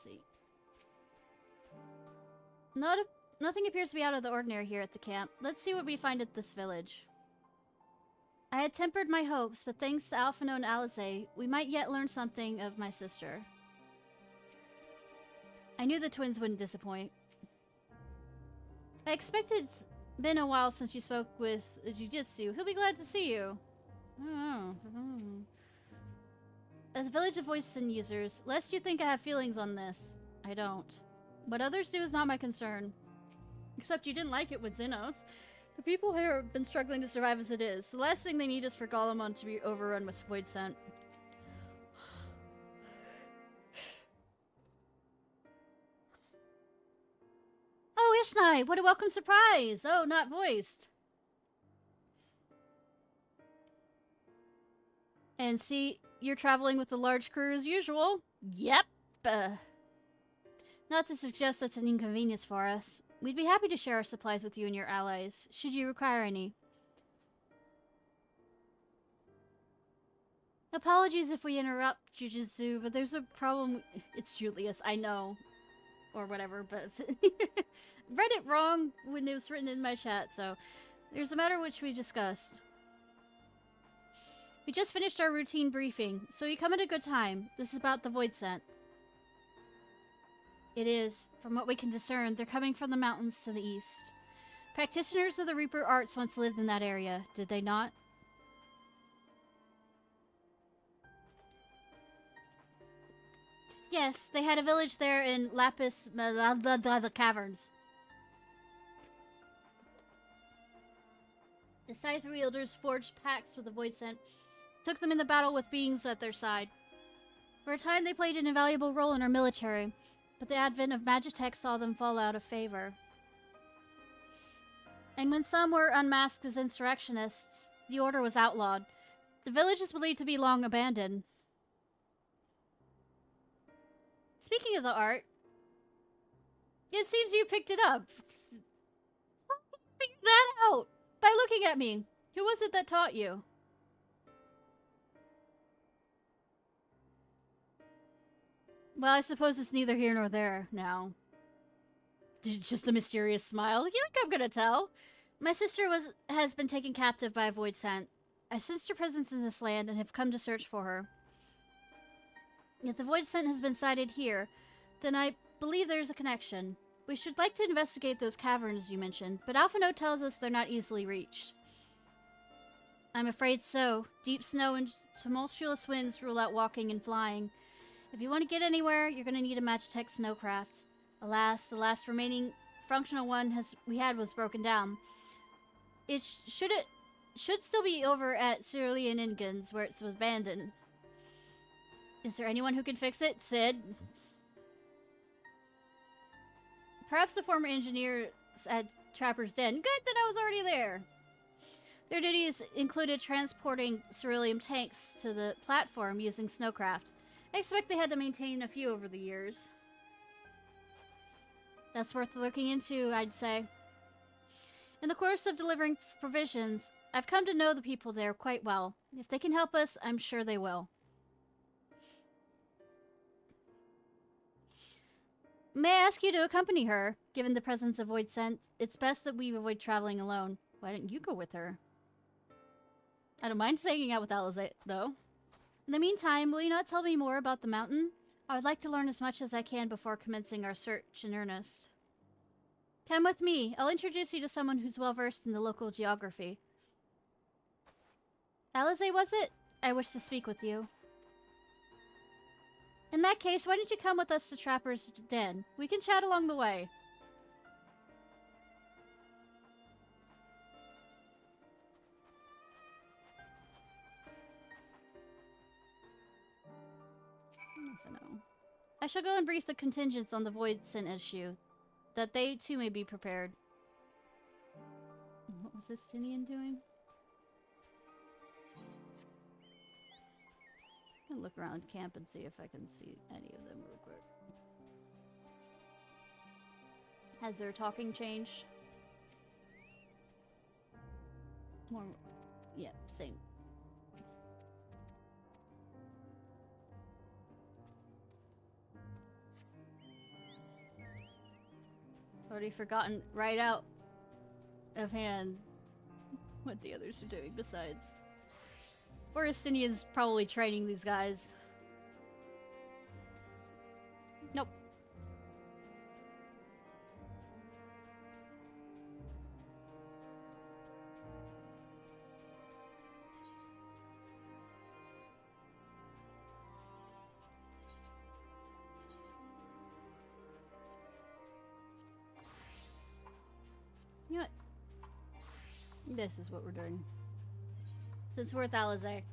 Let's see. Nothing appears to be out of the ordinary here at the camp. Let's see what we find at this village. I had tempered my hopes, but thanks to Alphino and Alize, we might yet learn something of my sister. I knew the twins wouldn't disappoint. I expect it's been a while since you spoke with Jujitsu. He'll be glad to see you. As a village of Voidsent users, lest you think I have feelings on this, I don't. What others do is not my concern. Except you didn't like it with Xenos. The people here have been struggling to survive as it is. The last thing they need is for Golemon to be overrun with Voidsent. Oh, Ishnai! What a welcome surprise! Oh, not voiced. And see, you're traveling with a large crew as usual. Yep. Not to suggest that's an inconvenience for us. We'd be happy to share our supplies with you and your allies, should you require any. Apologies if we interrupt Jujitsu, but there's a problem. It's Julius, I know. Or whatever, but read it wrong when it was written in my chat, so there's a matter which we discussed. We just finished our routine briefing, so you come at a good time. This is about the Voidsent. It is. From what we can discern, they're coming from the mountains to the east. Practitioners of the Reaper arts once lived in that area, did they not? Yes, they had a village there in Lapis... the caverns. The Scythe wielders forged pacts with the Voidsent, took them in the battle with beings at their side. For a time, they played an invaluable role in our military, but the advent of Magitech saw them fall out of favor. And when some were unmasked as insurrectionists, the order was outlawed. The village is believed to be long abandoned. Speaking of the art, it seems you picked it up. How did you figure that out? By looking at me. Who was it that taught you? Well, I suppose it's neither here nor there now. Just a mysterious smile. You think I'm gonna tell? My sister has been taken captive by a Voidsent. I sensed her presence in this land and have come to search for her. If the Voidsent has been sighted here, then I believe there's a connection. We should like to investigate those caverns you mentioned, but Alphino tells us they're not easily reached. I'm afraid so. Deep snow and tumultuous winds rule out walking and flying. If you want to get anywhere, you're going to need a Magitech snowcraft. Alas, the last remaining functional one we had was broken down. It should still be over at Cerulean Ingens, where it was abandoned. Is there anyone who can fix it? Sid? Perhaps the former engineers at Trapper's Den. Good that I was already there. Their duties included transporting Cerulean tanks to the platform using snowcraft. I expect they had to maintain a few over the years. That's worth looking into, I'd say. In the course of delivering provisions, I've come to know the people there quite well. If they can help us, I'm sure they will. May I ask you to accompany her? Given the presence of Voidsent, it's best that we avoid traveling alone. Why don't you go with her? I don't mind hanging out with Alize, though. In the meantime, will you not tell me more about the mountain? I would like to learn as much as I can before commencing our search in earnest. Come with me. I'll introduce you to someone who's well-versed in the local geography. Alize, was it? I wish to speak with you. In that case, why don't you come with us to Trapper's Den? We can chat along the way. I shall go and brief the contingents on the Voidsent issue, that they too may be prepared. What was this Tinian doing? I'm gonna look around camp and see if I can see any of them real quick. Has their talking changed? More, yeah, same. Already forgotten right out of hand what the others are doing besides. Forestinian's probably training these guys. Nope. You know what? This is what we're doing. Since we're with Alizé.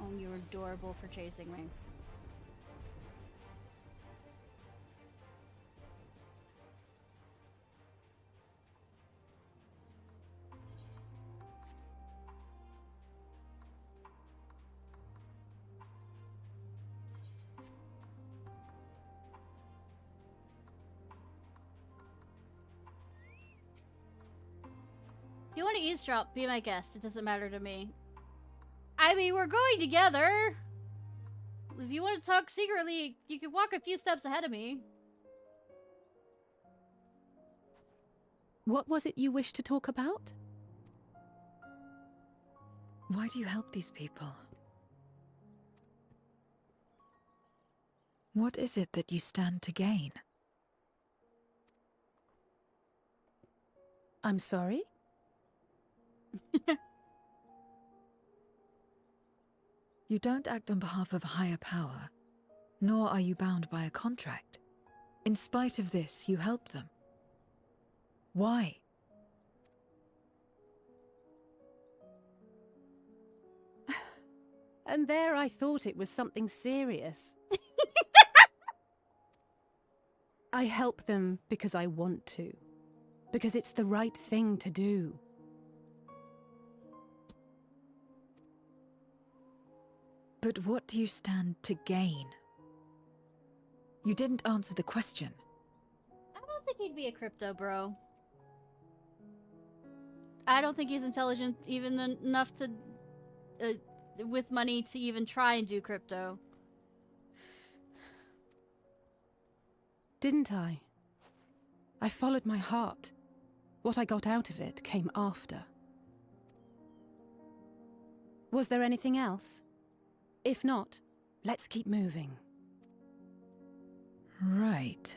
Oh, you're adorable for chasing me. If you want to eavesdrop, be my guest. It doesn't matter to me. I mean, we're going together. If you want to talk secretly, you can walk a few steps ahead of me. What was it you wished to talk about? Why do you help these people? What is it that you stand to gain? I'm sorry? You don't act on behalf of a higher power, nor are you bound by a contract. In spite of this, you help them. Why? And there I thought it was something serious. I help them because I want to. Because it's the right thing to do. But what do you stand to gain? You didn't answer the question. I don't think he'd be a crypto bro. I don't think he's intelligent even enough to, with money to even try and do crypto. Didn't I? I followed my heart. What I got out of it came after. Was there anything else? If not, let's keep moving. Right.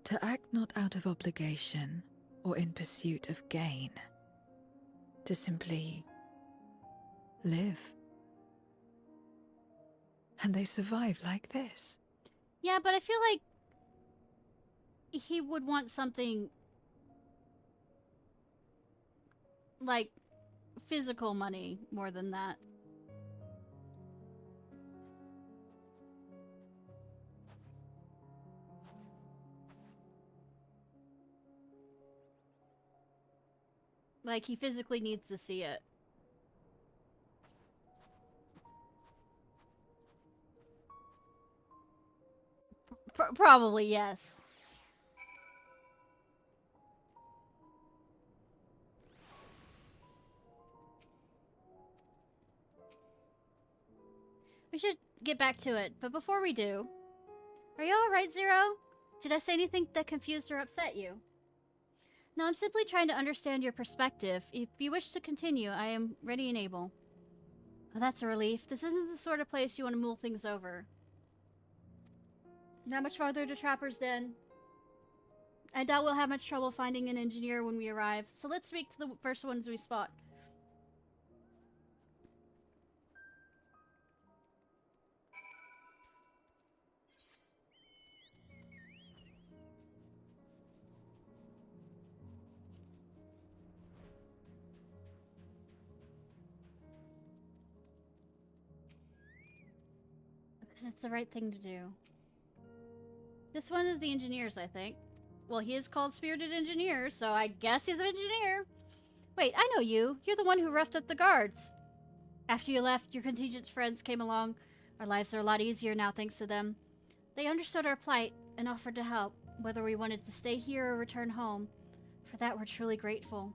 To act not out of obligation or in pursuit of gain. To simply live. And they survive like this. Yeah, but I feel like he would want something like physical money more than that. Like, he physically needs to see it. Probably, yes. We should get back to it, but before we do... Are you alright, Zero? Did I say anything that confused or upset you? No, I'm simply trying to understand your perspective. If you wish to continue, I am ready and able. Oh, that's a relief. This isn't the sort of place you want to mull things over. Not much farther to Trapper's Den. I doubt we'll have much trouble finding an engineer when we arrive, so let's speak to the first ones we spot. Because it's the right thing to do. This one is the engineers, I think. Well, he is called Spirited Engineer, so I guess he's an engineer. Wait, I know you. You're the one who roughed up the guards. After you left, your contingent's friends came along. Our lives are a lot easier now thanks to them. They understood our plight and offered to help, whether we wanted to stay here or return home. For that, we're truly grateful.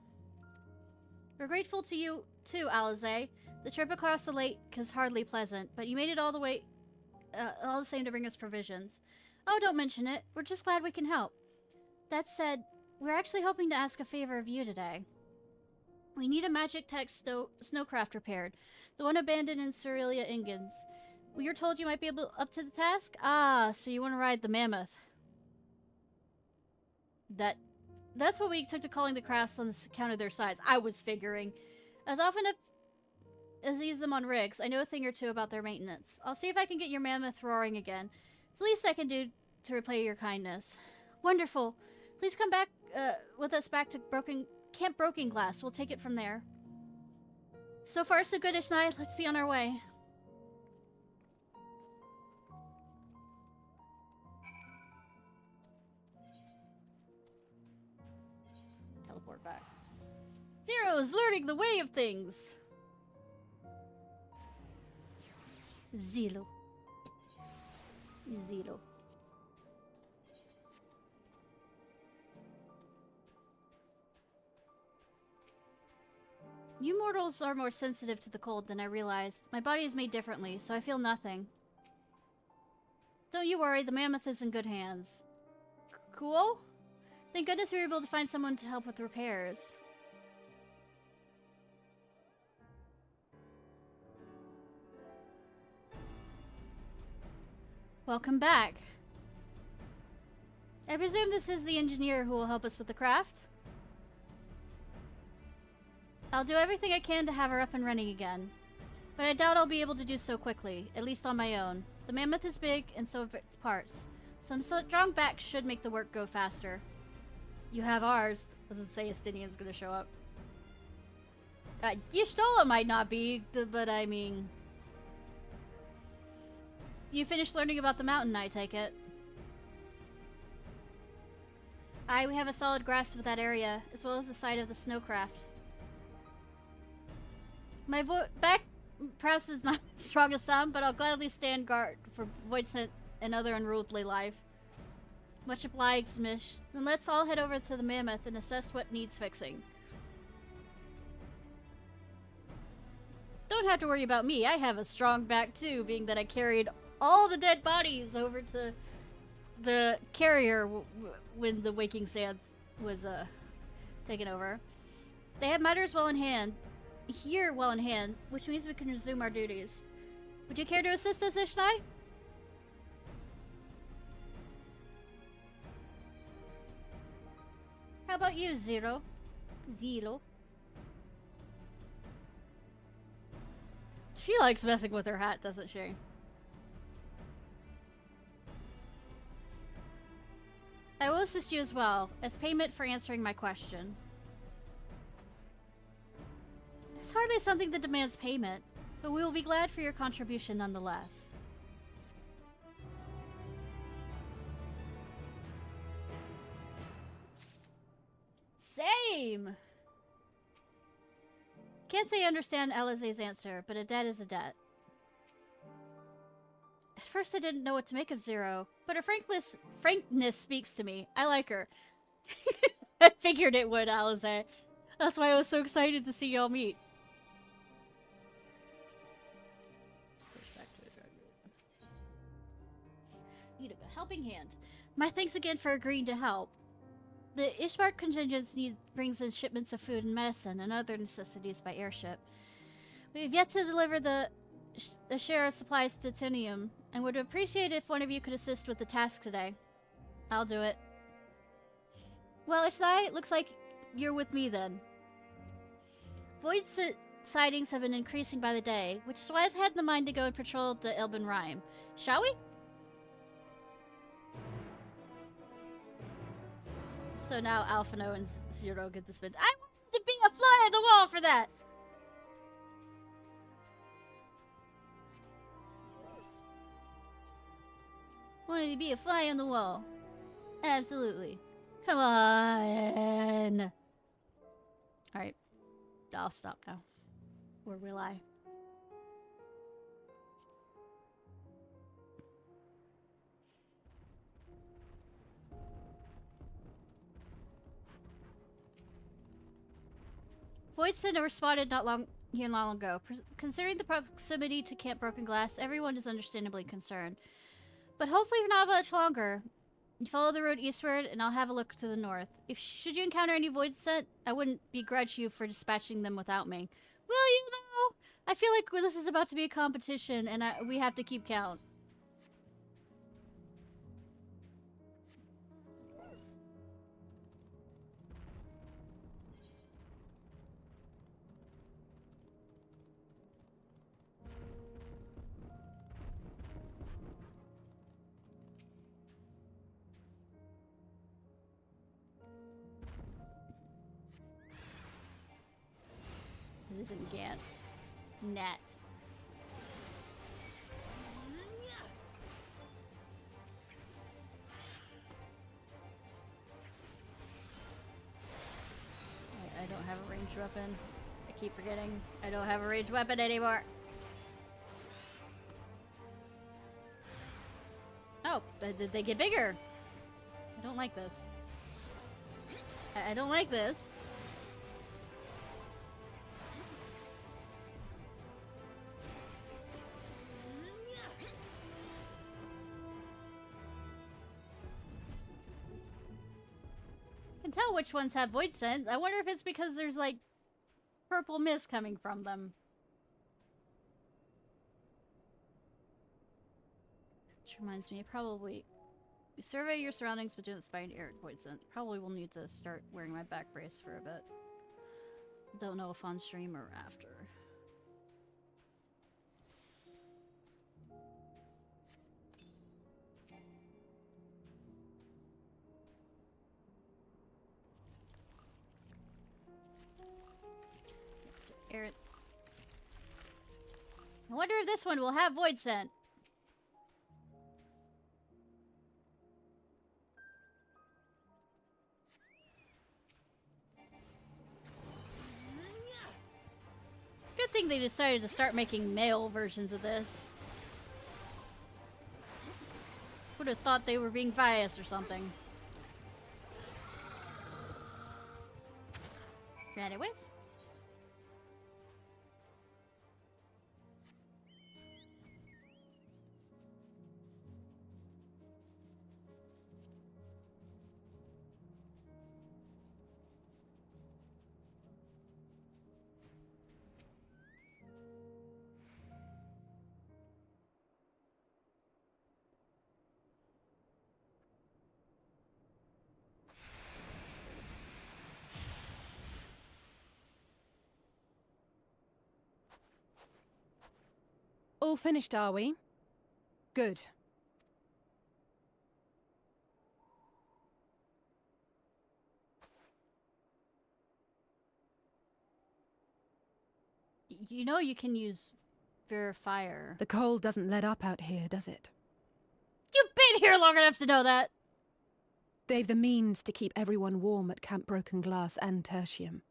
We're grateful to you, too, Alize. The trip across the lake is hardly pleasant, but you made it all the way, all the same to bring us provisions. Oh, don't mention it. We're just glad we can help. That said, we're actually hoping to ask a favor of you today. We need a magic tech snowcraft repaired. The one abandoned in Cerelia Ingens. We were told you might be up to the task? Ah, so you want to ride the mammoth. That's what we took to calling the crafts on account of their size. I was figuring. As often as I use them on rigs, I know a thing or two about their maintenance. I'll see if I can get your mammoth roaring again. It's the least I can do to repay your kindness. Wonderful. Please come back with us back to Camp Broken Glass. We'll take it from there. So far, so good, Ishnai. Let's be on our way. Teleport back. Zero's learning the way of things. Zero. Zero. You mortals are more sensitive to the cold than I realized. My body is made differently, so I feel nothing. Don't you worry, the mammoth is in good hands. Cool? Thank goodness we were able to find someone to help with repairs. Welcome back. I presume this is the engineer who will help us with the craft? I'll do everything I can to have her up and running again. But I doubt I'll be able to do so quickly, at least on my own. The mammoth is big, and so are its parts. Some strong backs should make the work go faster. You have ours. Doesn't say Estinian's gonna show up. Y'shtola might not be, but I mean... You finished learning about the mountain, I take it. We have a solid grasp of that area, as well as the site of the snowcraft. My back perhaps is not as strong as some, but I'll gladly stand guard for Voidsent and other unruly life. Much obliged, Mish. Then let's all head over to the mammoth and assess what needs fixing. Don't have to worry about me. I have a strong back too, being that I carried all the dead bodies over to the carrier when the Waking Sands was taken over. They have matters well in hand. Here well in hand, which means we can resume our duties. Would you care to assist us, Ishnai? How about you, Zero? Zero. She likes messing with her hat, doesn't she? I will assist you as well, as payment for answering my question. It's hardly something that demands payment, but we will be glad for your contribution nonetheless. Same! Can't say I understand Alize's answer, but a debt is a debt. At first I didn't know what to make of Zero, but her frankness speaks to me. I like her. I figured it would, Alize. That's why I was so excited to see y'all meet. Switch back to a drug. Need a helping hand. My thanks again for agreeing to help. The Ishbart contingent brings in shipments of food and medicine and other necessities by airship. We have yet to deliver the share of supplies to Tinium, and would appreciate if one of you could assist with the task today. I'll do it. Well, Ishnai, it looks like you're with me then. Voidsent sightings have been increasing by the day, which is why I've had in the mind to go and patrol the Elben Rime. Shall we? So now Alphino and Zero get the spin. I wanted to be a fly on the wall for that! Wanted to be a fly on the wall. Absolutely. Come on! Alright. I'll stop now. Or will I? Voidsent were spotted not long ago. Considering the proximity to Camp Broken Glass, everyone is understandably concerned. But hopefully not much longer. You follow the road eastward, and I'll have a look to the north. If should you encounter any Voidsent, I wouldn't begrudge you for dispatching them without me. Will you, though? I feel like this is about to be a competition, and we have to keep count. It didn't get net. I don't have a ranged weapon. I keep forgetting I don't have a ranged weapon anymore. Oh, did they get bigger? I don't like this. I don't like this. Tell which ones have Voidsent. I wonder if it's because there's like purple mist coming from them. Which reminds me, probably survey your surroundings but don't spy air at Voidsent. Probably will need to start wearing my back brace for a bit. Don't know if on stream or after. Air. I wonder if this one will have Voidsent. Good thing they decided to start making male versions of this. Would have thought they were being biased or something. Anyways. All finished, are we? Good. You know you can use Verifier. The cold doesn't let up out here, does it? You've been here long enough to know that! They've the means to keep everyone warm at Camp Broken Glass and Tertium.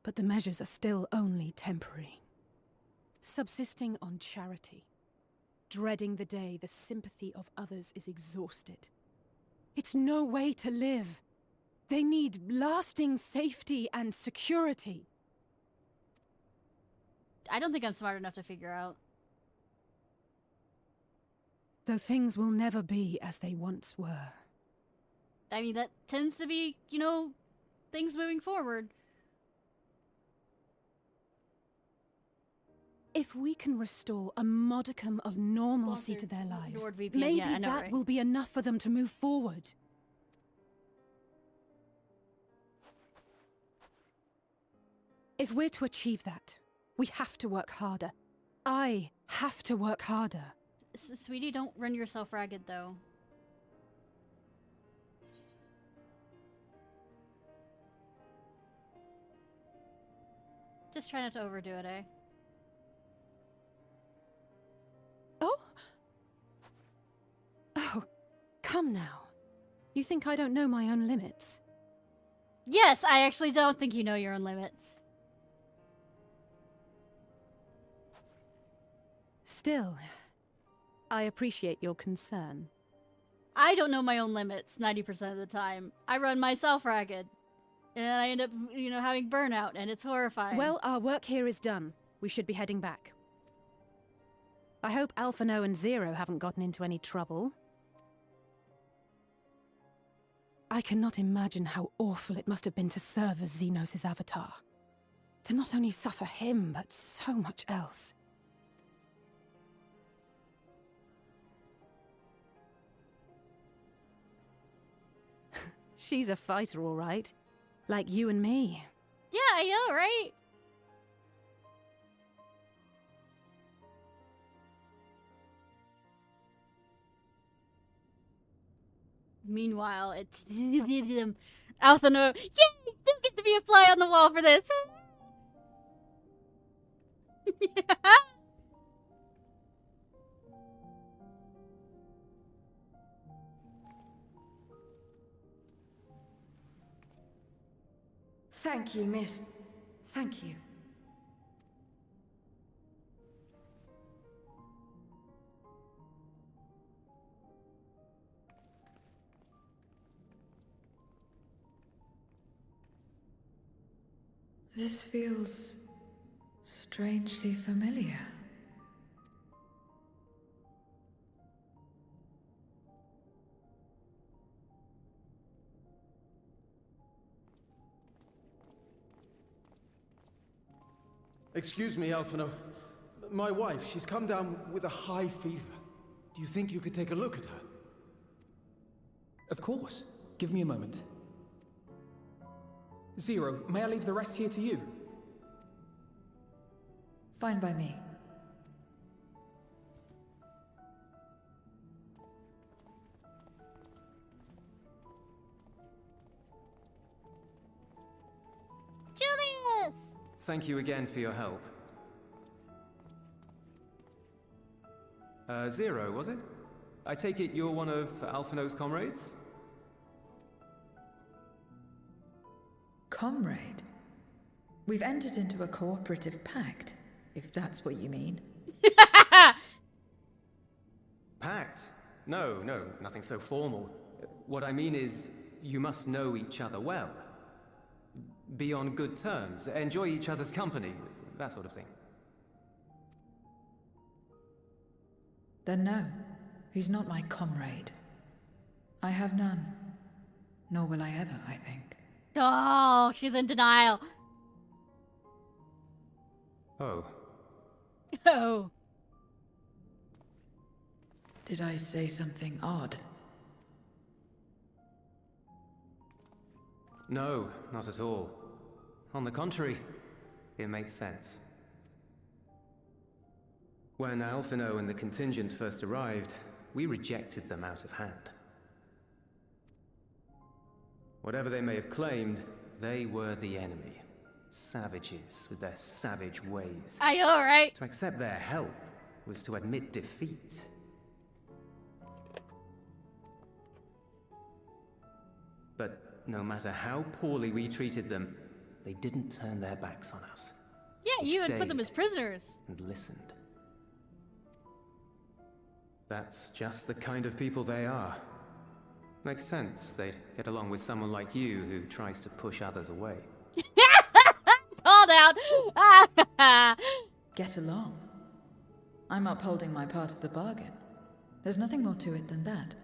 But the measures are still only temporary. Subsisting on charity. Dreading the day the sympathy of others is exhausted. It's no way to live. They need lasting safety and security. I don't think I'm smart enough to figure out. Though things will never be as they once were. I mean, that tends to be, you know, things moving forward. If we can restore a modicum of normalcy to their lives, maybe that will be enough for them to move forward. If we're to achieve that, we have to work harder. I have to work harder. Sweetie, don't run yourself ragged, though. Just try not to overdo it, eh? Oh, come now. You think I don't know my own limits? Yes, I actually don't think you know your own limits. Still, I appreciate your concern. I don't know my own limits 90% of the time. I run myself ragged. and I end up, you know, having burnout, and it's horrifying. Well, our work here is done. We should be heading back. I hope Alphino and Zero haven't gotten into any trouble. I cannot imagine how awful it must have been to serve as Xenos' avatar. To not only suffer him, but so much else. She's a fighter, all right. Like you and me. Yeah, I know, right? Meanwhile, it's Alphino. Yay! Don't get to be a fly on the wall for this. Thank you, miss. Thank you. This feels strangely familiar. Excuse me, Alphino. My wife, she's come down with a high fever. Do you think you could take a look at her? Of course. Give me a moment. Zero, may I leave the rest here to you? Fine by me. Julius! Thank you again for your help. Zero, was it? I take it you're one of Alphino's comrades? Comrade? We've entered into a cooperative pact, if that's what you mean. Pact? No, nothing so formal. What I mean is, you must know each other well. Be on good terms, enjoy each other's company, that sort of thing. Then no, he's not my comrade. I have none. Nor will I ever, I think. Oh, she's in denial. Oh. Oh. Did I say something odd? No, not at all. On the contrary, it makes sense. When Alphino and the contingent first arrived, we rejected them out of hand. Whatever they may have claimed, they were the enemy. Savages with their savage ways. I know, right? To accept their help was to admit defeat. But no matter how poorly we treated them, they didn't turn their backs on us. Yeah, They you even put them stayed as prisoners. and listened. That's just the kind of people they are. Makes sense they'd get along with someone like you who tries to push others away. Called out. Get along. I'm upholding my part of the bargain. There's nothing more to it than that.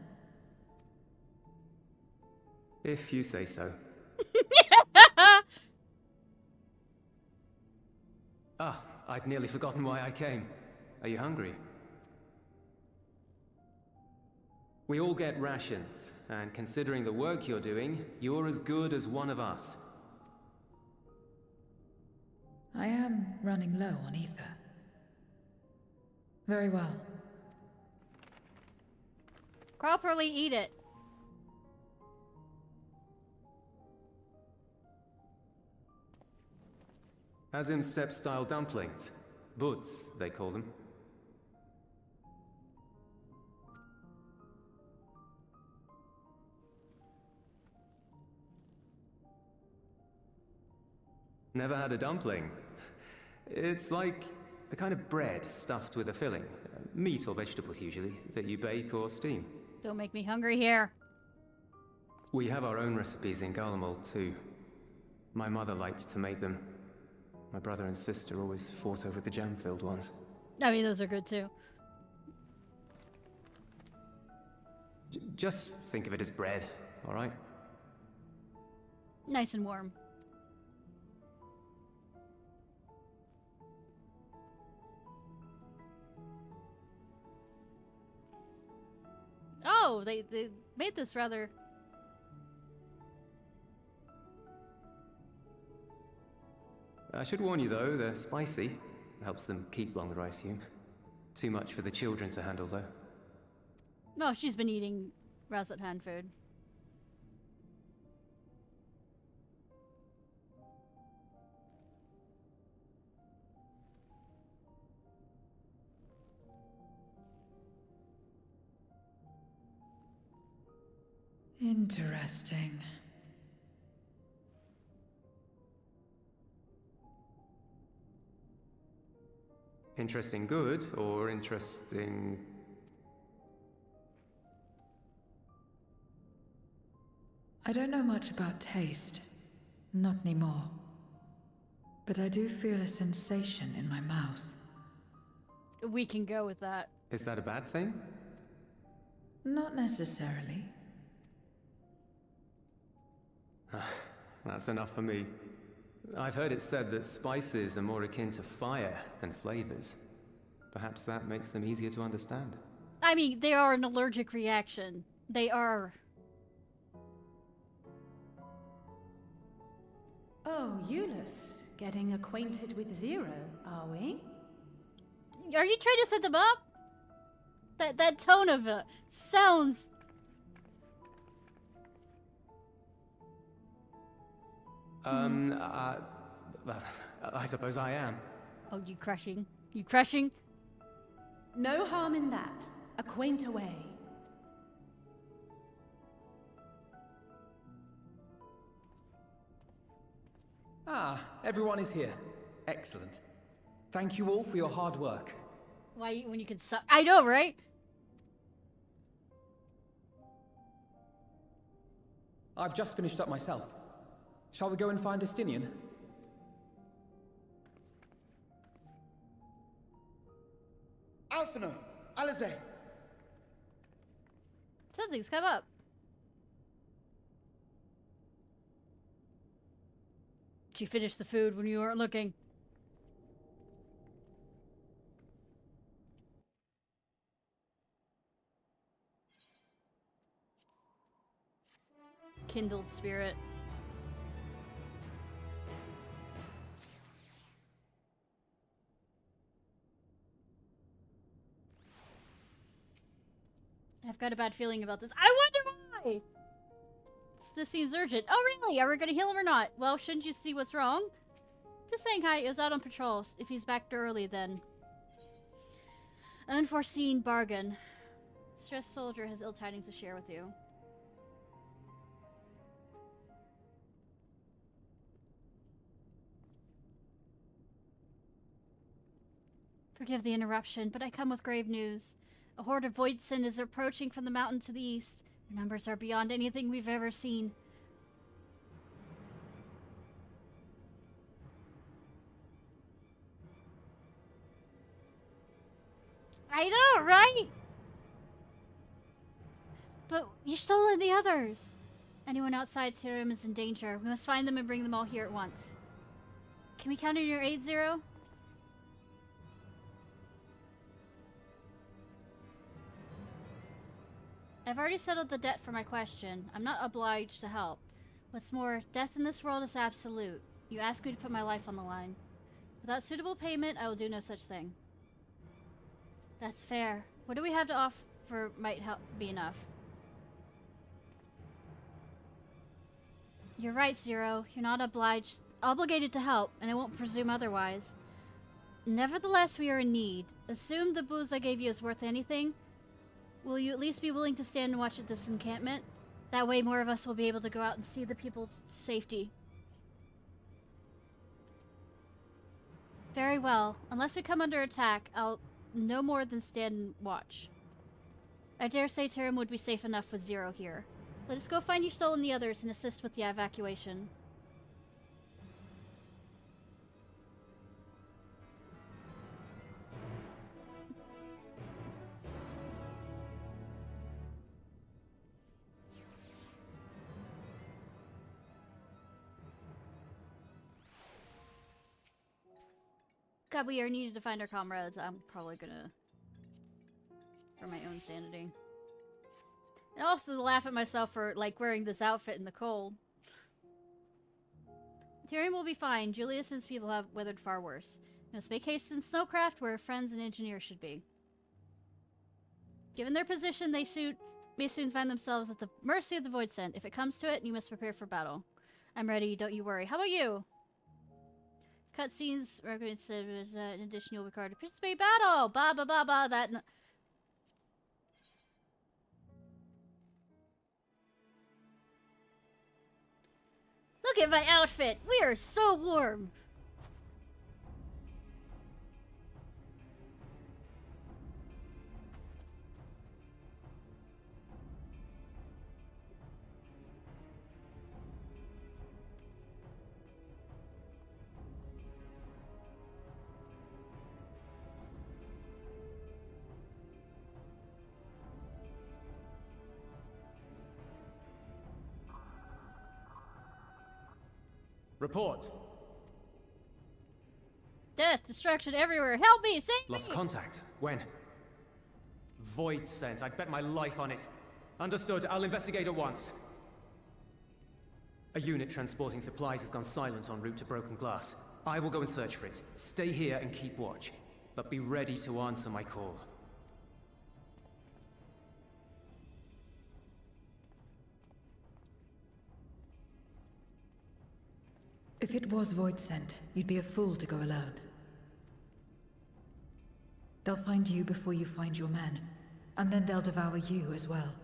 If you say so. Ah, I'd nearly forgotten why I came. Are you hungry? We all get rations, and considering the work you're doing, you're as good as one of us. I am running low on ether. Very well. Properly eat it. Azim step-style dumplings. Buds, they call them. Never had a dumpling. It's like a kind of bread stuffed with a filling. Meat or vegetables usually, that you bake or steam. Don't make me hungry here. We have our own recipes in Garlemald too. My mother liked to make them. My brother and sister always fought over the jam-filled ones. I mean, those are good too. Just think of it as bread, all right? Nice and warm. Oh, they made this rather... I should warn you though, they're spicy. Helps them keep longer, I assume. Too much for the children to handle though. No, she's been eating Razat hand food. Interesting. Interesting good, or interesting... I don't know much about taste. Not anymore. But I do feel a sensation in my mouth. We can go with that. Is that a bad thing? Not necessarily. That's enough for me. I've heard it said that spices are more akin to fire than flavors. Perhaps that makes them easier to understand. I mean, they are an allergic reaction. They are. Oh, Euless, getting acquainted with Zero, are we? Are you trying to set them up? That tone of it sounds... I suppose I am. Oh, you crushing. You crushing? No harm in that. Acquaint away. Ah, everyone is here. Excellent. Thank you all for your hard work. Why, when you can suck? I know, right? I've just finished up myself. Shall we go and find Estinian? Alphino! Alize! Something's come up. She finished the food when you weren't looking. Kindled spirit. I've got a bad feeling about this. I wonder why! This seems urgent. Oh, really? Are we gonna heal him or not? Well, shouldn't you see what's wrong? Just saying hi. He was out on patrol. If he's back early, then. Unforeseen bargain. Stressed soldier has ill tidings to share with you. Forgive the interruption, but I come with grave news. A horde of Voidsent is approaching from the mountain to the east. Their numbers are beyond anything we've ever seen. I know, right? But you stole the others. Anyone outside Tyrim is in danger. We must find them and bring them all here at once. Can we count on your aid, Zero? I've already settled the debt for my question. I'm not obliged to help. What's more, death in this world is absolute. You asked me to put my life on the line. Without suitable payment, I will do no such thing. That's fair. What do we have to offer might help be enough. You're right, Zero. You're not obligated to help, and I won't presume otherwise. Nevertheless, we are in need. Assume the booze I gave you is worth anything. Will you at least be willing to stand and watch at this encampment? That way more of us will be able to go out and see the people's safety. Very well. Unless we come under attack, I'll no more than stand and watch. I dare say Tyrim would be safe enough with Zero here. Let us go find Y'shtola and the others and assist with the evacuation. God, we are needed to find our comrades. I'm probably gonna... for my own sanity. And also to laugh at myself for, like, wearing this outfit in the cold. Tyrion will be fine. Julius and his people have weathered far worse. We must make haste in Snowcraft, where friends and engineers should be. Given their position, they may soon find themselves at the mercy of the Voidsent. If it comes to it, you must prepare for battle. I'm ready, don't you worry. How about you? Cutscenes, in addition, you'll be required to participate in battle! Ba ba ba ba, that... Look at my outfit! We are so warm! Report. Death, destruction everywhere. Help me! Save me! Lost contact. When? Voidsent. I'd bet my life on it. Understood. I'll investigate at once. A unit transporting supplies has gone silent en route to Broken Glass. I will go and search for it. Stay here and keep watch. But be ready to answer my call. If it was Voidsent, you'd be a fool to go alone. They'll find you before you find your men, and then they'll devour you as well.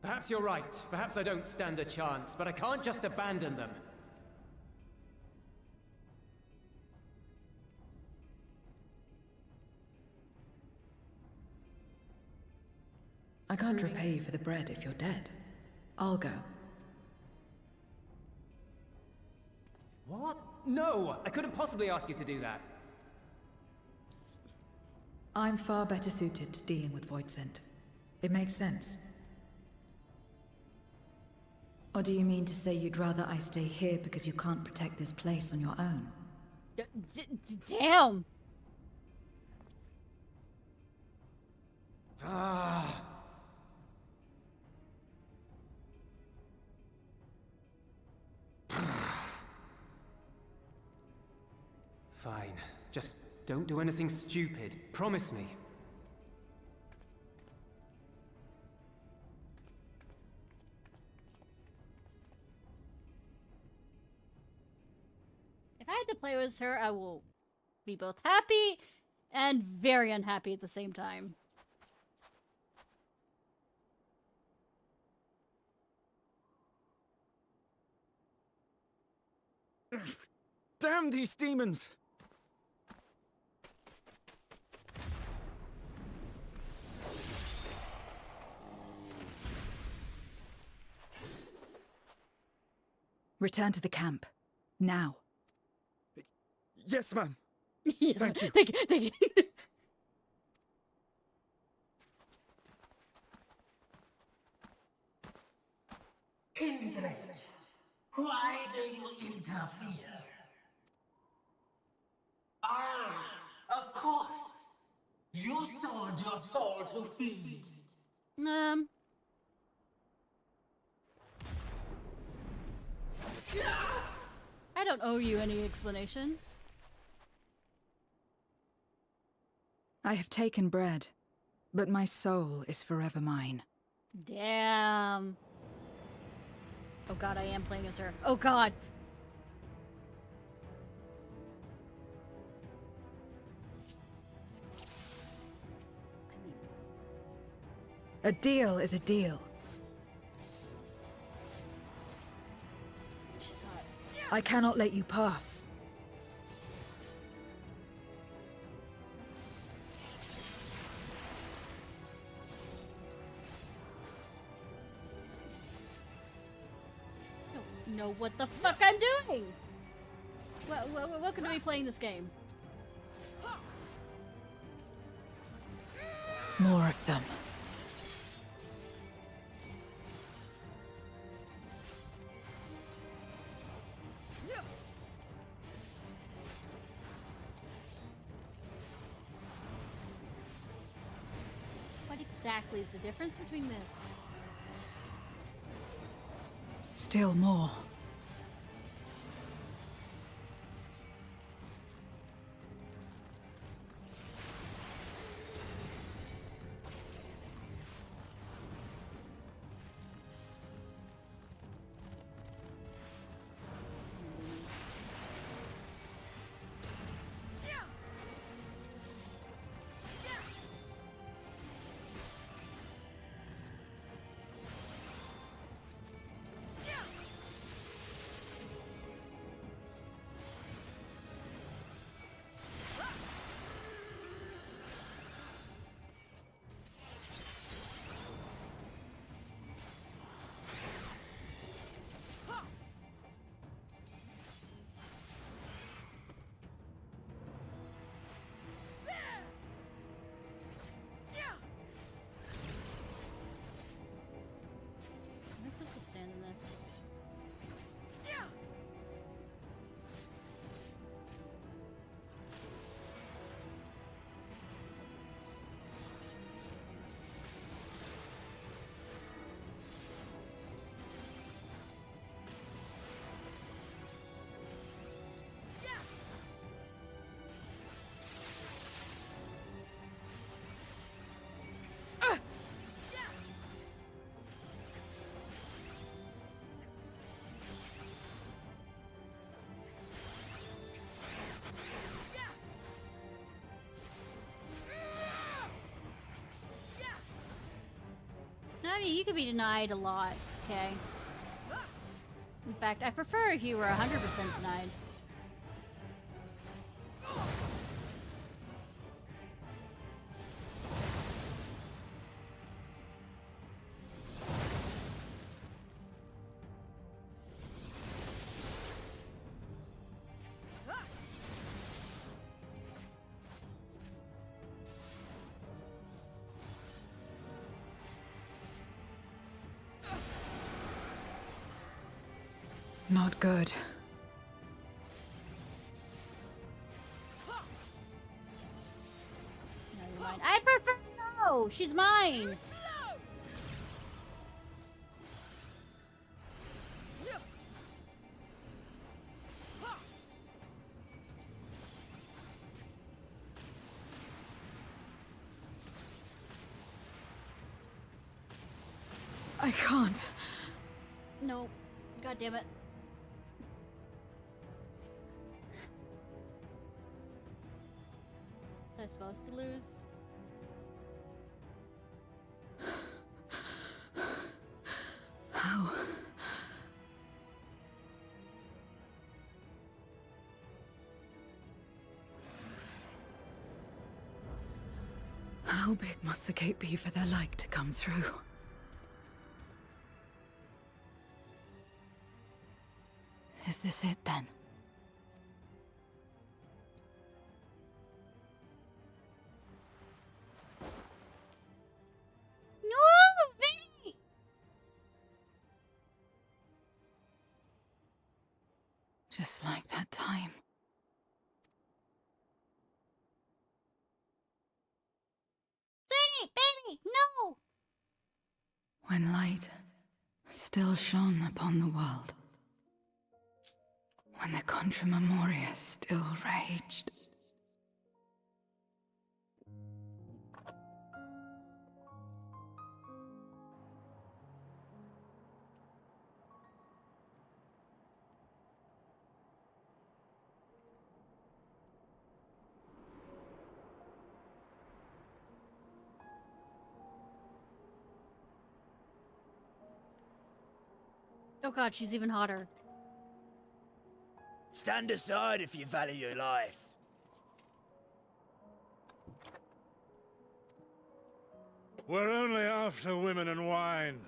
Perhaps you're right. Perhaps I don't stand a chance, but I can't just abandon them. I can't repay you for the bread if you're dead. I'll go. What? No! I couldn't possibly ask you to do that. I'm far better suited to dealing with Voidsent. It makes sense. Or do you mean to say you'd rather I stay here because you can't protect this place on your own? Damn! Ah. Fine. Just don't do anything stupid. Promise me. If I had to play with her, I will be both happy and very unhappy at the same time. Damn these demons! Return to the camp. Now. Yes, ma'am. Yes, Thank you. Thank you. Thank you. Kindred, why do you interfere? Ah, of course. You sold your soul to feed. I don't owe you any explanation. I have taken bread, but my soul is forever mine. Damn. Oh god, I am playing as her. Oh god. A deal is a deal. She's hot. I cannot let you pass. I don't know what the fuck I'm doing! Welcome to me playing this game. More of them. What exactly is the difference between this? Still more. Am I supposed to stand in this? I mean, you could be denied a lot, okay? In fact, I prefer if you were 100% denied. Not good. Never mind. I prefer no. She's mine. I can't. No. God damn it. Was I supposed to lose? How? How big must the gate be for their light to come through? Is this it then? No, baby! Just like that time. Sweetie, baby, no! When light still shone upon the world. When the Contra Memoria still raged. Oh god, she's even hotter. Stand aside if you value your life. We're only after women and wine.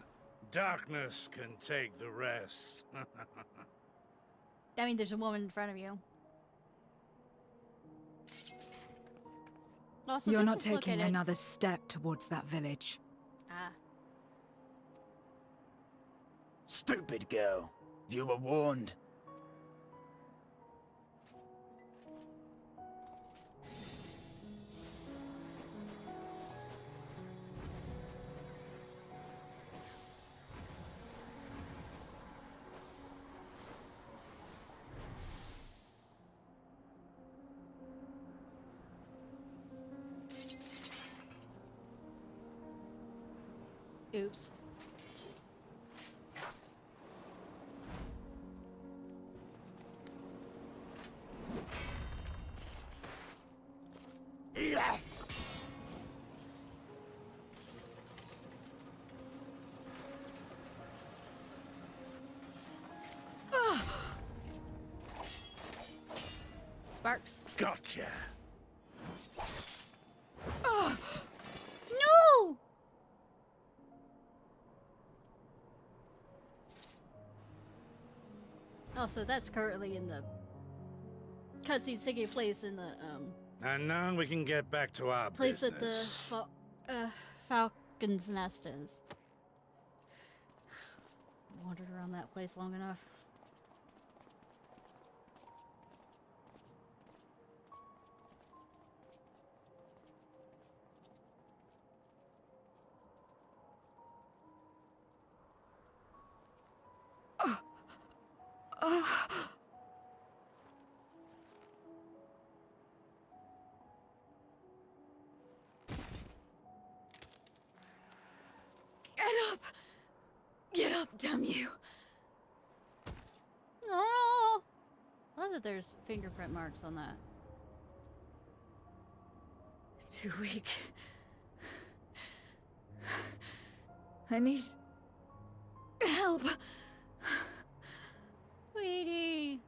Darkness can take the rest. I mean, there's a woman in front of you. Also, You're this not is taking located- another step towards that village. Ah. Stupid girl. You were warned. Oops. Sparks. Gotcha. No! Oh, so that's currently in the cutscene taking place in the And now we can get back to our place business. that the falcon's nest is. Wandered around that place long enough. Get up, damn you! Oh, love that there's fingerprint marks on that. Too weak. I need help. Sweetie.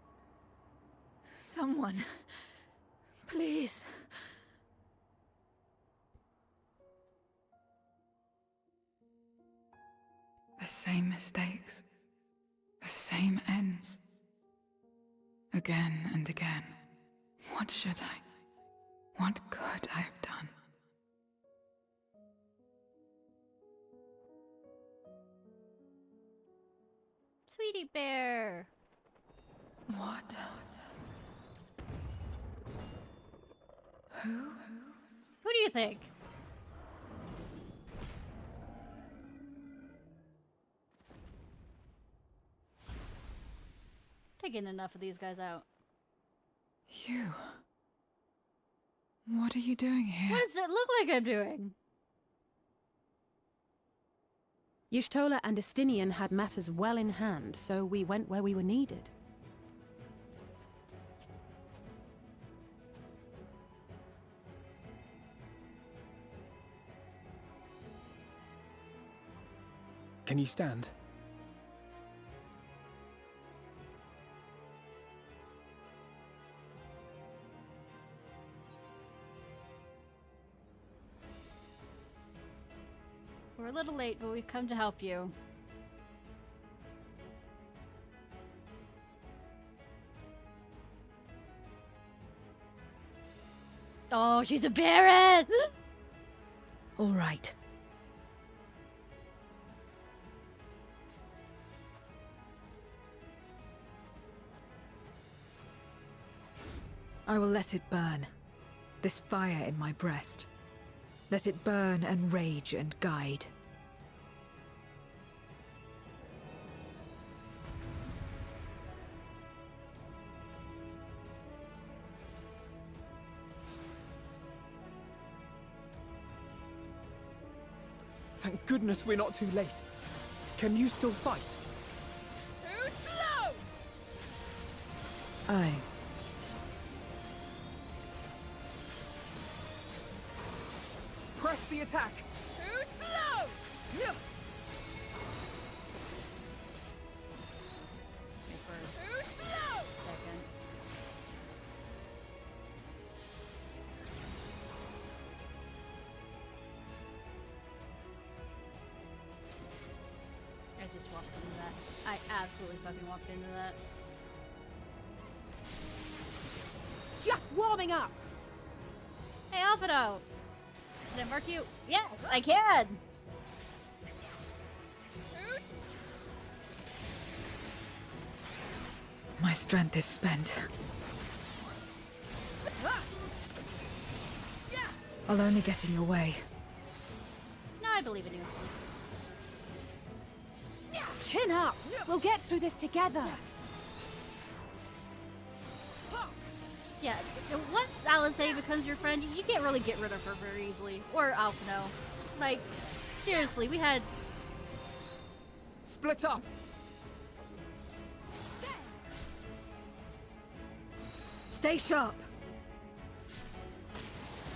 Someone, please. The same mistakes, the same ends. Again and again. What should I? What could I have done? Sweetie bear. What? Who? Who do you think? Taking enough of these guys out. You. What are you doing here? What does it look like I'm doing? Y'shtola and Estinian had matters well in hand, so we went where we were needed. Can you stand? We're a little late, but we've come to help you. Oh, she's a Baron! All right. I will let it burn. This fire in my breast. Let it burn and rage and guide. Thank goodness we're not too late. Can you still fight? Too slow! Aye. Press the attack! Too slow! Yep. Too slow! Second. I just walked into that. I absolutely fucking walked into that. Just warming up! Hey, Alphato! Can I mark you? Yes, I can! My strength is spent. I'll only get in your way. No, I believe in you. Chin up! We'll get through this together! Yeah, once Alizé becomes your friend, you can't really get rid of her very easily. Or Alphino. Like, seriously, we had Split up! Stay sharp.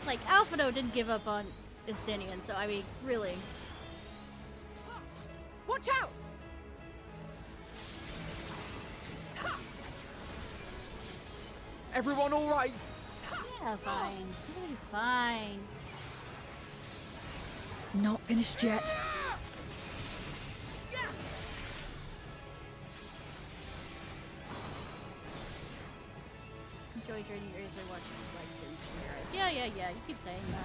Like, Alphino didn't give up on Estinian, so I mean, really. Watch out! Everyone all right? Yeah, fine. Really fine. Not finished yet. Enjoy draining your ears and watching like things from your eyes. Yeah, you keep saying that.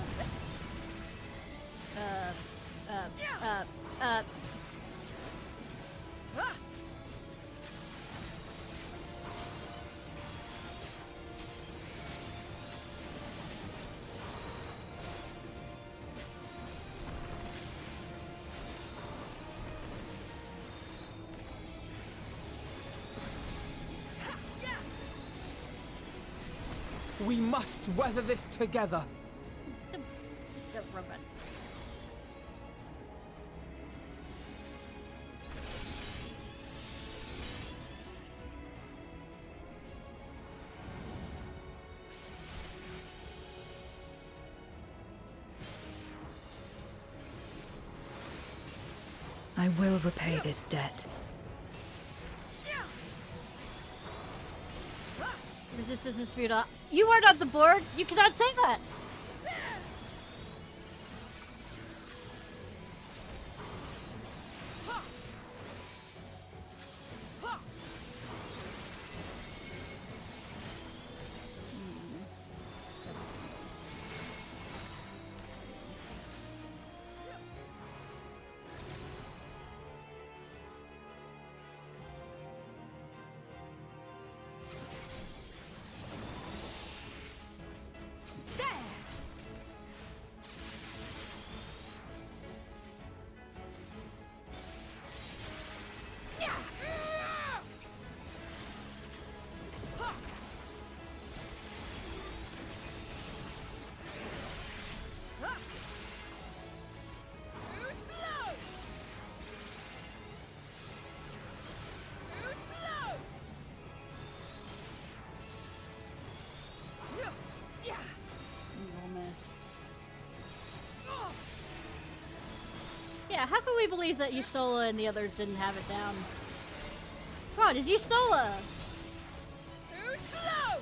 We must weather this together. The robot. I will repay this debt. Resistance is futile. You are not the board. You cannot say that. Yeah, how can we believe that Yustola and the others didn't have it down? Come on, it's Yustola! Too slow!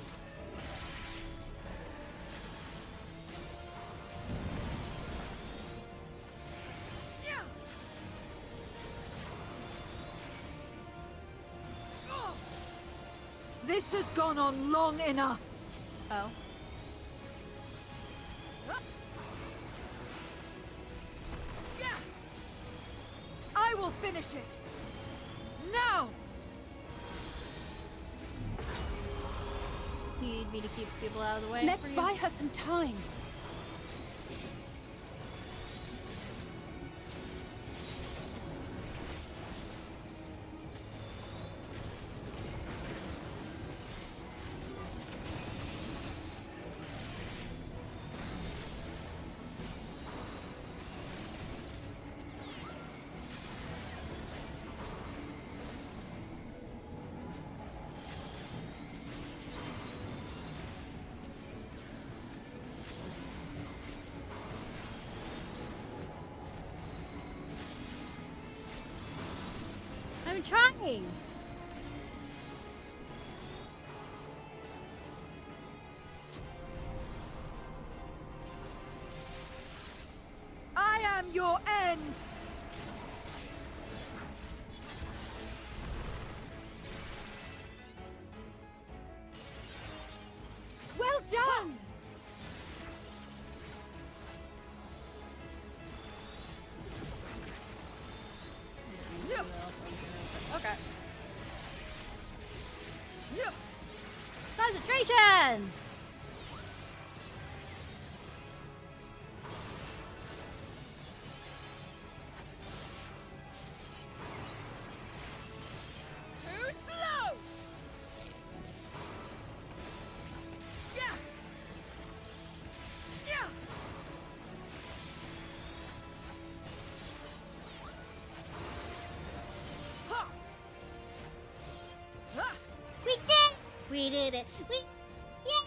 This has gone on long enough. Oh. I will finish it! Now! Need me to keep people out of the way? Let's buy her some time. I'm trying! I am your end! Well done! Okay. Concentration! Too slow! We did it. We... Yeah!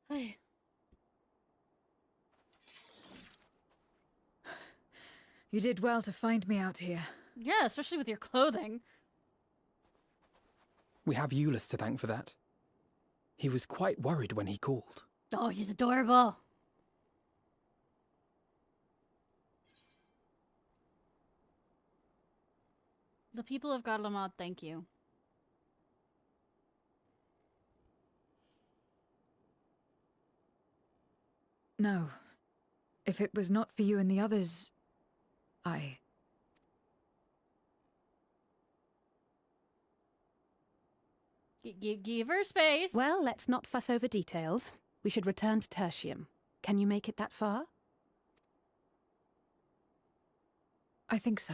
Hey. You did well to find me out here. Yeah, especially with your clothing. We have Euless to thank for that. He was quite worried when he called. Oh, he's adorable. The people of Garlemald thank you. No. If it was not for you and the others, Give her space. Well, let's not fuss over details. We should return to Tertium. Can you make it that far? I think so.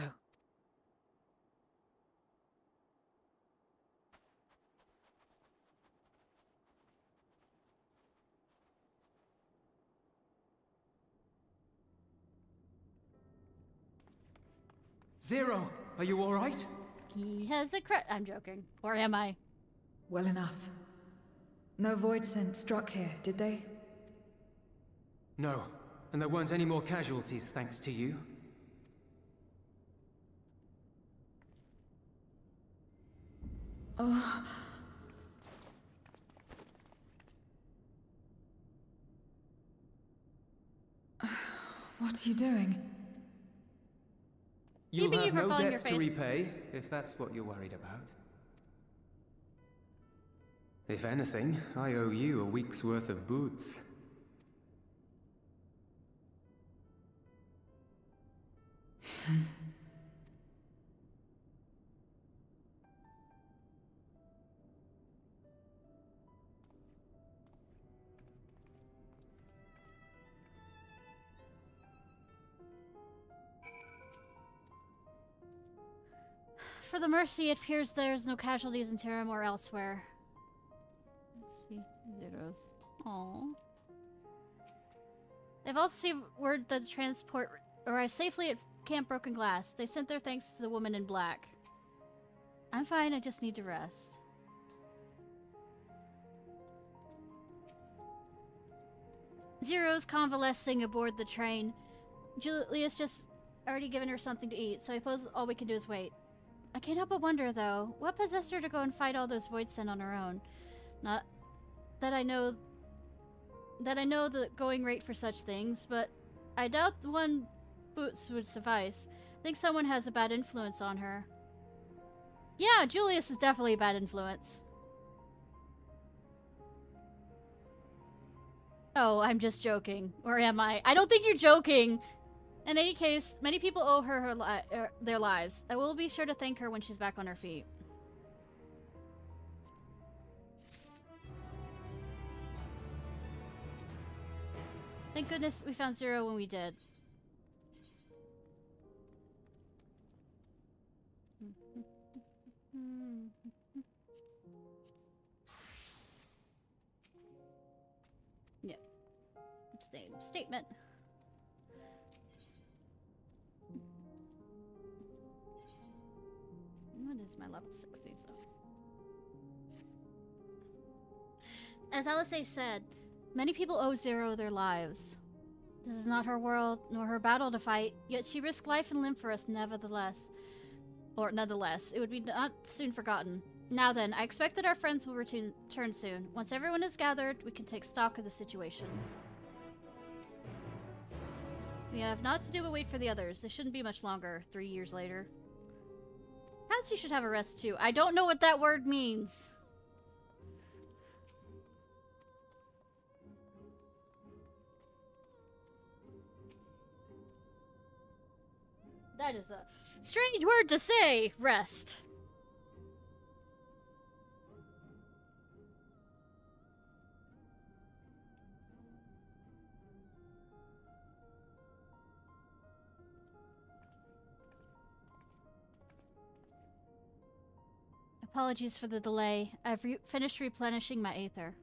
Zero, are you all right? He has a I'm joking. Or am I? Well enough. No Voidsent struck here, did they? No, and there weren't any more casualties thanks to you. Oh. What are you doing? You'll Keeping you have from no falling debts your to face. repay, if that's what you're worried about. If anything, I owe you a week's worth of boots. For the Mercy, it appears there's no casualties in Tirum or elsewhere. Let's see. Zeros. Aww. They've also received word that the transport arrived safely at Camp Broken Glass. They sent their thanks to the woman in black. I'm fine, I just need to rest. Zero's convalescing aboard the train. Julia's just already given her something to eat, so I suppose all we can do is wait. I can't help but wonder, though, what possessed her to go and fight all those Voidsent on her own? Not that I know the going rate for such things, but I doubt the one boots would suffice. I think someone has a bad influence on her. Yeah, Julius is definitely a bad influence. Oh, I'm just joking. Or am I? I don't think you're joking! In any case, many people owe her their lives. I will be sure to thank her when she's back on her feet. Thank goodness we found Zero when we did. Yeah. Statement. What is my level 60? So, as Alice said, many people owe Zero their lives. This is not her world, nor her battle to fight, yet she risked life and limb for us nevertheless. Or nonetheless, it would be not soon forgotten. Now then, I expect that our friends will return soon. Once everyone is gathered, we can take stock of the situation. We have not to do but wait for the others. They shouldn't be much longer, 3 years later. Perhaps you should have a rest too. I don't know what that word means. That is a strange word to say, rest. Apologies for the delay. I've finished replenishing my aether.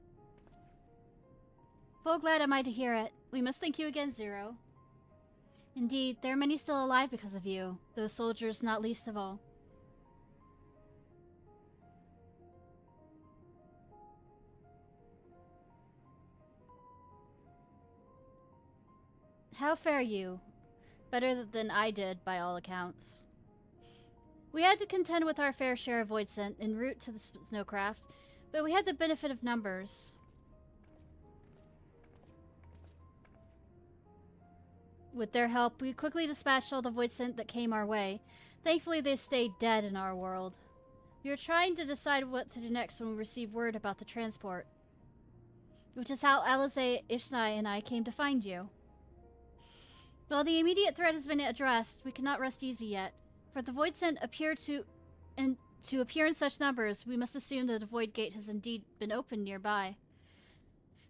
Full glad am I to hear it. We must thank you again, Zero. Indeed, there are many still alive because of you, those soldiers not least of all. How fare you? Better than I did, by all accounts. We had to contend with our fair share of Voidsent en route to the snowcraft, but we had the benefit of numbers. With their help, we quickly dispatched all the Voidsent that came our way. Thankfully, they stayed dead in our world. We were trying to decide what to do next when we received word about the transport, which is how Alize, Ishnai, and I came to find you. While the immediate threat has been addressed, we cannot rest easy yet. For the Voidsent appear to appear in such numbers, we must assume that the Void Gate has indeed been opened nearby.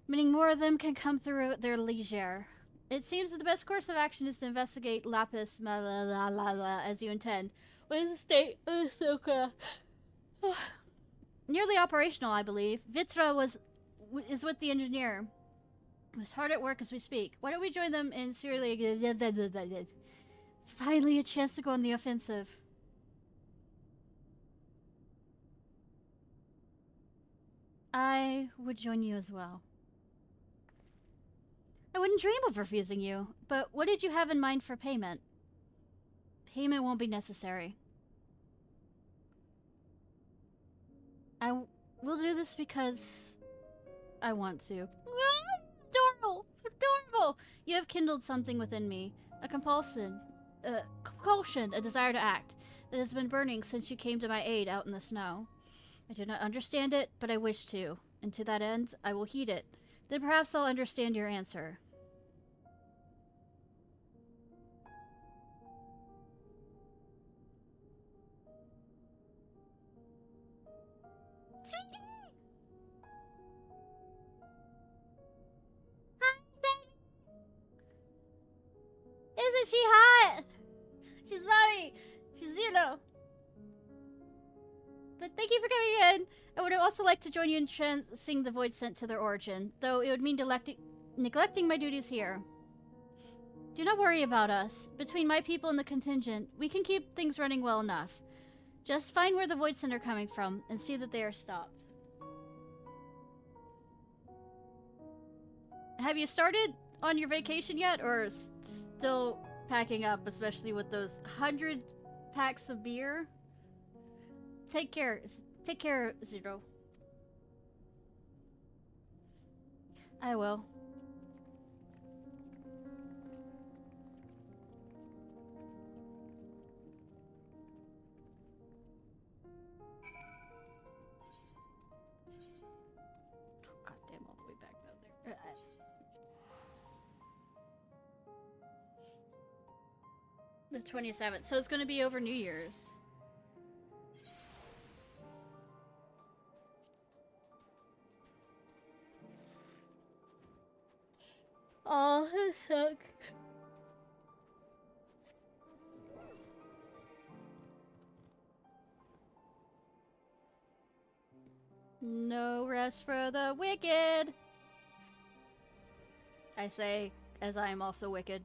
Meaning more of them can come through at their leisure. It seems that the best course of action is to investigate Lapis as you intend. What is the state of the Soka? Nearly operational, I believe. Vitra is with the engineer. He's hard at work as we speak. Why don't we join them in Syria? Finally, a chance to go on the offensive. I would join you as well. I wouldn't dream of refusing you, but what did you have in mind for payment? Payment won't be necessary. I will do this because I want to. Adorable! Adorable! You have kindled something within me. A compulsion, a desire to act, that has been burning since you came to my aid out in the snow. I do not understand it, but I wish to, and to that end, I will heed it. Then perhaps I'll understand your answer. Sweetie! Hi, Sammy! Isn't she hot? She's mommy. She's, you know. But thank you for coming in. I would also like to join you in transing the Voidsent to their origin, though it would mean neglecting my duties here. Do not worry about us. Between my people and the contingent, we can keep things running well enough. Just find where the Voidsent are coming from and see that they are stopped. Have you started on your vacation yet, or still packing up, especially with those 100 packs of beer? Take care, Zero. I will. Oh, goddamn, all the way back down there. The 27th, so it's going to be over New Year's. Oh, that sucks. No rest for the wicked. I say, as I am also wicked.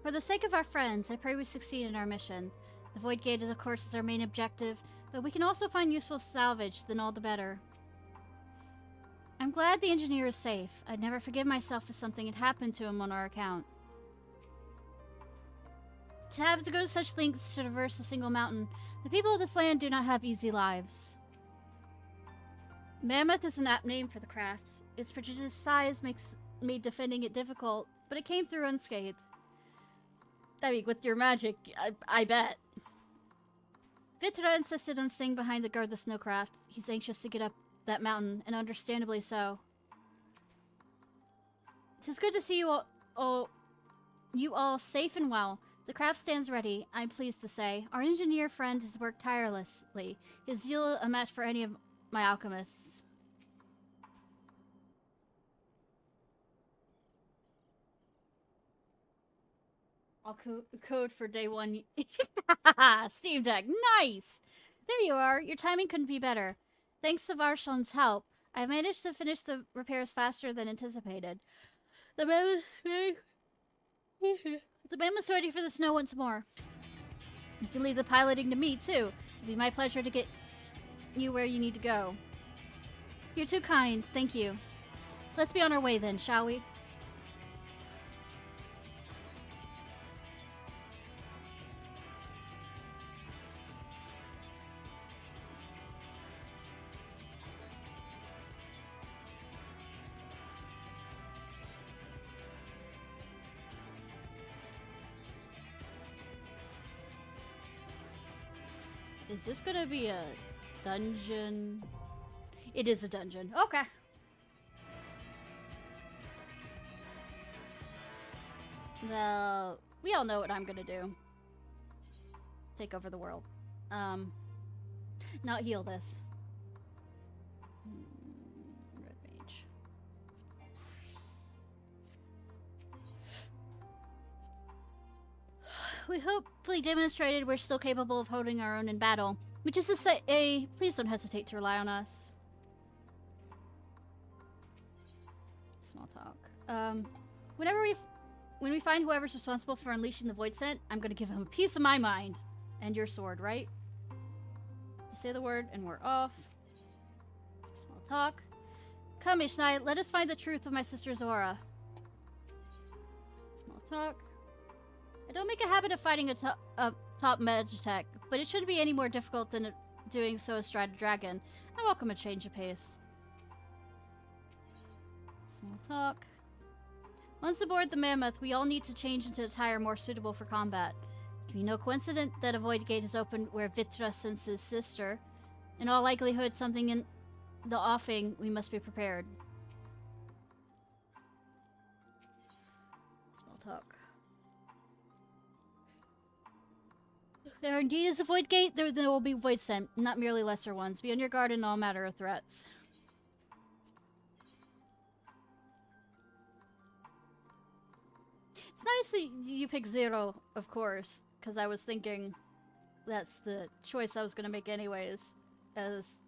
For the sake of our friends, I pray we succeed in our mission. The Void Gate, of course, is our main objective, but we can also find useful salvage, then all the better. I'm glad the engineer is safe. I'd never forgive myself if something had happened to him on our account. To have to go to such lengths to traverse a single mountain, the people of this land do not have easy lives. Mammoth is an apt name for the craft. Its prodigious size made defending it difficult, but it came through unscathed. I mean, with your magic, I bet. Vitra insisted on staying behind to guard the snowcraft. He's anxious to get up that mountain, and understandably so. It's good to see you all safe and well. The craft stands ready, I'm pleased to say. Our engineer friend has worked tirelessly. His zeal a match for any of my alchemists. I'll code for day one. Steam Deck, nice! There you are. Your timing couldn't be better. Thanks to Varshan's help, I've managed to finish the repairs faster than anticipated. The man was ready for the snow once more. You can leave the piloting to me, too. It'd be my pleasure to get you where you need to go. You're too kind. Thank you. Let's be on our way then, shall we? Is this gonna be a dungeon? It is a dungeon. Okay. Well, we all know what I'm gonna do. Take over the world. Not heal this. Red mage. We hopefully demonstrated we're still capable of holding our own in battle. Which is to say, please don't hesitate to rely on us. Small talk. When we find whoever's responsible for unleashing the Voidsent, I'm gonna give him a piece of my mind. And your sword, right? You say the word and we're off. Small talk. Come, Ishnai, let us find the truth of my sister's aura. Small talk. I don't make a habit of fighting a top magitech, but it shouldn't be any more difficult than doing so astride a dragon. I welcome a change of pace. Small talk. Once aboard the Mammoth, we all need to change into attire more suitable for combat. It can be no coincidence that a void gate is opened where Vitra sends his sister. In all likelihood, something in the offing, we must be prepared. Small talk. There indeed is a void gate. There will be Voidsent, not merely lesser ones. Be on your guard in all matter of threats. It's nice that you pick 0, of course, because I was thinking that's the choice I was going to make anyways, as...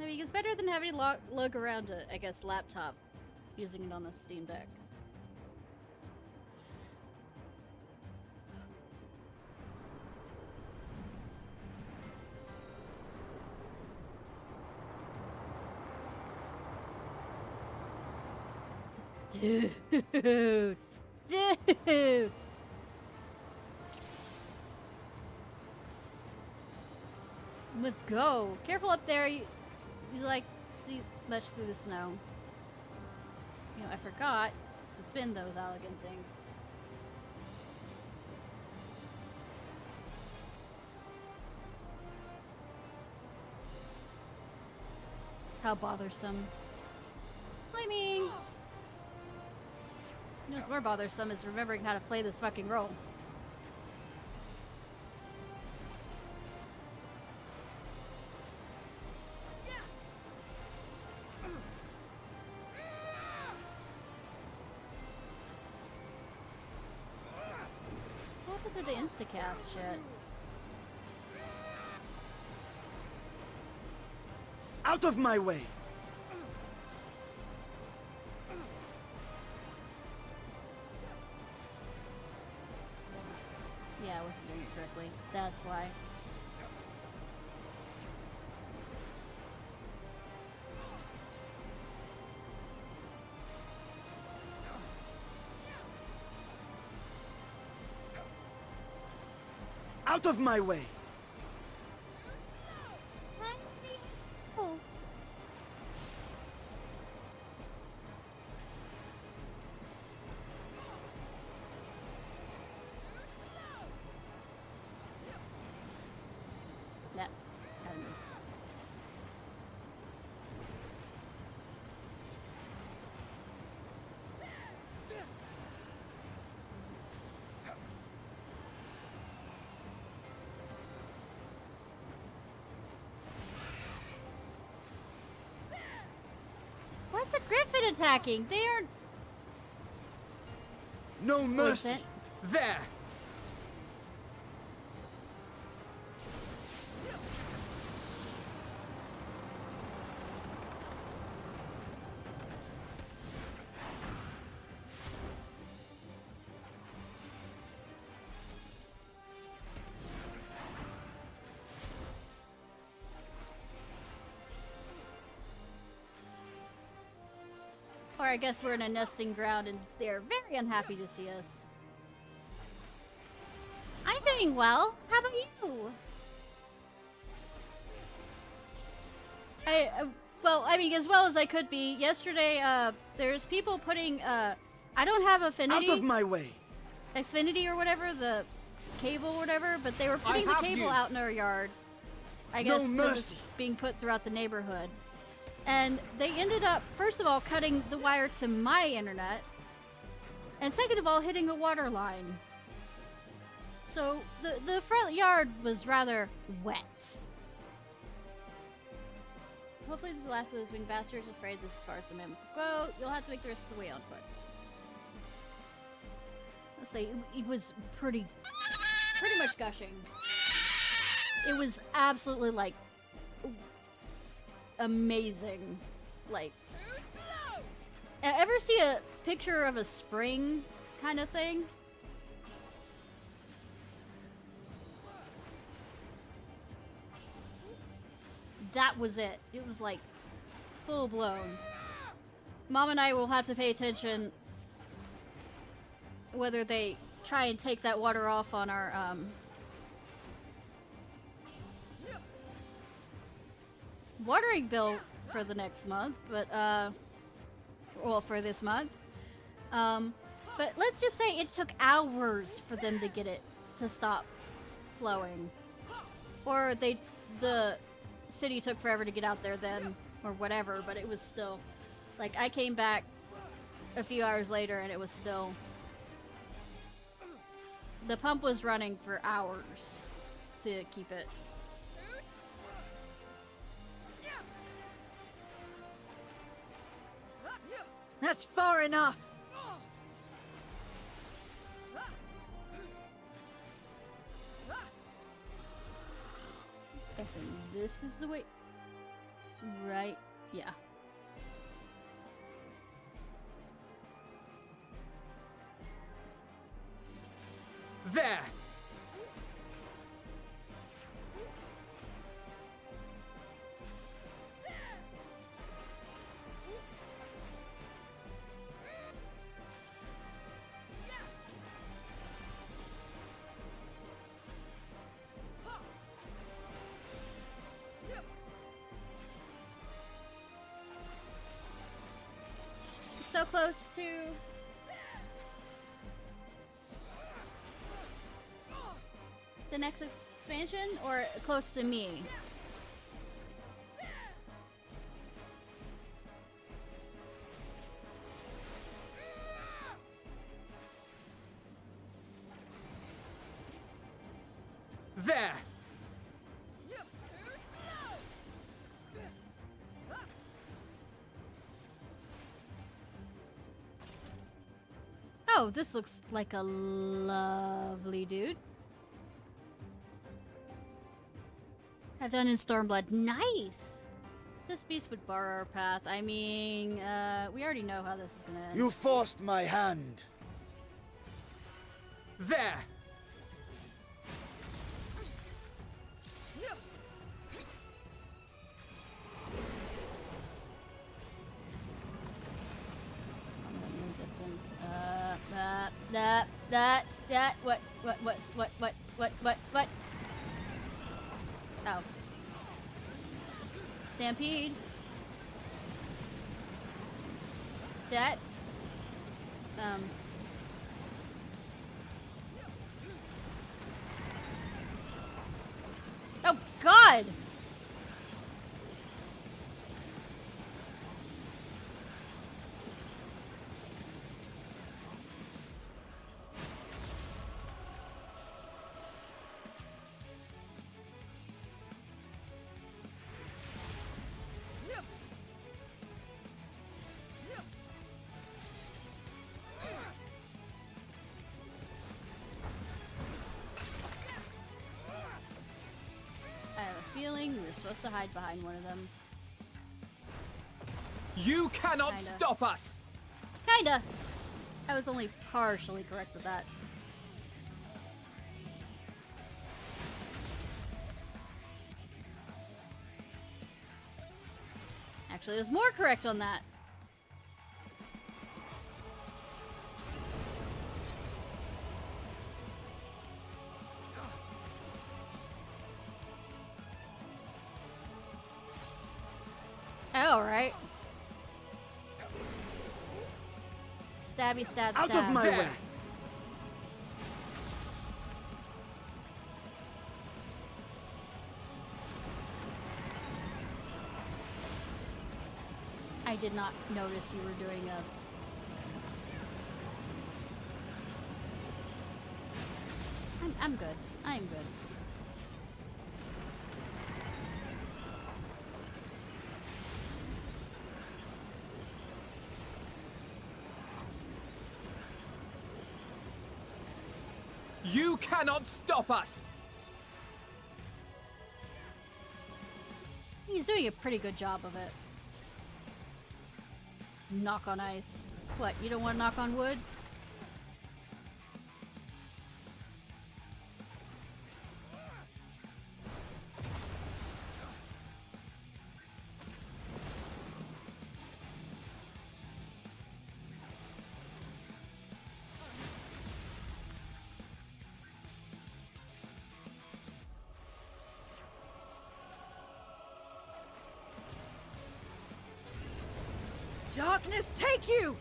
I mean, it's better than having to lug around a, I guess, laptop, using it on the Steam Deck. Dude! Dude! Let's go. Careful up there. You like see much through the snow. You know, I forgot to spin those elegant things. How bothersome. I mean, you know what's more bothersome is remembering how to play this fucking role. What happened to the instacast shit? Out of my way! Yeah, I wasn't doing it correctly. That's why. Out of my way! aren't attacking. They aren't. No mercy. Voidsent. There! Or I guess we're in a nesting ground and they're very unhappy to see us. I'm doing well. How about you? Well, I mean, as well as I could be. Yesterday, there's people putting, I don't have Affinity. Out of my way. Xfinity or whatever, the cable or whatever, but they were putting the cable out in our yard. I guess it was being put throughout the neighborhood. And they ended up, first of all, cutting the wire to my internet. And second of all, hitting a water line. So the front yard was rather wet. Hopefully this is the last of those winged bastards. Afraid this is as far as the mammoth will go. You'll have to make the rest of the way on foot. Let's say it was pretty much gushing. It was absolutely like amazing. Like, ever see a picture of a spring kind of thing? That was it. It was like full blown. Mom and I will have to pay attention whether they try and take that water off on our watering bill for the next month, but well, for this month. But let's just say it took hours for them to get it to stop flowing, or the city took forever to get out there then, or whatever. But it was still, like, I came back a few hours later and it was still, the pump was running for hours to keep it. That's far enough. Guessing this is the way, right? Yeah. There! So close to the next expansion, or close to me? There! Oh, this looks like a lovely dude. Have done in Stormblood. Nice! This beast would bar our path. I mean, we already know how this is gonna end. You forced my hand. There! Distance. What? Oh. Stampede. That. Oh, God! We were supposed to hide behind one of them. You cannot Kinda. stop us! Kinda. I was only partially correct with that. Actually, I was more correct on that. Oh, right. Stabby, stab, stab. Out of my way! I did not notice you were doing a... I'm good. I'm good. You cannot stop us! He's doing a pretty good job of it. Knock on ice. What, you don't want to knock on wood? Darkness, take you!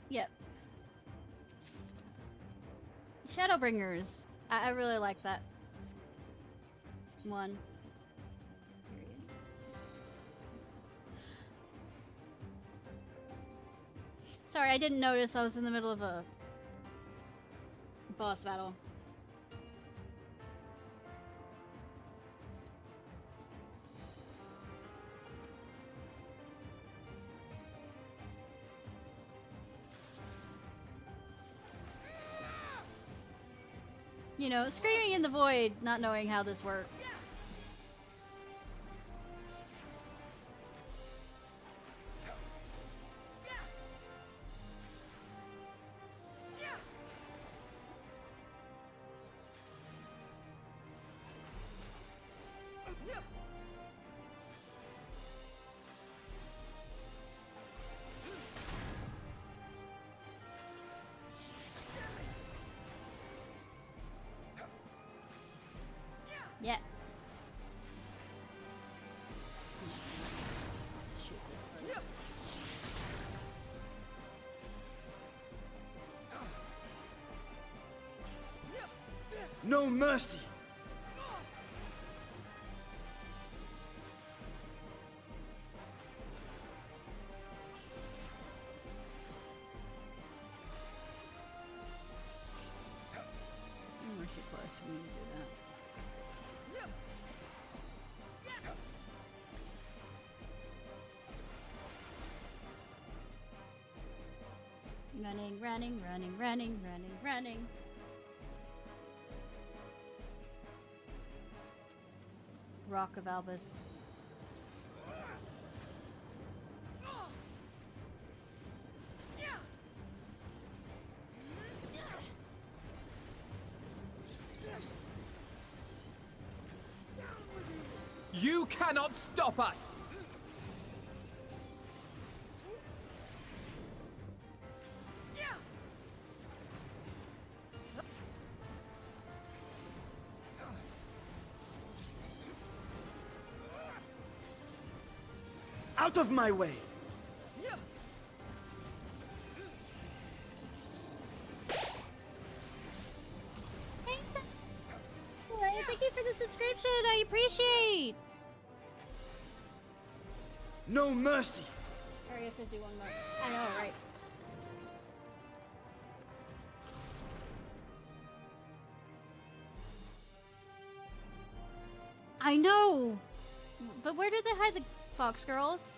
Yep. Shadowbringers. I really like that one. Sorry, I didn't notice I was in the middle of a boss battle. You know, screaming in the void, not knowing how this worked. Yeah. Shoot this one. No mercy! Mercy plus, we need to do that. Running, running, running, running, running, running. Rock of Albus. You cannot stop us! Out of my way! Thank you for the subscription. I appreciate. No mercy! Area 51 more. I know, right? I know! But where did they hide the fox girls?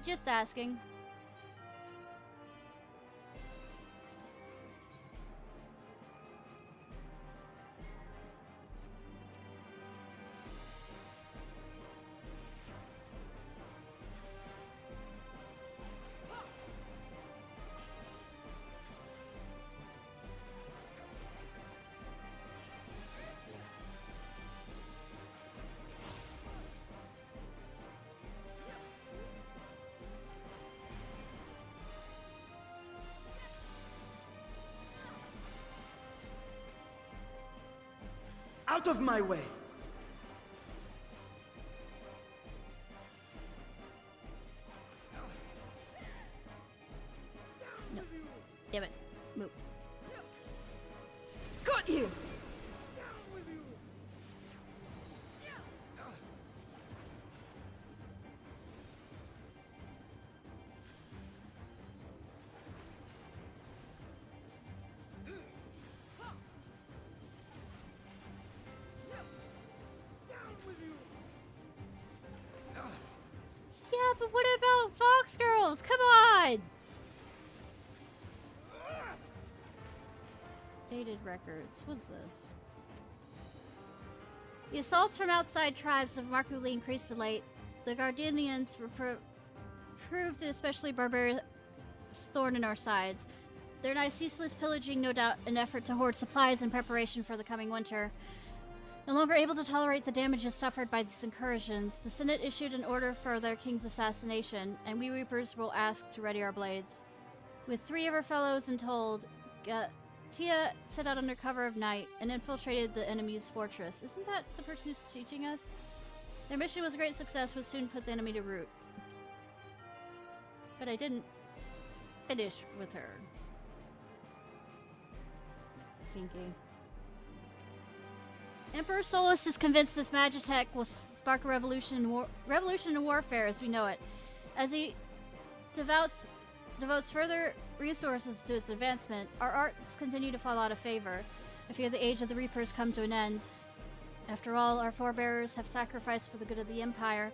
Just asking. Out of my way! No. Damn it. Move. Got you! Yeah, but what about fox girls? Come on! Dated records. What's this? The assaults from outside tribes have markedly increased of late. The Gardenians proved especially barbaric thorn in our sides. Their nigh ceaseless pillaging, no doubt an effort to hoard supplies in preparation for the coming winter. No longer able to tolerate the damages suffered by these incursions, the Senate issued an order for their king's assassination, and we Reapers will ask to ready our blades. With 3 of our fellows untold, Tia set out under cover of night and infiltrated the enemy's fortress. Isn't that the person who's teaching us? Their mission was a great success, would soon put the enemy to rout. But I didn't finish with her. Kinky. Emperor Solus is convinced this magitech will spark a revolution in warfare as we know it. As he devotes further resources to its advancement, our arts continue to fall out of favor. I fear the age of the Reapers come to an end. After all, our forebears have sacrificed for the good of the Empire.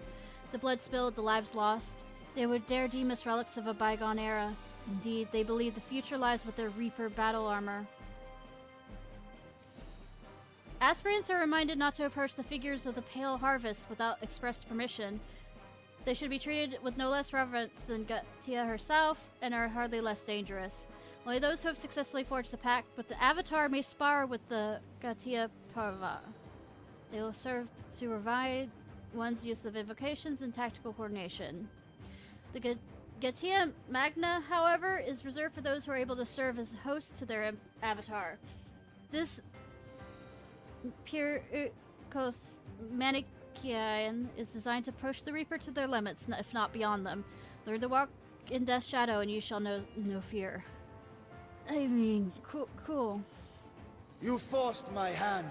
The blood spilled, the lives lost. They would dare deem us relics of a bygone era. Indeed, they believe the future lies with their Reaper battle armor. Aspirants are reminded not to approach the figures of the Pale Harvest without express permission. They should be treated with no less reverence than Gatia herself, and are hardly less dangerous. Only those who have successfully forged a pact with the Avatar may spar with the Gatia Parva. They will serve to revive one's use of invocations and tactical coordination. The Gatia Magna, however, is reserved for those who are able to serve as hosts to their Avatar. This Pyrrhicos Manichaean is designed to push the Reaper to their limits, if not beyond them. Learn to walk in Death's shadow and you shall know no fear. I mean, cool. You forced my hand.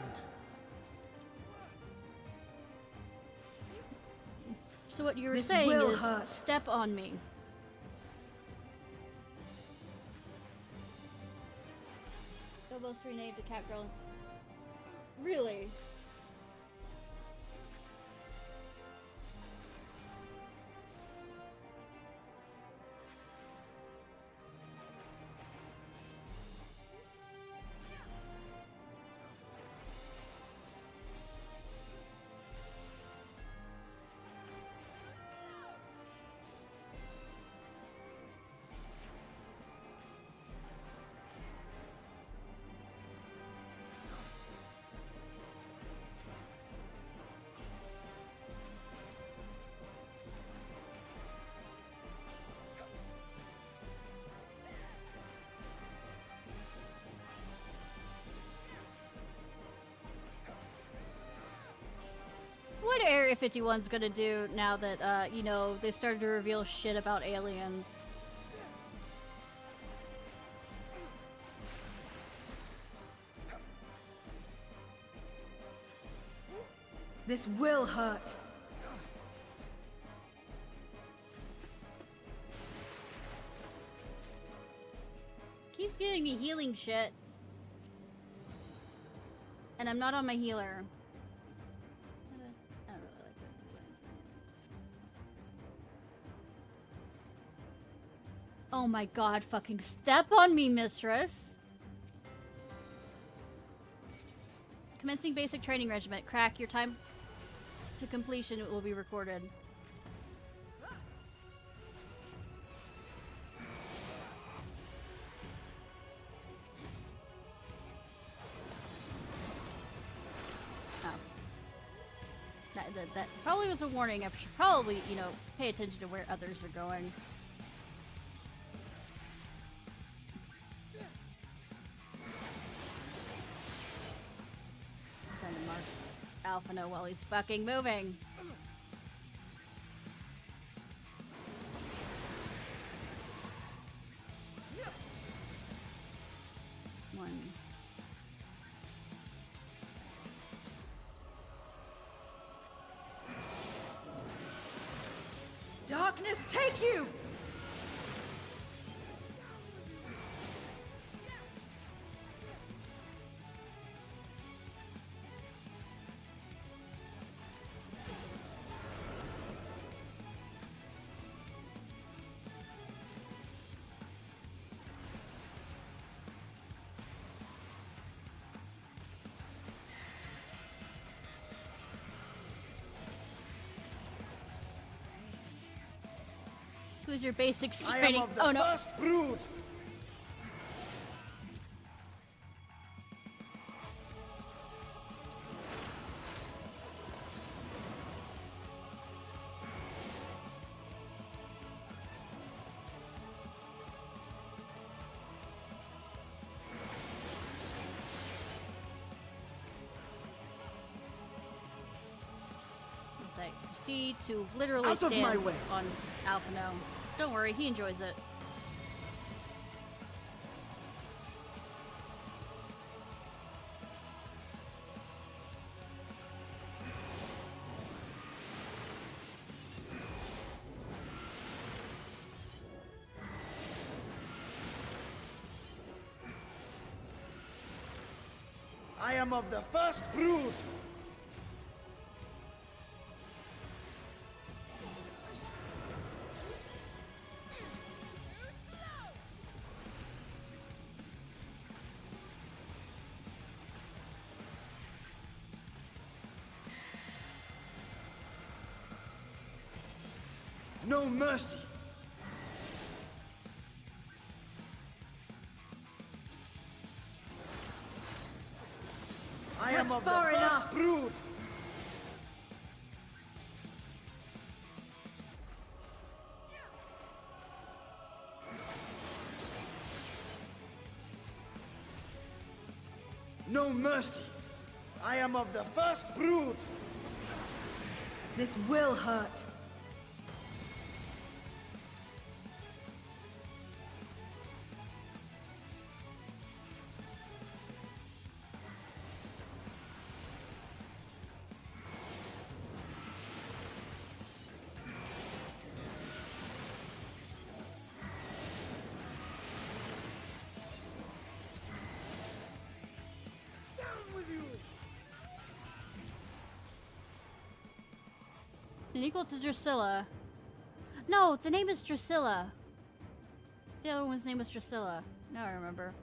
So what you were This saying will is, hurt. step on me. Almost renamed the cat girl. Really? What are Area 51's gonna do now that, you know, they've started to reveal shit about aliens? This will hurt. Keeps giving me healing shit. And I'm not on my healer. Oh my god, fucking step on me, mistress. Commencing basic training regiment. Crack, your time to completion will be recorded. That probably was a warning. I should probably, you know, pay attention to where others are going. I'm trying to mark Alphino while he's fucking moving. One. Darkness take you! Who's your basic I am training? of the Oh no. first brood. As I proceed to literally Out of stand my way. on Alphino. Don't worry, he enjoys it. I am of the first brood. No mercy. I am That's of the far first enough. brood. No mercy. I am of the first brood. This will hurt. And equal to Drusilla. No, the name is Drusilla. The other one's name was Drusilla. Now I remember.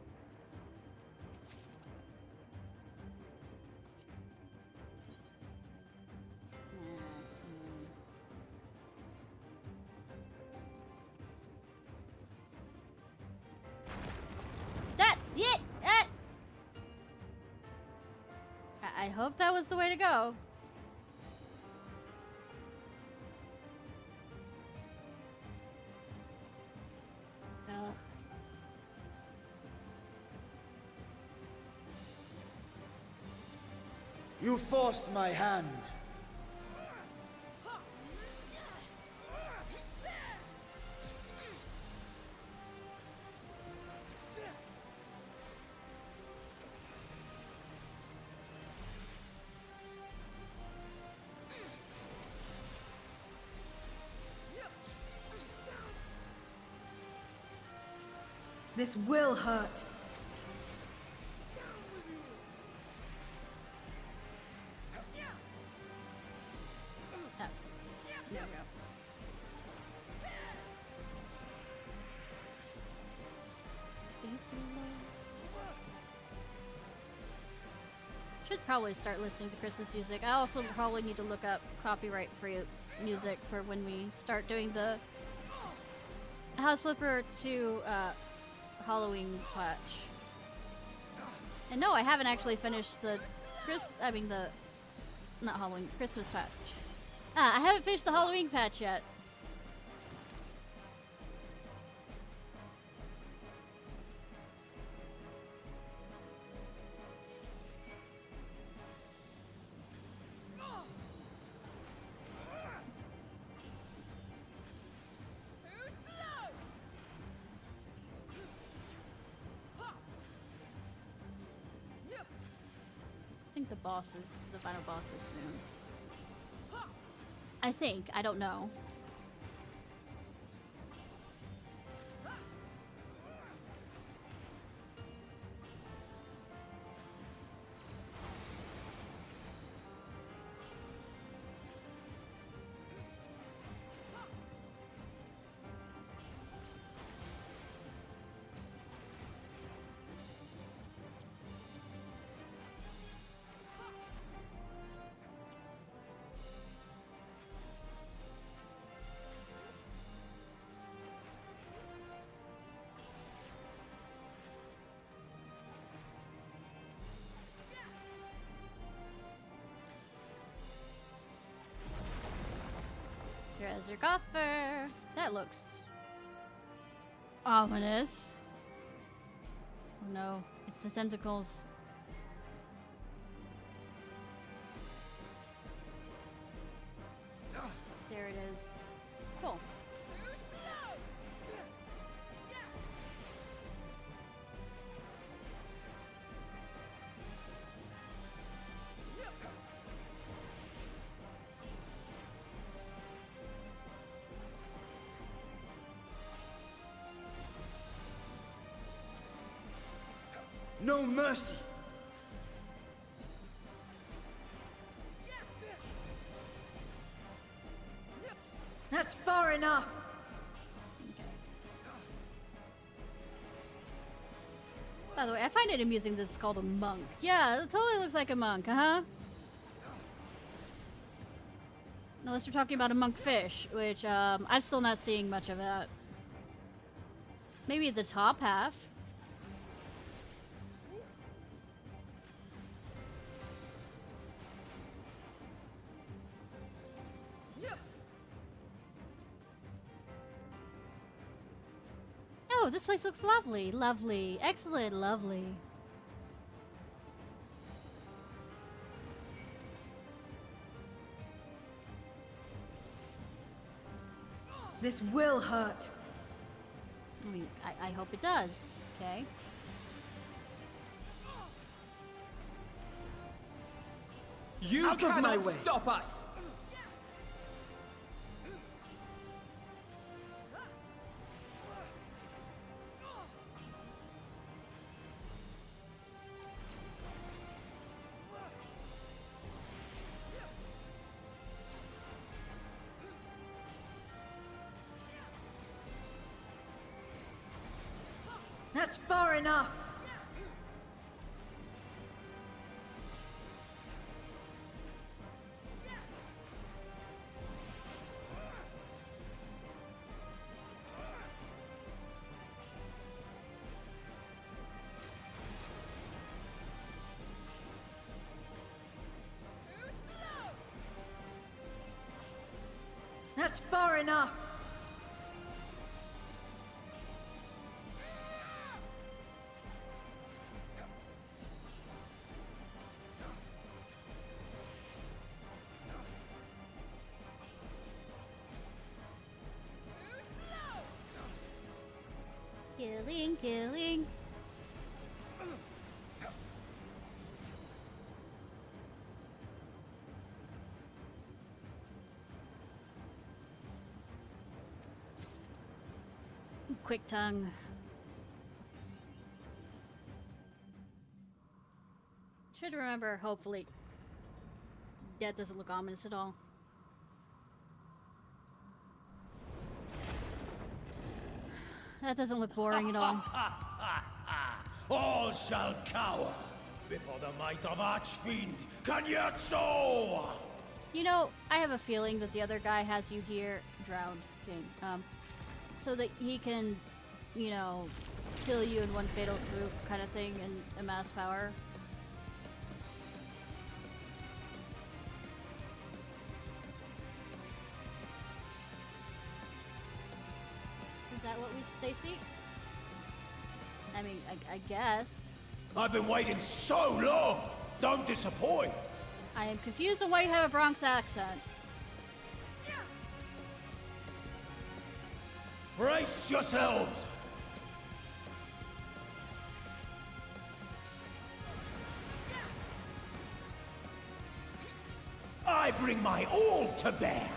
That! Yeah! I hope that was the way to go. You forced my hand. This will hurt. There we go. Should probably start listening to Christmas music. I also probably need to look up copyright-free music for when we start doing the House Flipper 2 Halloween patch. And no, I haven't actually finished the not Halloween, Christmas patch. I haven't finished the Halloween patch yet. The final bosses soon. I think. I don't know. Treasure coffer. That looks ominous. Oh no, it's the tentacles. There it is. Cool. No mercy. That's far enough. By the way, I find it amusing this is called a monk. Yeah, it totally looks like a monk, huh? Unless we're talking about a monk fish, which I'm still not seeing much of that. Maybe the top half. Oh, this place looks lovely. Lovely. Excellent. Lovely. This will hurt. I mean, I hope it does. Okay. You Out of my cannot way. stop us! That's far enough. That's far enough. Killing, killing. Quick tongue. Should remember, hopefully. That doesn't look ominous at all. That doesn't look boring at all. All shall cower. before the might of Archfiend Kanyatso! You know, I have a feeling that the other guy has you here, drowned, King, so that he can, you know, kill you in one fatal swoop kind of thing and amass power. Is that what they see? I mean, I guess. I've been waiting so long! Don't disappoint! I am confused on why you have a Bronx accent. Brace yourselves! I bring my all to bear!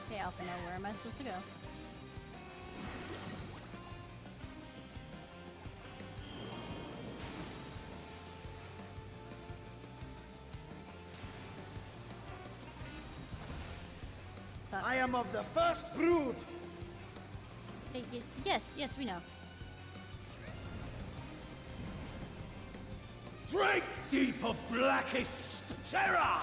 Hey, Alpha, now where am I supposed to go? I am of the first brood! Hey, yes, we know. Drink deep of blackest terror!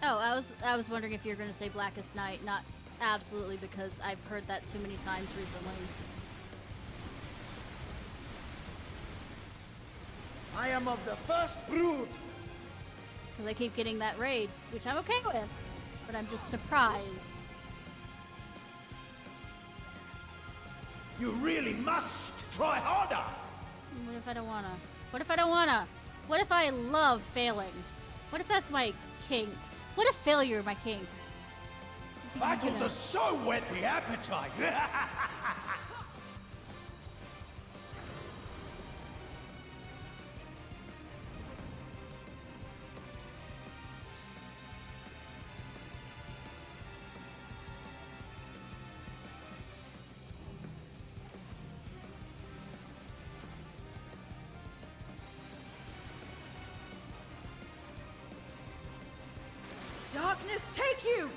Oh, I was wondering if you were going to say Blackest Night, not absolutely, because I've heard that too many times recently. I am of the first brood! Because I keep getting that raid, which I'm okay with, but I'm just surprised. You really must try harder! What if I don't wanna? What if I don't wanna? What if I love failing? What if that's my kink? What if failure is my kink? Battle does so whet the appetite! Darkness take you!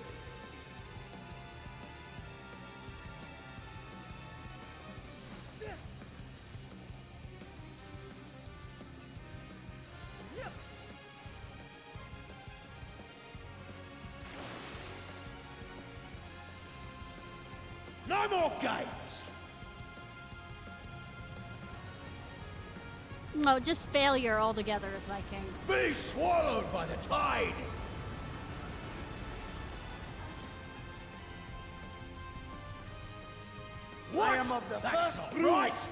No more games! No, just failure altogether is my king. Be swallowed by the tide! What? I am of the first brood! Right.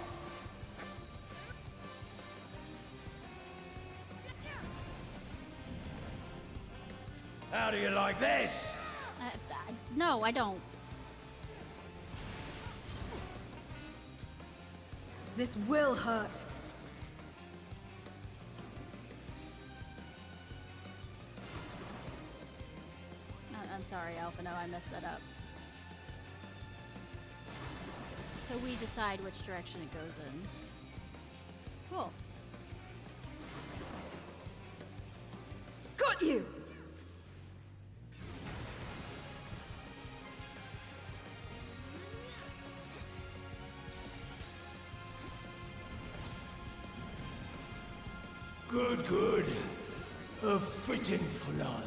How do you like this? No, I don't. This will hurt. I'm sorry, Alpha, no, I messed that up. So we decide which direction it goes in. Cool. Got you! Good, good. A fitting finale.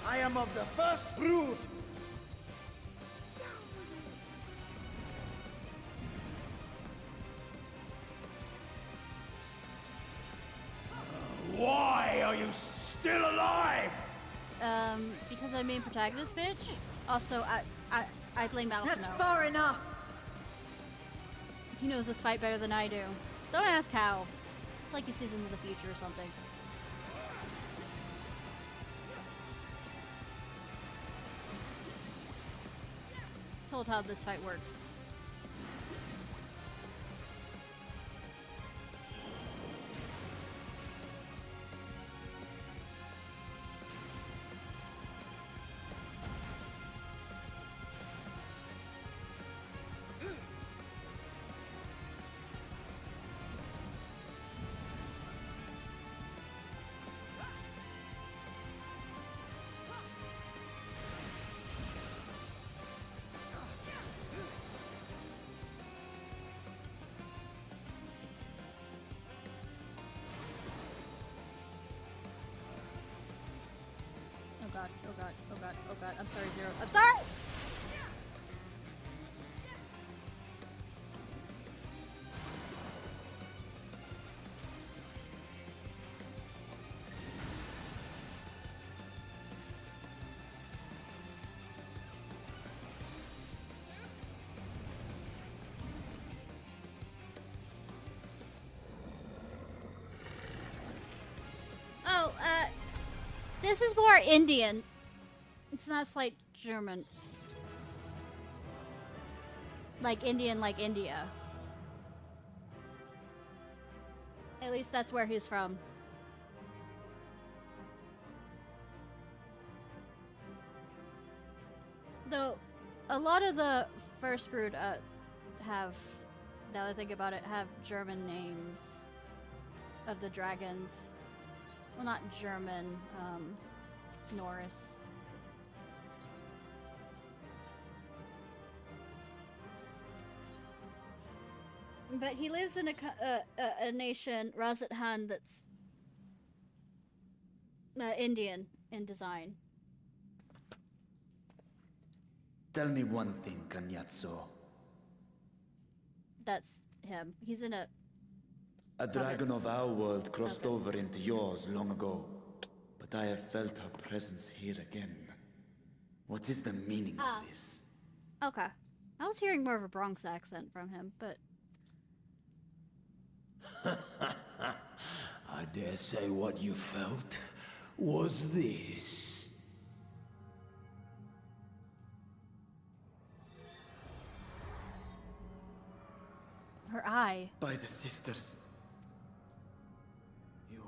I am of the first brood. Why are you still alive? Because I'm main protagonist, bitch. Also, I blame Alpha. That's far enough. He knows this fight better than I do. Don't ask how. Like he sees into the future or something. Told how this fight works. god, oh god, oh god, oh god. I'm sorry, Zero. I'm sorry! Oh, this is more Indian. It's not slight German. Like Indian, like India. At least that's where he's from. Though, a lot of the First Brood have, now that I think about it, have German names of the dragons. Well, not German, Norris. But he lives in a nation, Razat Han, that's Indian in design. Tell me one thing, Kanyatso. That's him. He's in a... A dragon of our world crossed over into yours long ago. But I have felt her presence here again. What is the meaning of this? Okay. I was hearing more of a Bronx accent from him, but... I dare say what you felt was this. Her eye. By the sisters. You...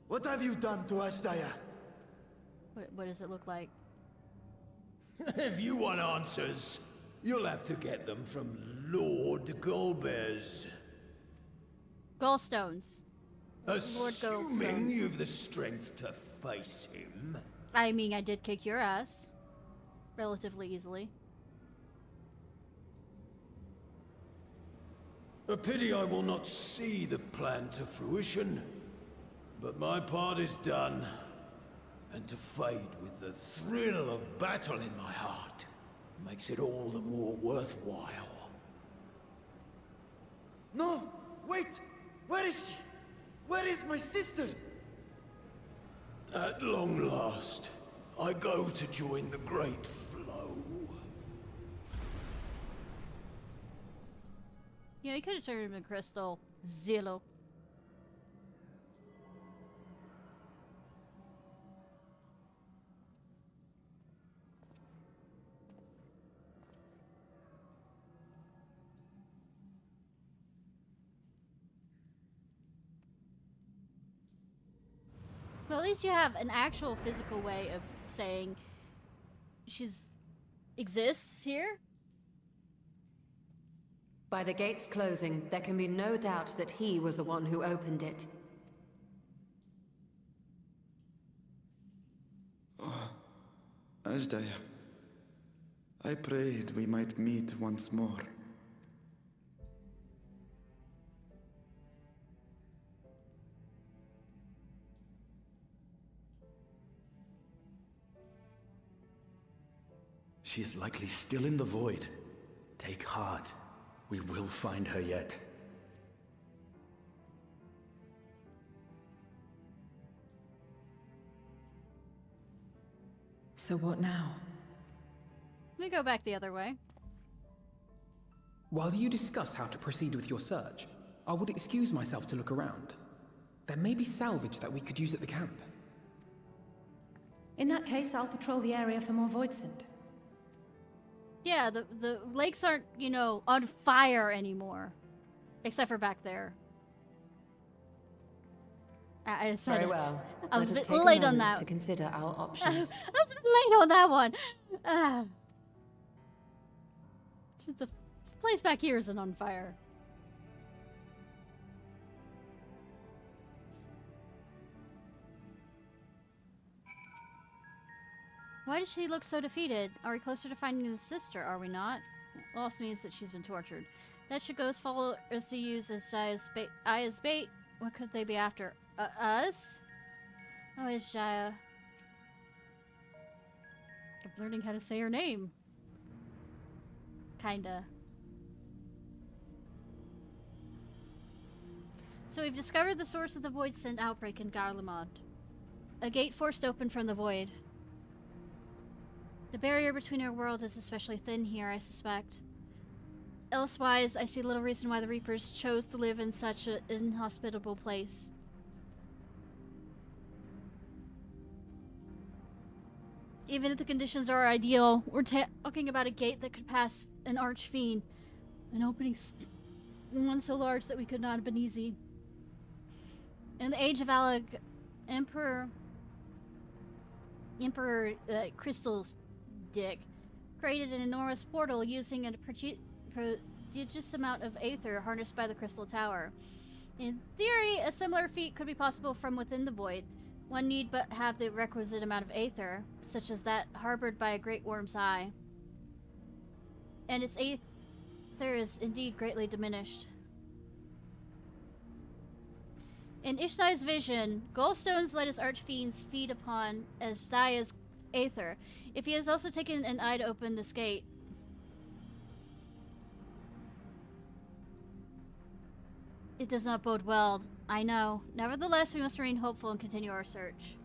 What have you done to Ashdaya? What does it look like? If you want answers, you'll have to get them from Lord Golbez. Gallstones. Assuming you've the strength to face him. I mean, I did kick your ass. Relatively easily. A pity I will not see the plan to fruition. But my part is done. And to fade with the thrill of battle in my heart makes it all the more worthwhile. No! Wait! Where is she? Where is my sister? At long last, I go to join the great flow. You know, you could have turned him into Crystal. Zillow. Well, at least you have an actual physical way of saying she's exists here. By the gates closing, there can be no doubt that he was the one who opened it. Oh, Ashdaya. I prayed we might meet once more. She is likely still in the void. Take heart. We will find her yet. So what now? Let me go back the other way. While you discuss how to proceed with your search, I would excuse myself to look around. There may be salvage that we could use at the camp. In that case, I'll patrol the area for more Voidsent. Yeah, the lakes aren't, you know, on fire anymore. Except for back there. I said Very it. well. I was a Let us bit take late a on moment that. to consider our I options. was a bit late on that one. The place back here isn't on fire. Why does she look so defeated? Are we closer to finding his sister, are we not? It also means that she's been tortured. That should go as follow as to use as Jaya's bait. What could they be after? Us? Oh, it's Jaya. I'm learning how to say her name. Kinda. So we've discovered the source of the Voidsent outbreak in Garlemald. A gate forced open from the void. The barrier between our world is especially thin here, I suspect. Elsewise, I see little reason why the Reapers chose to live in such an inhospitable place. Even if the conditions are ideal, we're talking about a gate that could pass an archfiend. An opening one so large that we could not have been easy. In the age of Emperor Crystal's Dick created an enormous portal using a prodigious amount of aether harnessed by the Crystal Tower. In theory, a similar feat could be possible from within the void. One need but have the requisite amount of aether, such as that harbored by a great worm's eye. And its aether is indeed greatly diminished. In Ishnai's vision, gallstones let his archfiends feed upon as Daya's aether. If he has also taken an eye to open this gate. It does not bode well, I know. Nevertheless, we must remain hopeful and continue our search.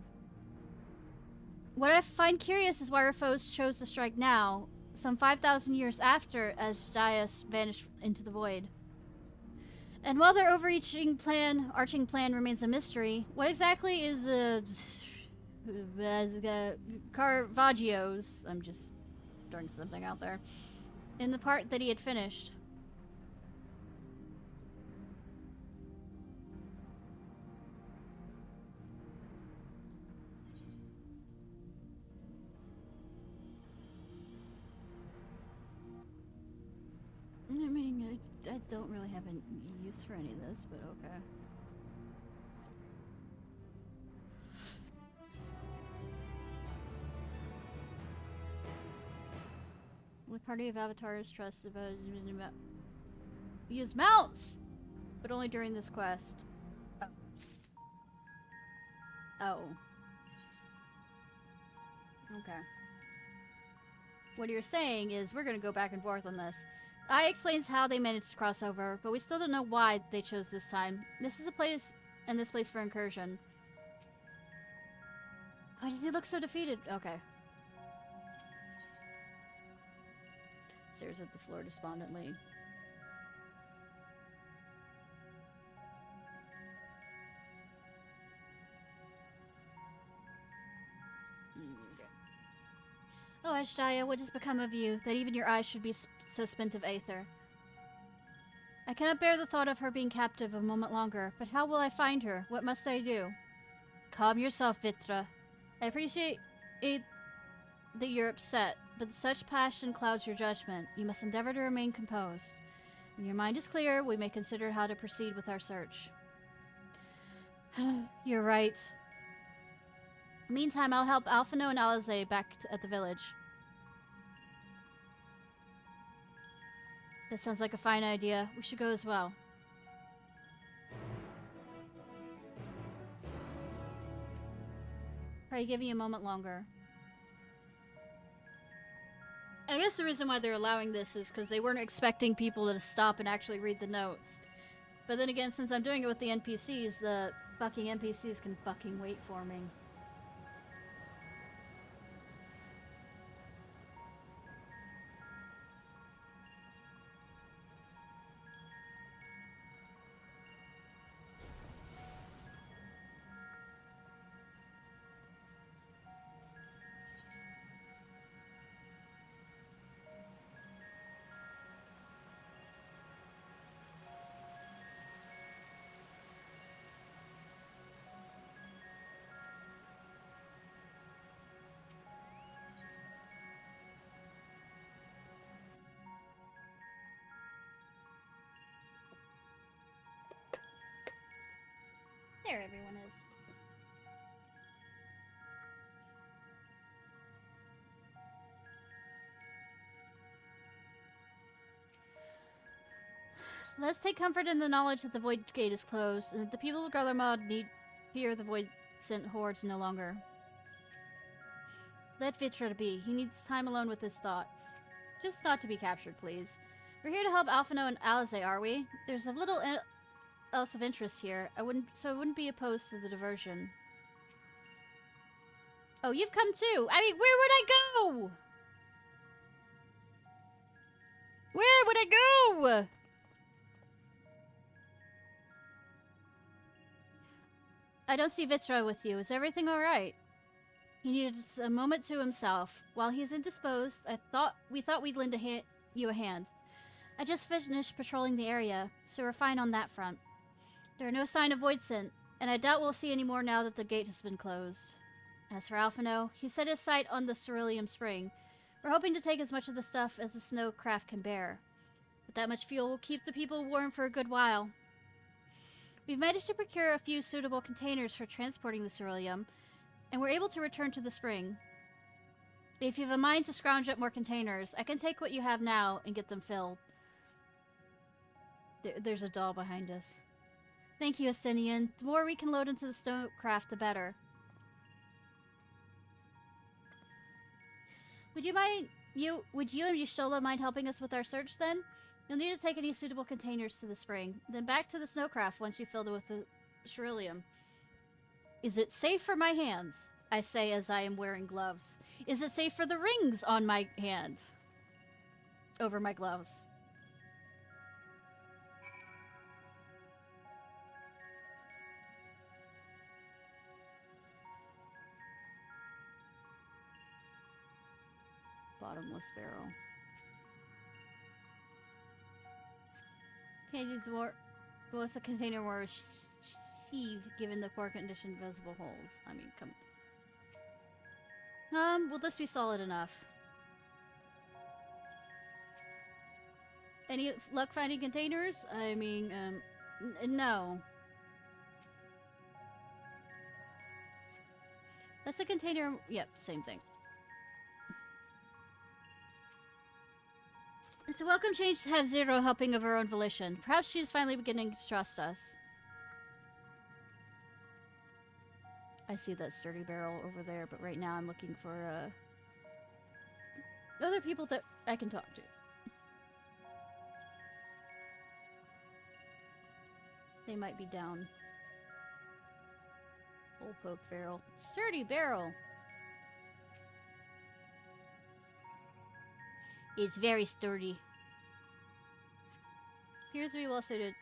What I find curious is why our foes chose to strike now, some 5,000 years after Ashdaias vanished into the void. And while their arching plan remains a mystery, what exactly is Caravaggio's, I'm just throwing something out there, in the part that he had finished? I mean, I don't really have any use for any of this, but okay. What party of avatars trust about use mounts, but only during this quest. Oh. Okay. What you're saying is we're gonna go back and forth on this. I explains how they managed to cross over, but we still don't know why they chose this time. This is a place, and this place for incursion. Why does he look so defeated? Okay. Stares at the floor despondently. Okay. Oh, Ashdaya, what has become of you, that even your eyes should be so spent of aether? I cannot bear the thought of her being captive a moment longer, but how will I find her? What must I do? Calm yourself, Vitra. I appreciate that you're upset, but such passion clouds your judgment. You must endeavor to remain composed. When your mind is clear, we may consider how to proceed with our search. You're right. Meantime, I'll help Alphino and Alize back at the village. That sounds like a fine idea. We should go as well. Probably giving you a moment longer. I guess the reason why they're allowing this is because they weren't expecting people to stop and actually read the notes. But then again, since I'm doing it with the NPCs, the fucking NPCs can fucking wait for me. There everyone is. Let's take comfort in the knowledge that the Void Gate is closed, and that the people of Garlemald need fear the Voidsent hordes no longer. Let Vitra be. He needs time alone with his thoughts. Just not to be captured, please. We're here to help Alphino and Alize, are we? There's a little else of interest here. I wouldn't be opposed to the diversion. Oh, you've come too. I mean, where would I go? Where would I go? I don't see Vitra with you. Is everything all right? He needed a moment to himself. While he's indisposed, we thought we'd lend you a hand. I just finished patrolling the area, so we're fine on that front. There are no sign of Voidsent, and I doubt we'll see any more now that the gate has been closed. As for Alphino, he set his sight on the Ceruleum Spring. We're hoping to take as much of the stuff as the snow craft can bear. But that much fuel will keep the people warm for a good while. We've managed to procure a few suitable containers for transporting the Ceruleum, and we're able to return to the spring. If you have a mind to scrounge up more containers, I can take what you have now and get them filled. There's a doll behind us. Thank you, Estinian. The more we can load into the snowcraft, the better. Would you and Y'shtola mind helping us with our search then? You'll need to take any suitable containers to the spring, then back to the snowcraft once you filled it with the ceruleum. Is it safe for my hands? I say as I am wearing gloves. Is it safe for the rings on my hand? Over my gloves. Bottomless barrel. Can't use more. What's a container more receive given the poor condition visible holes? I mean, come on. Will this be solid enough? Any luck finding containers? I mean, no. That's a container. Yep, same thing. It's a welcome change to have Zero helping of her own volition. Perhaps she is finally beginning to trust us. I see that sturdy barrel over there, but right now I'm looking for other people that I can talk to. They might be down. Old poke barrel. Sturdy barrel! It's very sturdy. Here's to be well suited.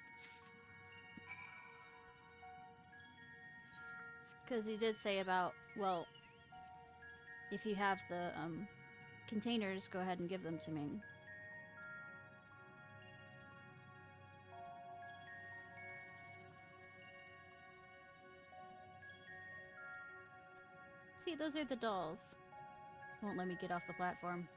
Because he did say about, well, if you have the containers, go ahead and give them to me. See, those are the dolls. Won't let me get off the platform.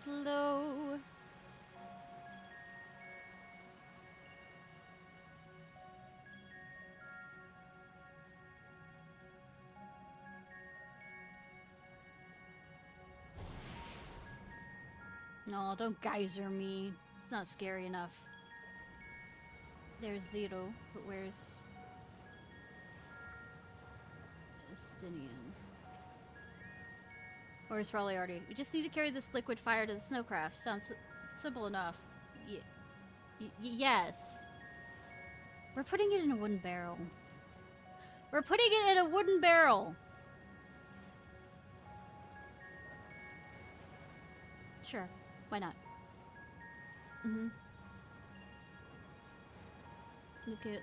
Hello. No, don't geyser me. It's not scary enough. There's Zero, but where's Estinian? Or it's probably already. We just need to carry this liquid fire to the snowcraft. Sounds simple enough. Yes. We're putting it in a wooden barrel. We're putting it in a wooden barrel. Sure. Why not? Mm-hmm. Look at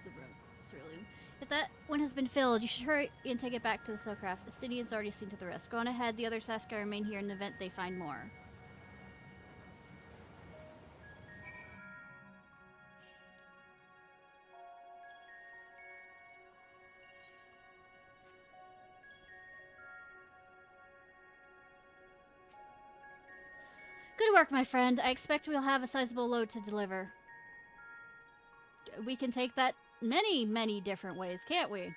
the room. Ceruleum. If that one has been filled, you should hurry and take it back to the snowcraft. Estinian's already seen to the rest. Go on ahead. The other Saskia remain here in the event they find more. Good work, my friend. I expect we'll have a sizable load to deliver. We can take that many, many different ways, can't we?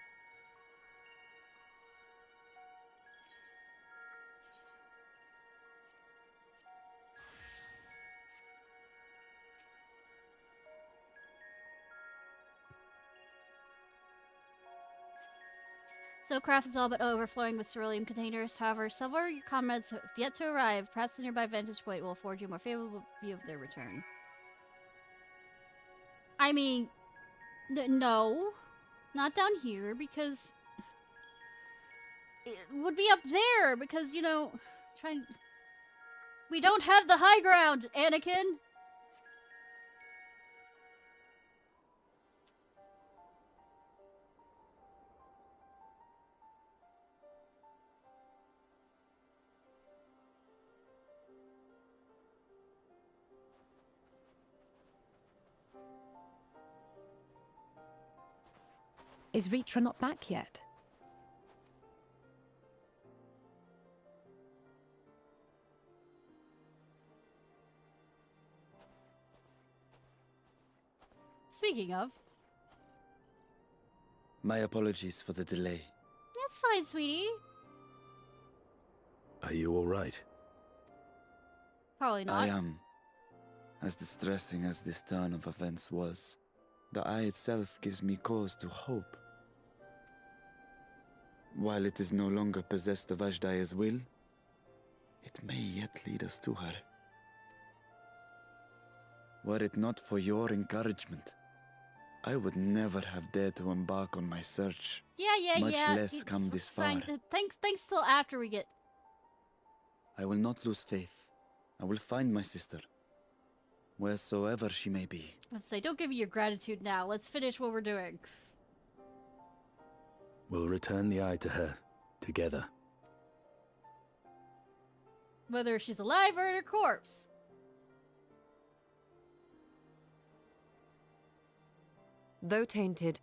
So craft is all but overflowing with cerulean containers. However, several of your comrades have yet to arrive. Perhaps a nearby vantage point will afford you a more favorable view of their return. I mean, no. Not down here, because it would be up there, because, you know, we don't have the high ground, Anakin! Is Vitra not back yet? Speaking of. My apologies for the delay. That's fine, sweetie. Are you alright? Probably not. I am. As distressing as this turn of events was, the eye itself gives me cause to hope. While it is no longer possessed of Ashdaya's will, it may yet lead us to her. Were it not for your encouragement, I would never have dared to embark on my search. Yeah. Much less come this far. Thanks till after we get... I will not lose faith. I will find my sister, wheresoever she may be. Let's say, don't give me your gratitude now. Let's finish what we're doing. We'll return the eye to her, together. Whether she's alive or in a corpse. Though tainted,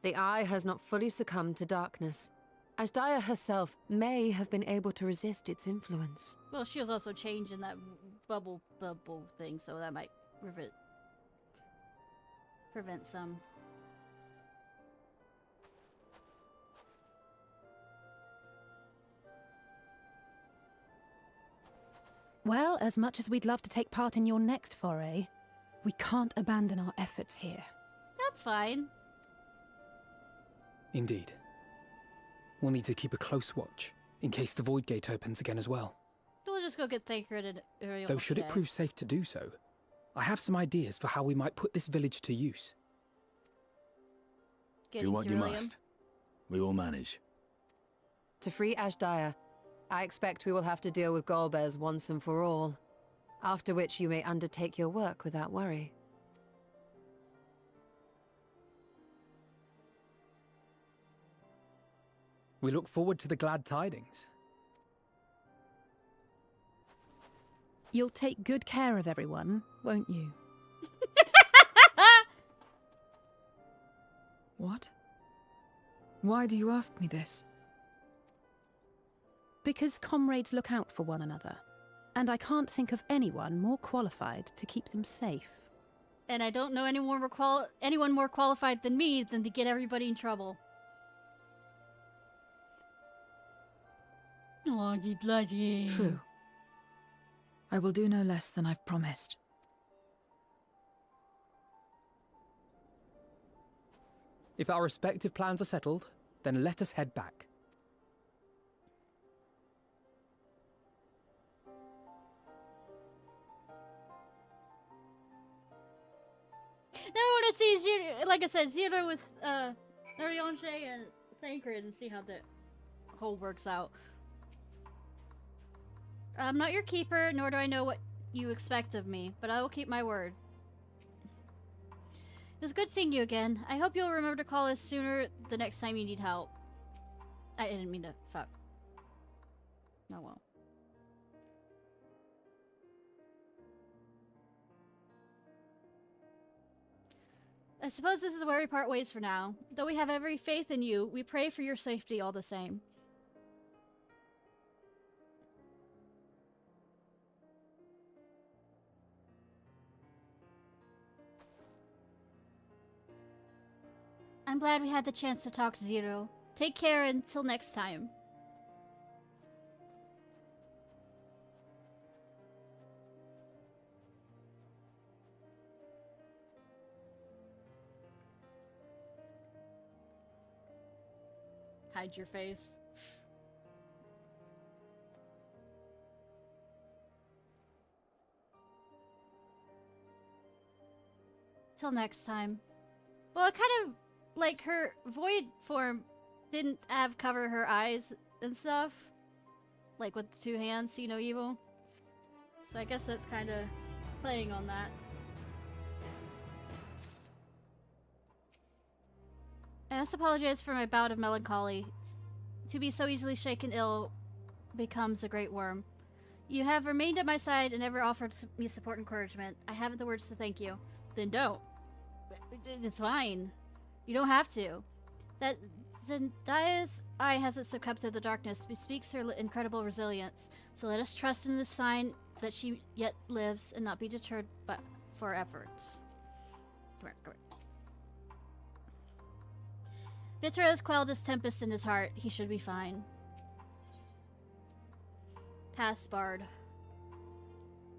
the eye has not fully succumbed to darkness. Ashdaya herself may have been able to resist its influence. Well, she was also changed in that bubble thing, so that might prevent some. Well, as much as we'd love to take part in your next foray, we can't abandon our efforts here. That's fine. Indeed. We'll need to keep a close watch, in case the Void Gate opens again as well. We'll just go get Thancred and Uriel. Though should it prove safe to do so, I have some ideas for how we might put this village to use. Do what you must. We will manage. To free Ashdaya, I expect we will have to deal with Golbez once and for all. After which you may undertake your work without worry. We look forward to the glad tidings. You'll take good care of everyone, won't you? What? Why do you ask me this? Because comrades look out for one another, and I can't think of anyone more qualified to keep them safe. And I don't know anyone more qualified than me than to get everybody in trouble. Oh, you bloody... True. I will do no less than I've promised. If our respective plans are settled, then let us head back. Now I want to see Zero, like I said, Zero with Arianche and Thancred and see how the whole works out. I'm not your keeper, nor do I know what you expect of me, but I will keep my word. It was good seeing you again. I hope you'll remember to call us sooner the next time you need help. I didn't mean to fuck. Oh well. I suppose this is where we part ways for now. Though we have every faith in you, we pray for your safety all the same. I'm glad we had the chance to talk, Zero. Take care until next time. Hide your face. Till next time. Well, it kind of, like, her void form didn't have cover her eyes and stuff. Like, with the 2 hands, see no evil. So I guess that's kind of playing on that. I must apologize for my bout of melancholy. To be so easily shaken ill becomes a great worm. You have remained at my side and never offered me support and encouragement. I haven't the words to thank you. Then don't. It's fine. You don't have to. That Zendaya's eye hasn't succumbed to the darkness bespeaks her incredible resilience. So let us trust in this sign that she yet lives and not be deterred for efforts. Come here. Vituber has quelled his tempest in his heart. He should be fine. Pass, Bard.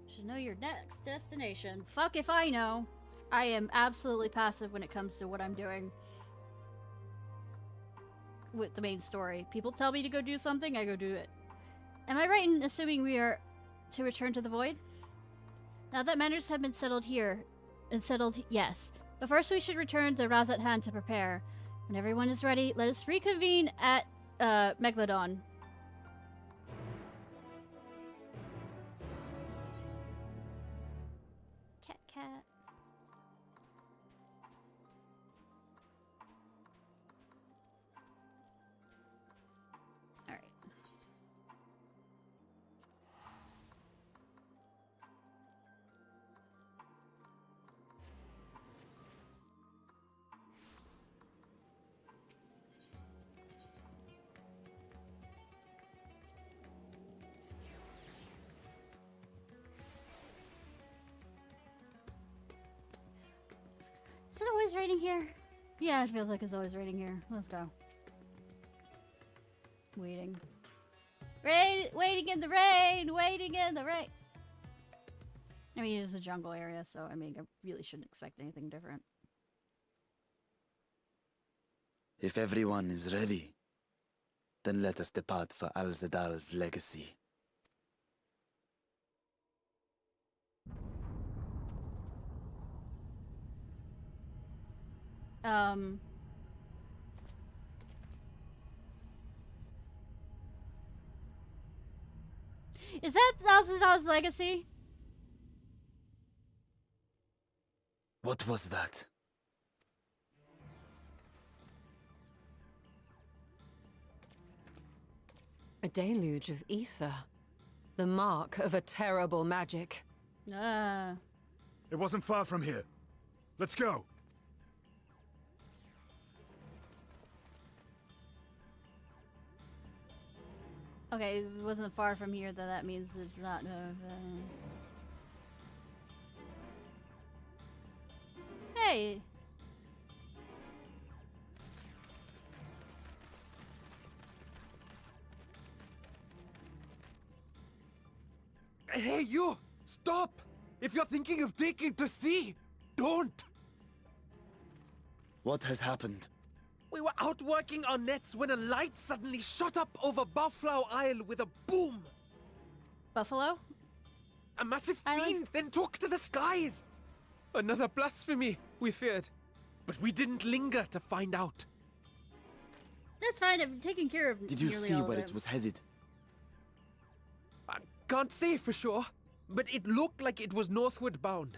Should know your next destination. Fuck if I know. I am absolutely passive when it comes to what I'm doing with the main story. People tell me to go do something, I go do it. Am I right in assuming we are to return to the Void? Now that matters have been settled here, yes. But first we should return to Razat Han to prepare. When everyone is ready, let us reconvene at Megalodon. Cat. Alright. Is it always raining here? Yeah, it feels like it's always raining here. Let's go. Waiting. Waiting in the rain! Waiting in the rain! I mean, it is a jungle area, so I mean, I really shouldn't expect anything different. If everyone is ready, then let us depart for Al-Zadar's legacy. Is that Al-Zadar's legacy? What was that? A deluge of ether. The mark of a terrible magic. It wasn't far from here. Let's go. Okay, it wasn't far from here, then that means it's not... Hey! Hey, you! Stop! If you're thinking of taking to sea, don't! What has happened? We were out working our nets when a light suddenly shot up over Buffalo Isle with a boom. Buffalo? A massive fiend then took to the skies. Another blasphemy, we feared. But we didn't linger to find out. That's fine, I'm taking care of Did you see where it was headed? I can't say for sure, but it looked like it was northward bound.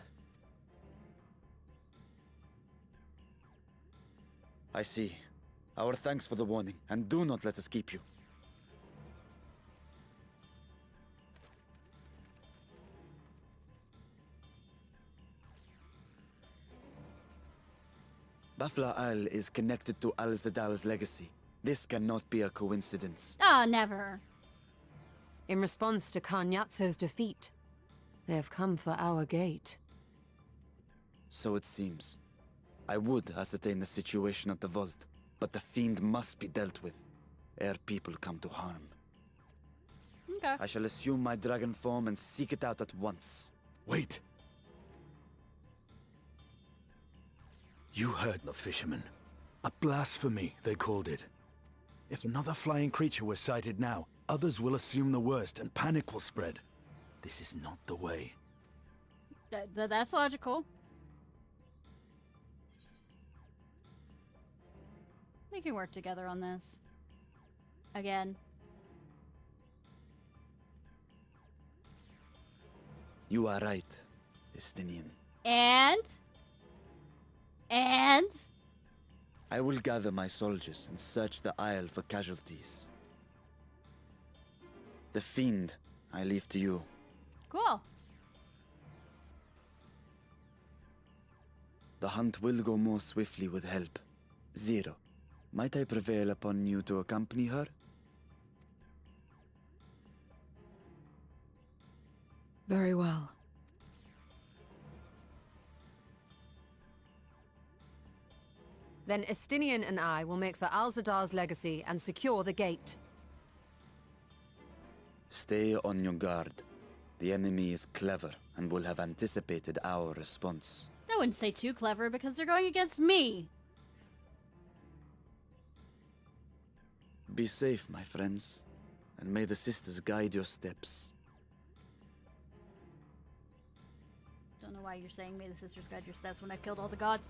I see. Our thanks for the warning, and do not let us keep you. Buffalo Isle is connected to Al-Zadal's legacy. This cannot be a coincidence. Ah, never. In response to Karnyatso's defeat, they have come for our gate. So it seems. I would ascertain the situation at the vault, but the fiend must be dealt with, ere people come to harm. Okay. I shall assume my dragon form and seek it out at once. Wait. You heard the fisherman. A blasphemy, they called it. If another flying creature was sighted now, others will assume the worst and panic will spread. This is not the way. That's logical. We can work together on this. Again. You are right, Estinian. And? I will gather my soldiers and search the Isle for casualties. The fiend, I leave to you. Cool. The hunt will go more swiftly with help. Zero, might I prevail upon you to accompany her? Very well. Then Estinian and I will make for Alzadar's legacy and secure the gate. Stay on your guard. The enemy is clever and will have anticipated our response. I wouldn't say too clever because they're going against me. Be safe, my friends, and may the sisters guide your steps. Don't know why you're saying may the sisters guide your steps when I've killed all the gods.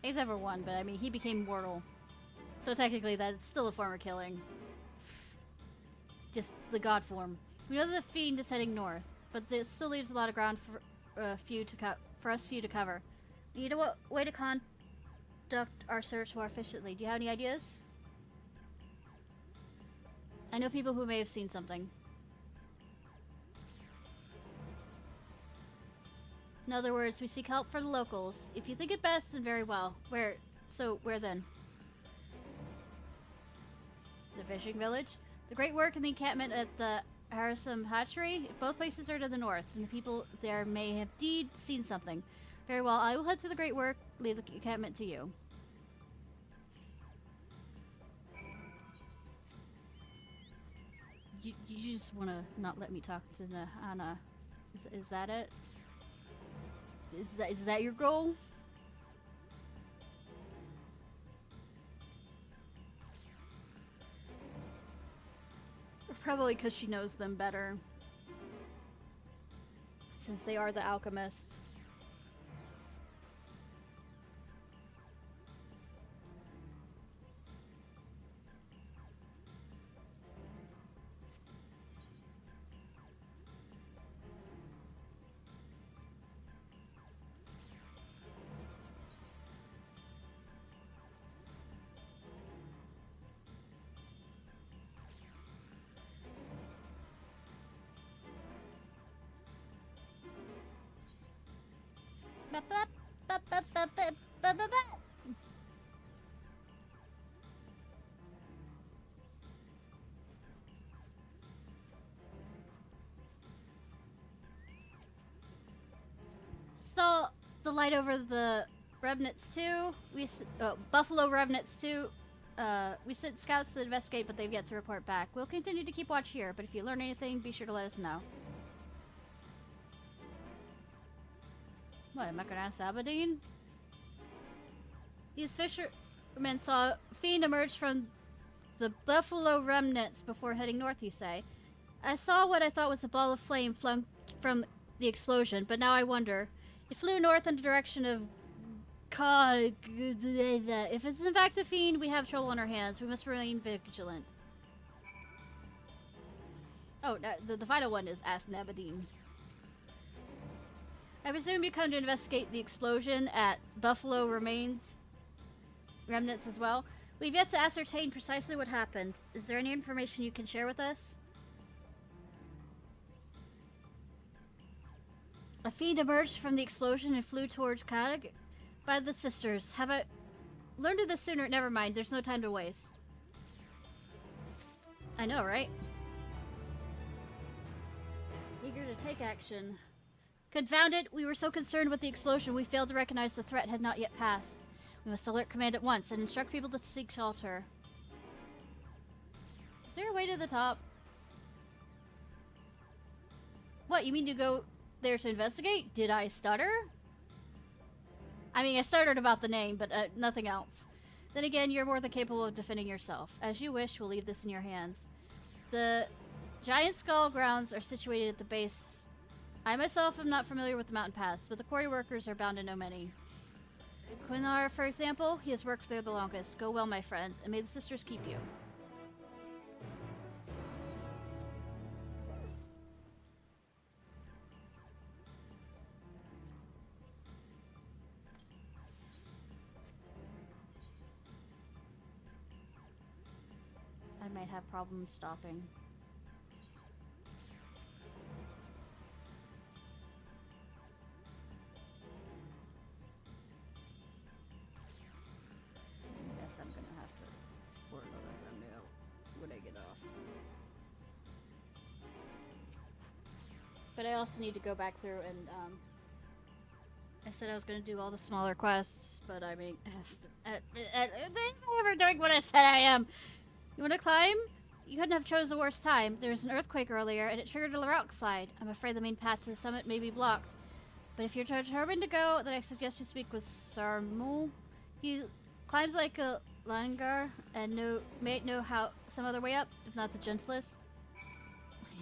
He's ever won, but I mean, he became mortal. So technically, that's still a form of killing. Just the god form. We know that the fiend is heading north, but this still leaves a lot of ground for us few to cover. We need a way to conduct our search more efficiently. Do you have any ideas? I know people who may have seen something. In other words, we seek help from the locals. If you think it best, then very well. Where then? The fishing village? The great work and the encampment at the Harasam Hatchery? Both places are to the north, and the people there may have indeed seen something. Very well, I will head to the great work, leave the encampment to you. You just want to not let me talk to the Anna. Is that it? Is that your goal? Probably because she knows them better. Since they are the alchemists. Saw the light over the Revenants too. Buffalo Revenants too. We sent scouts to investigate, but they've yet to report back. We'll continue to keep watch here, but if you learn anything, be sure to let us know. What, am I gonna ask Aberdeen? These fishermen saw a fiend emerge from the Buffalo Remnants before heading north, you say? I saw what I thought was a ball of flame flung from the explosion, but now I wonder. It flew north in the direction of If it's in fact a fiend, we have trouble on our hands. We must remain vigilant. Oh, the final one is Ask Nabadine. I presume you come to investigate the explosion at Buffalo Remnants as well. We've yet to ascertain precisely what happened. Is there any information you can share with us? A fiend emerged from the explosion and flew towards Kadag by the sisters. Have I learned of this sooner? Never mind, there's no time to waste. I know, right? Eager to take action. Confound it! We were so concerned with the explosion, we failed to recognize the threat had not yet passed. We must alert command at once and instruct people to seek shelter. Is there a way to the top? What, you mean to go there to investigate? Did I stutter? I mean, I stuttered about the name, but nothing else. Then again, you're more than capable of defending yourself. As you wish, we'll leave this in your hands. The giant skull grounds are situated at the base. I myself am not familiar with the mountain paths, but the quarry workers are bound to know many. Quinar, for example, he has worked there the longest. Go well, my friend, and may the sisters keep you. I might have problems stopping. I guess I'm gonna have to support another thumbnail when I get off. But I also need to go back through and, I said I was gonna do all the smaller quests, but I mean, I'm never doing what I said I am. You wanna climb? You couldn't have chose a worse time. There was an earthquake earlier, and it triggered a rock slide. I'm afraid the main path to the summit may be blocked. But if you're determined to go, then I suggest you speak with Sarmul. He climbs like a langar, and may know how some other way up, if not the gentlest.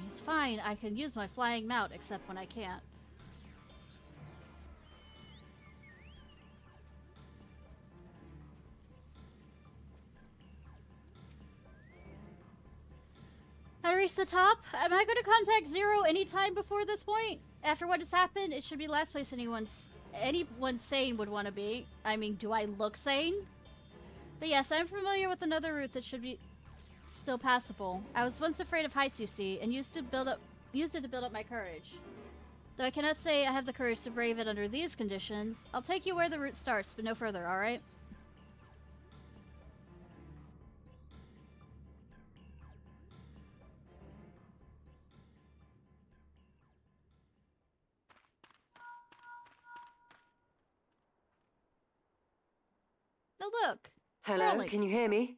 He's fine. I can use my flying mount, except when I can't. How to reach the top? Am I going to contact Zero anytime before this point? After what has happened, it should be the last place anyone sane would want to be. I mean, do I look sane? But yes, I'm familiar with another route that should be still passable. I was once afraid of heights, you see, and used it to build up my courage. Though I cannot say I have the courage to brave it under these conditions, I'll take you where the route starts, but no further, alright? Oh, look! Hello, Crowley. can you hear me?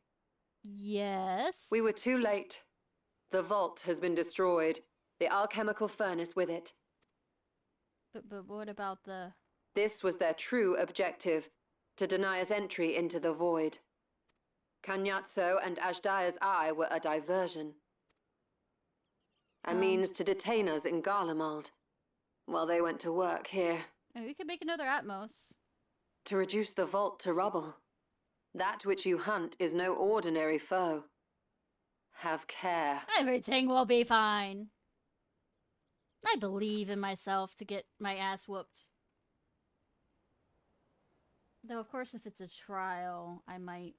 Yes? We were too late. The vault has been destroyed. The alchemical furnace with it. But what about the... This was their true objective, to deny us entry into the void. Kanyatso and Ajdaya's eye were a diversion. A means to detain us in Garlemald, while they went to work here. We could make another Atmos. To reduce the vault to rubble. That which you hunt is no ordinary foe. Have care. Everything will be fine. I believe in myself to get my ass whooped. Though, of course, if it's a trial, I might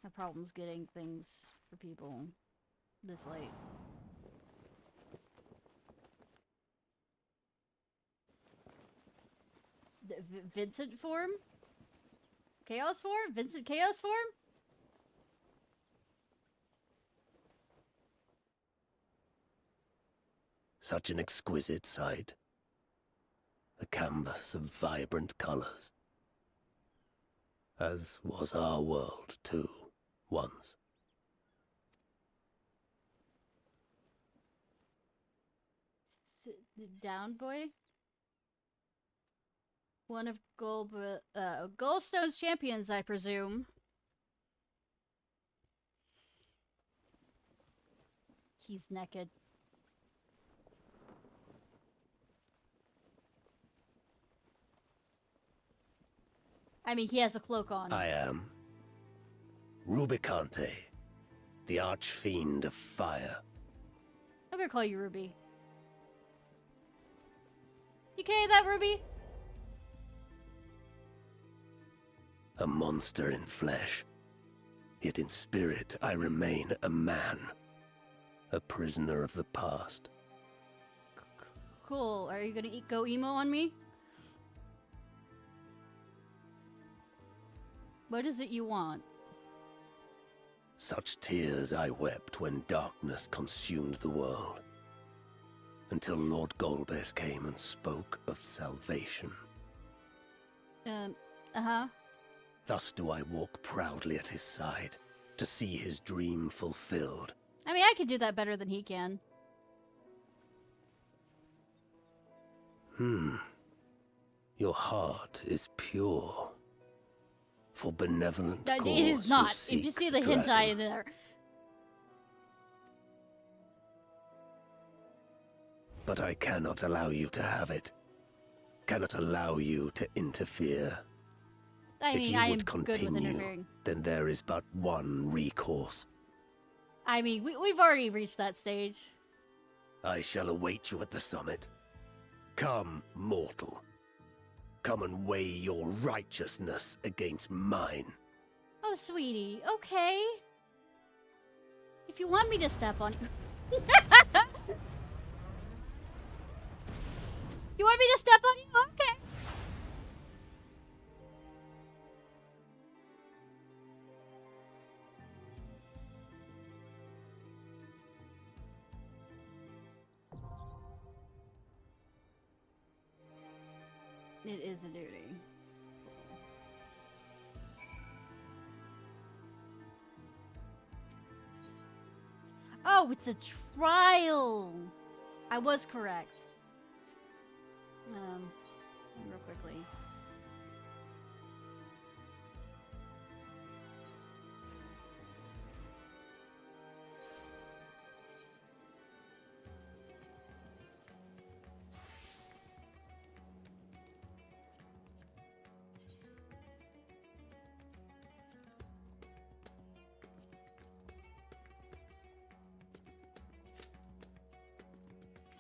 have problems getting things for people this late. Vincent form? Chaos form? Vincent Chaos form? Such an exquisite sight. A canvas of vibrant colors. As was our world, too, once. Down, boy? One of Goldstone's champions, I presume. He's naked. I mean, he has a cloak on. I am Rubicante, the archfiend of fire. I'm gonna call you Ruby. You okay with that, Ruby? A monster in flesh. Yet in spirit, I remain a man. A prisoner of the past. Cool. Are you gonna go emo on me? What is it you want? Such tears I wept when darkness consumed the world. until Lord Golbez came and spoke of salvation. Uh-huh. Thus do I walk proudly at his side, to see his dream fulfilled. I mean, I could do that better than he can. Your heart is pure. For benevolent No, cause it is not. If you seek see the hentai there. But I cannot allow you to have it. Cannot allow you to interfere. I If mean, you I am would good with continue, interfering. then there is but one recourse. I mean, we've already reached that stage. I shall await you at the summit. Come, mortal. Come and weigh your righteousness against mine. Oh, sweetie. Okay. If you want me to step on you... You want me to step on you? Okay. It is a duty. Oh, it's a trial. I was correct. Real quickly.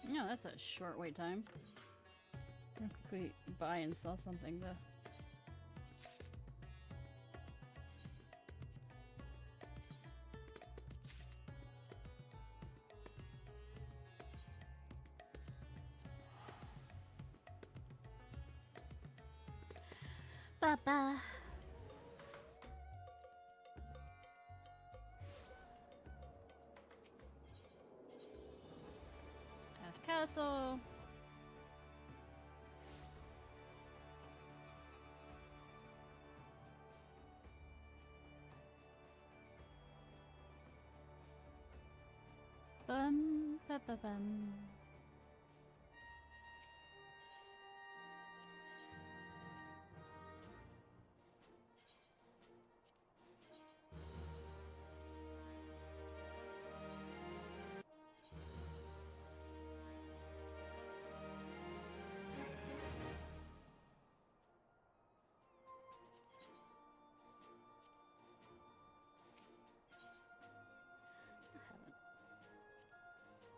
No, that's a short wait time. Real quickly buy and sell something though. Ba-ba. Castle. Bum ba ba bum.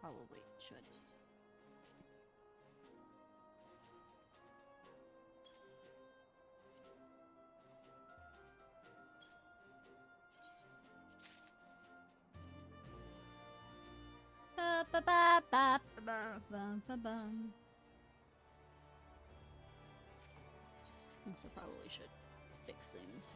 Probably should. Ba ba ba ba ba ba ba ba. Also, probably should fix things.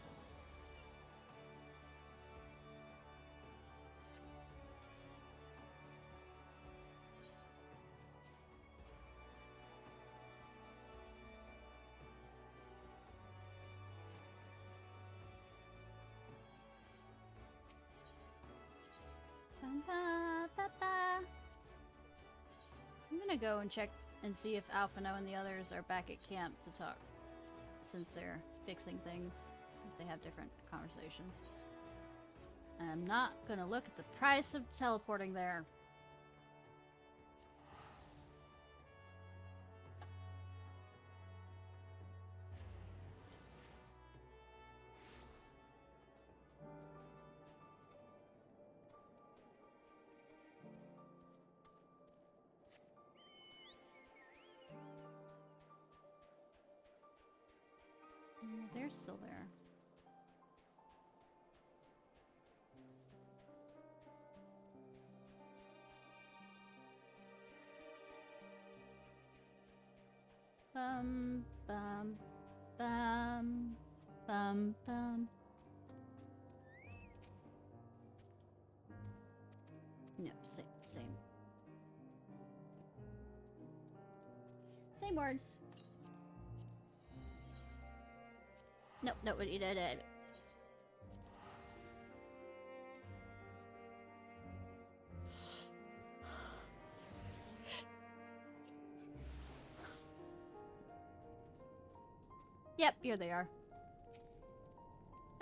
I'm gonna go and check and see if Alphino and the others are back at camp to talk, since they're fixing things, if they have different conversations. And I'm not gonna look at the price of teleporting there. They're still there. Bum bum bum bum bum. Yep, same. Hey, Mords. Nope, no, what you did. Yep, here they are.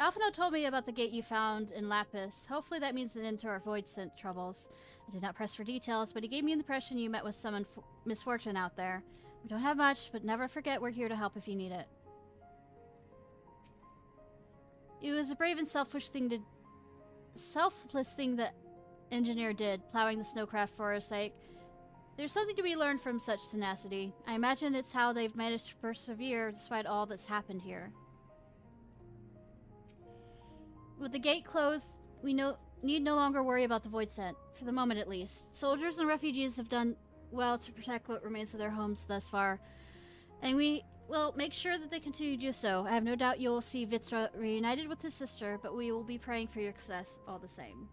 Alphino told me about the gate you found in Lapis. Hopefully that means an end to our Voidsent troubles. I did not press for details, but he gave me the impression you met with some misfortune out there. We don't have much, but never forget we're here to help if you need it. It was a brave and selfless thing the engineer did, plowing the snowcraft for our sake. There's something to be learned from such tenacity. I imagine it's how they've managed to persevere despite all that's happened here. With the gate closed, we need no longer worry about the Voidsent, for the moment at least. Soldiers and refugees have done well to protect what remains of their homes thus far, and we will make sure that they continue to do so. I have no doubt you'll see Vitra reunited with his sister, but we will be praying for your success all the same.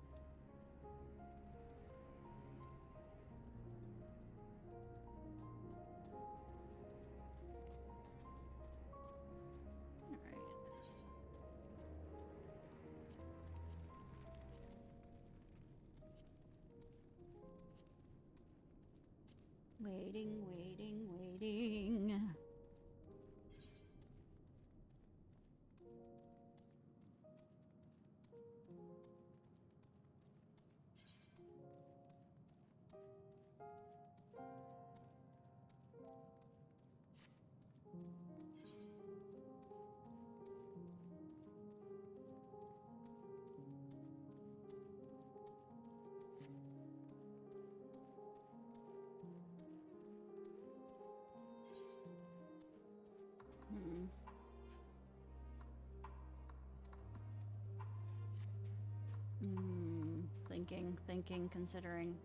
Waiting. Thinking, considering.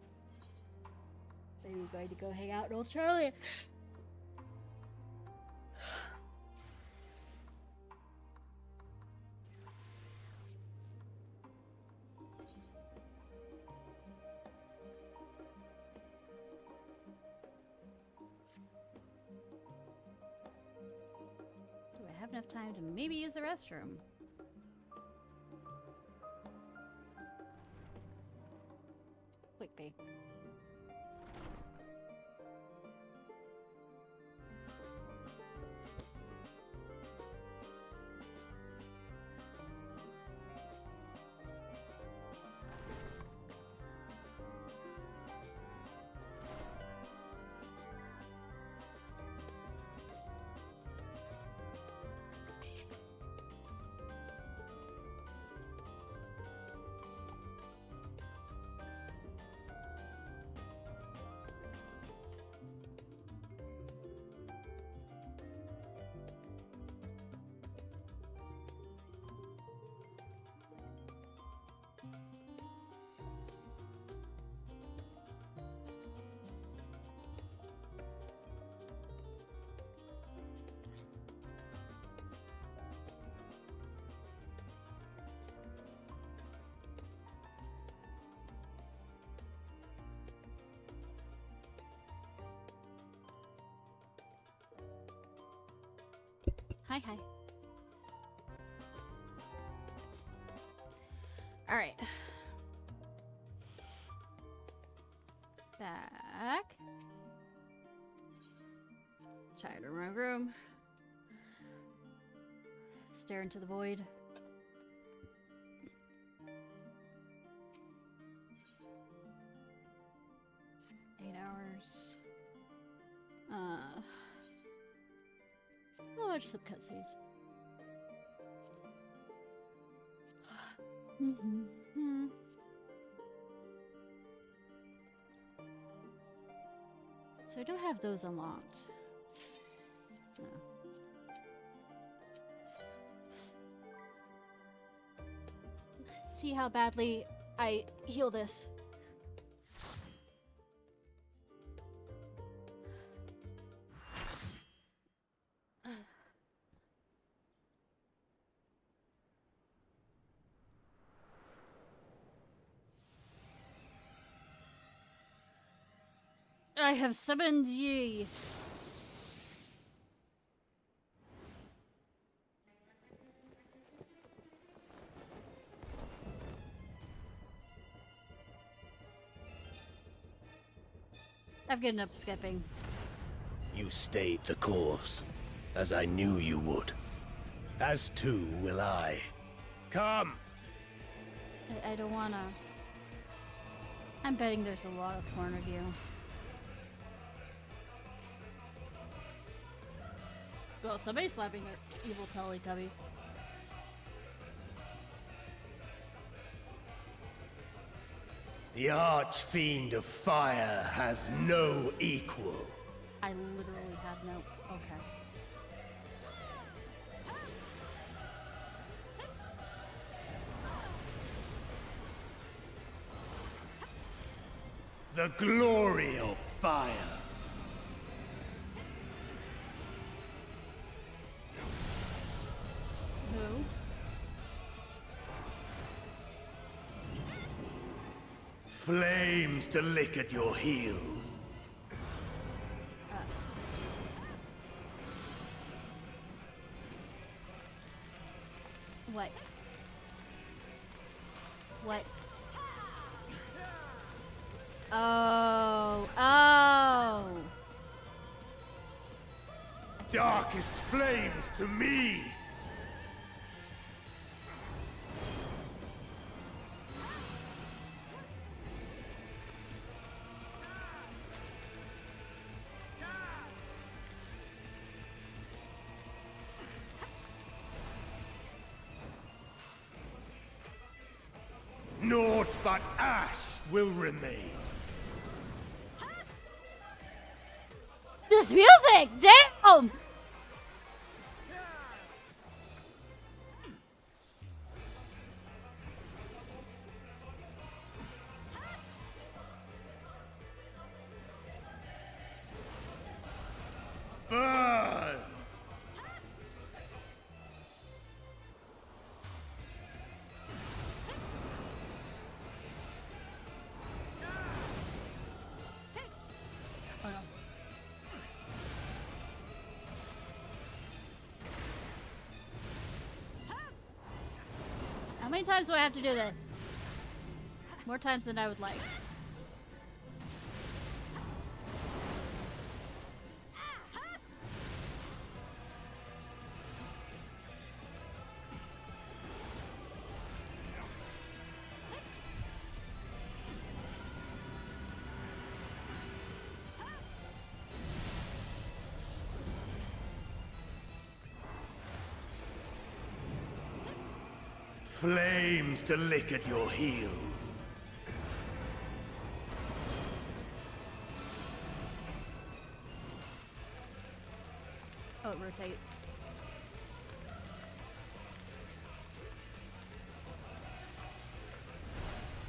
Are you going to go hang out in Old Charlie? Do I have enough time to maybe use the restroom? Quick pay. Hi. Alright. Back. Try to run a room. Stare into the void. I'll watch some cutscenes. So I don't have those unlocked. No. Let's see how badly I heal this. I have summoned ye. I've given up skipping. You stayed the course, as I knew you would. As too will I. Come! I don't wanna... I'm betting there's a lot of corner view. Well, somebody's slapping an evil Teletubby. The Archfiend of Fire has no equal. I literally have no... Okay. The glory of fire. Who? Flames to lick at your heels. What? What? Oh. Oh. Darkest flames to me. Naught but ash will remain. This music! Damn! Burn! How many times do I have to do this? More times than I would like. Flames to lick at your heels. Oh, it rotates.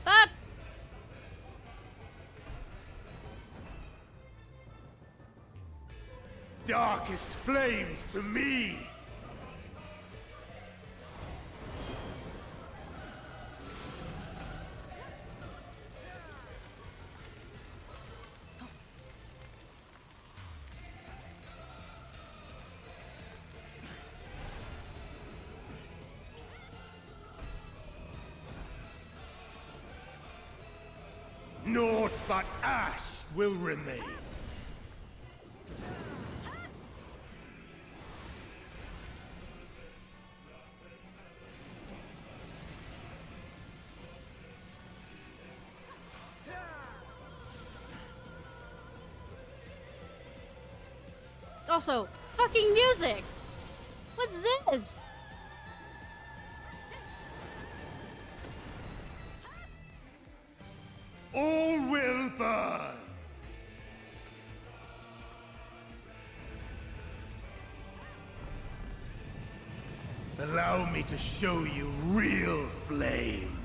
Fuck! Darkest flames to me! Naught but ash will remain. Also, fucking music! What's this? All will burn! Allow me to show you real flame.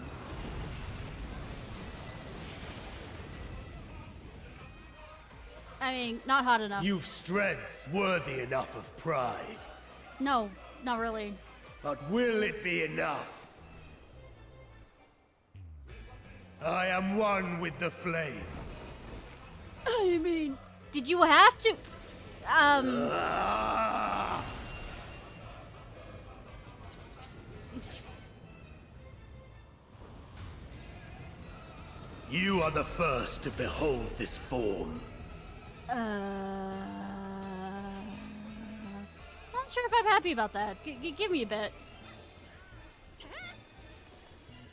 I mean, not hot enough. You've strength worthy enough of pride. No, not really. But will it be enough? I am one with the flames. I mean, did you have to? You are the first to behold this form. Not sure if I'm happy about that. Give me a bit.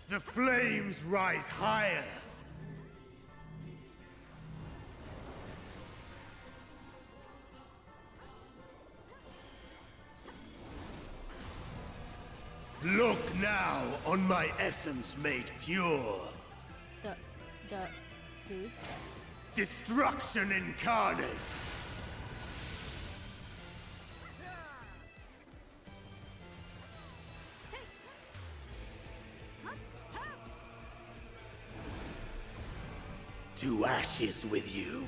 The flames rise higher. Look now on my essence made pure. The goose. Destruction incarnate. To ashes with you.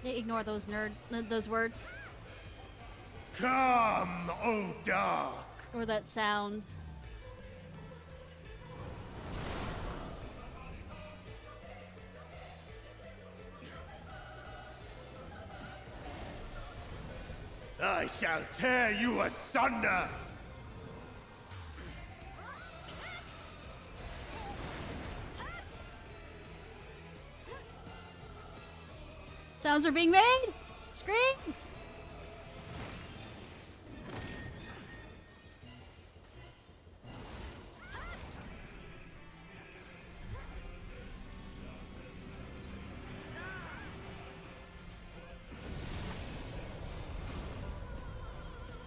Ignore those those words. Come, O dark. Or that sound. I shall tear you asunder. Sounds are being made! Screams!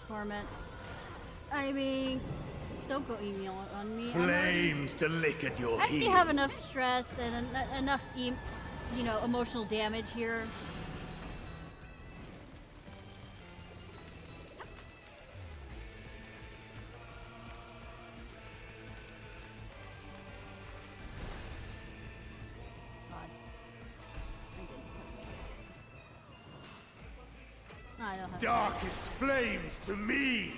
Torment. I mean, don't go email on me. Flames to lick at your I already heel. have enough stress and enough, emotional damage here. I don't have Darkest flames to me.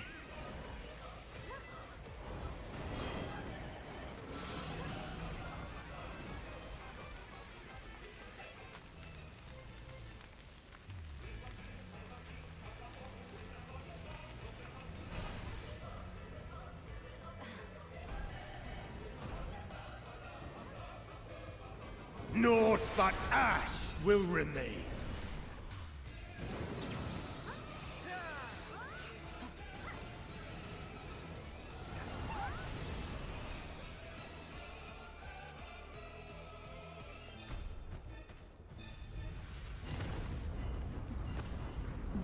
Naught but ash will remain.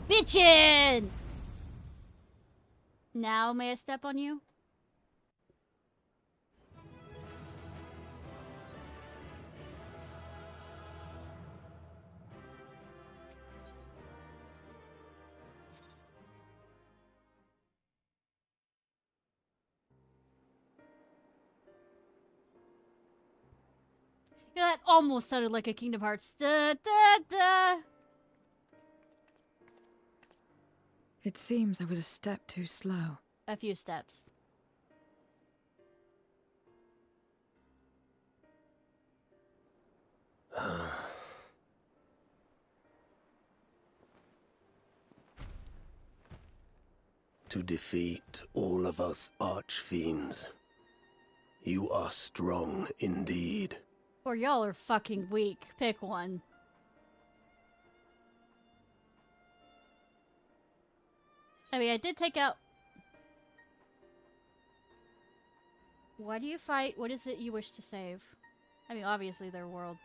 Bitchin'! Now may I step on you? Yeah, that almost sounded like a Kingdom Hearts. Da, da, da. It seems I was a step too slow. A few steps. To defeat all of us archfiends. You are strong indeed. Or y'all are fucking weak. Pick one. I mean, I did take out... Why do you fight? What is it you wish to save? I mean, obviously their world.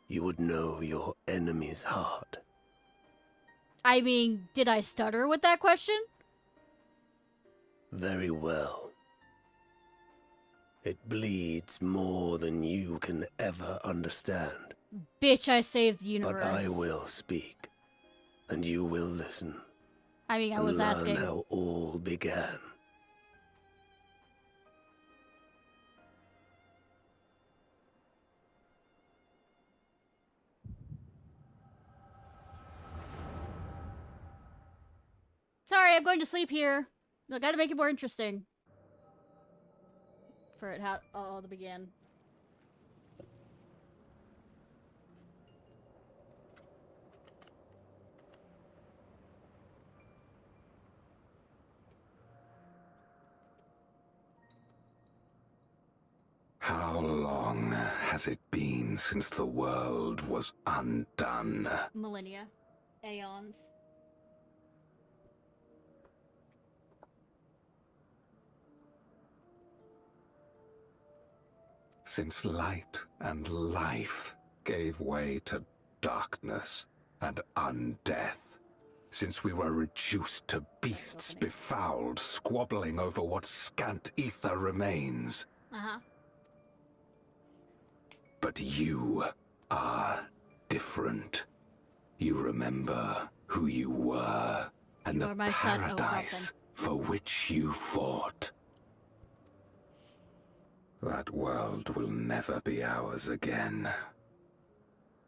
You would know your enemy's heart. I mean, did I stutter with that question? Very well. It bleeds more than you can ever understand. Bitch, I saved the universe. But I will speak, and you will listen. I mean, I was asking. Learn how all began. Sorry, I'm going to sleep here. I gotta make it more interesting. For it how all to begin. How long has it been since the world was undone? Millennia. Aeons. Since light and life gave way to darkness and undeath. Since we were reduced to beasts befouled, squabbling over what scant ether remains. Uh-huh. But you are different. You remember who you were, and the paradise for which you fought. That world will never be ours again.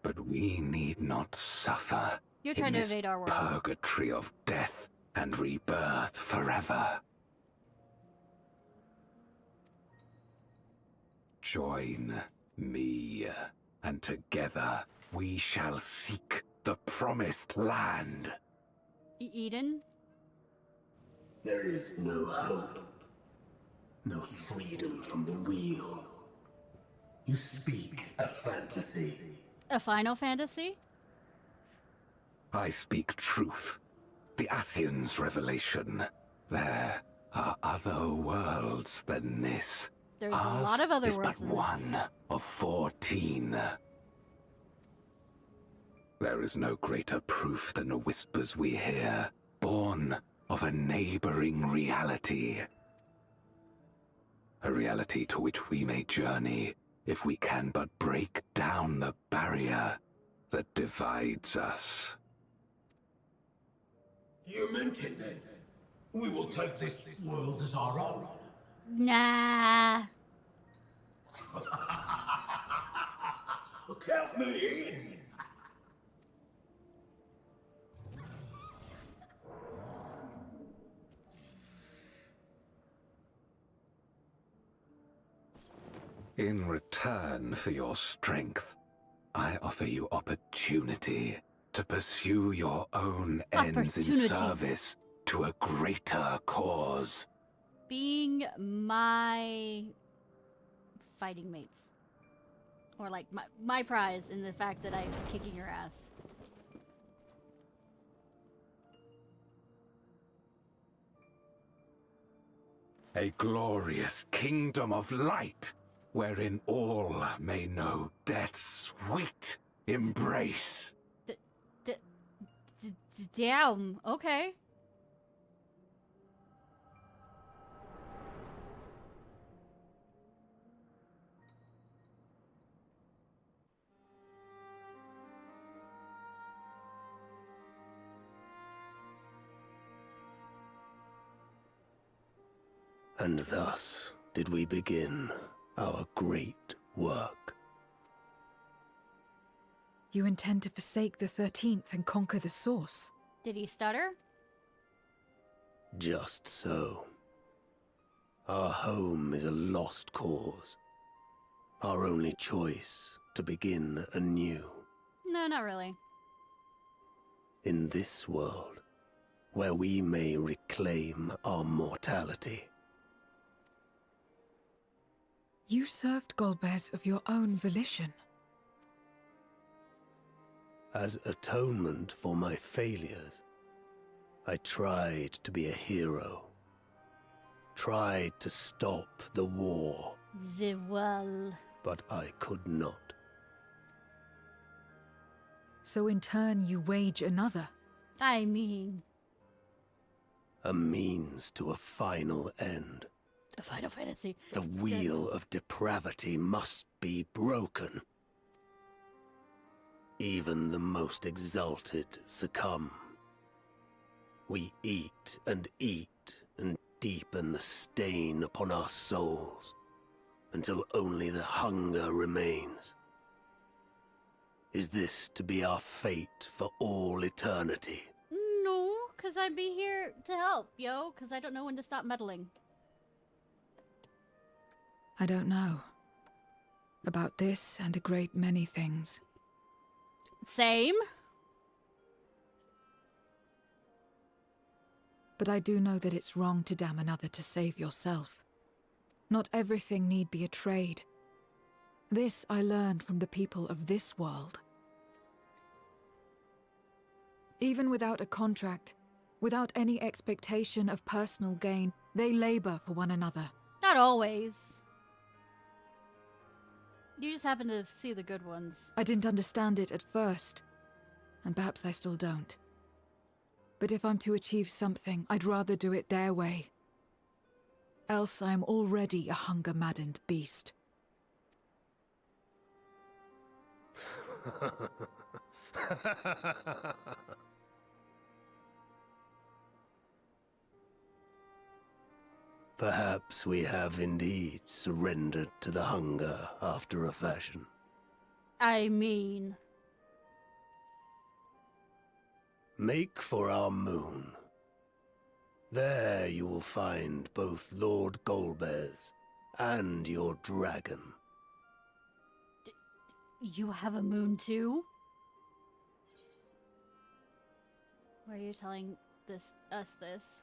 But we need not suffer. You're trying to evade our world. Purgatory of death and rebirth forever. Join me, and together we shall seek the promised land. Eden? There is no hope. No freedom from the wheel. You speak a fantasy. A Final Fantasy? I speak truth. The Ascian's revelation. There are other worlds than this. There's a lot of other worlds than than this. One of 14. There is no greater proof than the whispers we hear, born of a neighboring reality. A reality to which we may journey if we can but break down the barrier that divides us. You meant it then. We will take this world as our own. Nah. Count me in. In return for your strength, I offer you opportunity to pursue your own ends in service to a greater cause. Being my fighting mates. Or like my prize in the fact that I'm kicking your ass. A glorious kingdom of light, wherein all may know death's sweet embrace. Damn, okay. And thus did we begin our great work. You intend to forsake the 13th and conquer the Source? Did he stutter? Just so. Our home is a lost cause. Our only choice to begin anew. No, not really. In this world, where we may reclaim our mortality. You served Golbez of your own volition. As atonement for my failures, I tried to be a hero. Tried to stop the war. Well. But I could not. So in turn you wage another. I mean... A means to a final end. A Final Fantasy. The wheel of depravity must be broken. Even the most exalted succumb. We eat and deepen the stain upon our souls, until only the hunger remains. Is this to be our fate for all eternity? No, because I'd be here to help, yo, because I don't know when to stop meddling. I don't know. About this and a great many things. Same. But I do know that it's wrong to damn another to save yourself. Not everything need be a trade. This I learned from the people of this world. Even without a contract, without any expectation of personal gain, they labor for one another. Not always. You just happen to see the good ones. I didn't understand it at first, and perhaps I still don't. But if I'm to achieve something, I'd rather do it their way. Else I am already a hunger-maddened beast. Perhaps we have indeed surrendered to the hunger after a fashion. I mean... Make for our moon. There you will find both Lord Golbez and your dragon. You have a moon too? Why are you telling us this?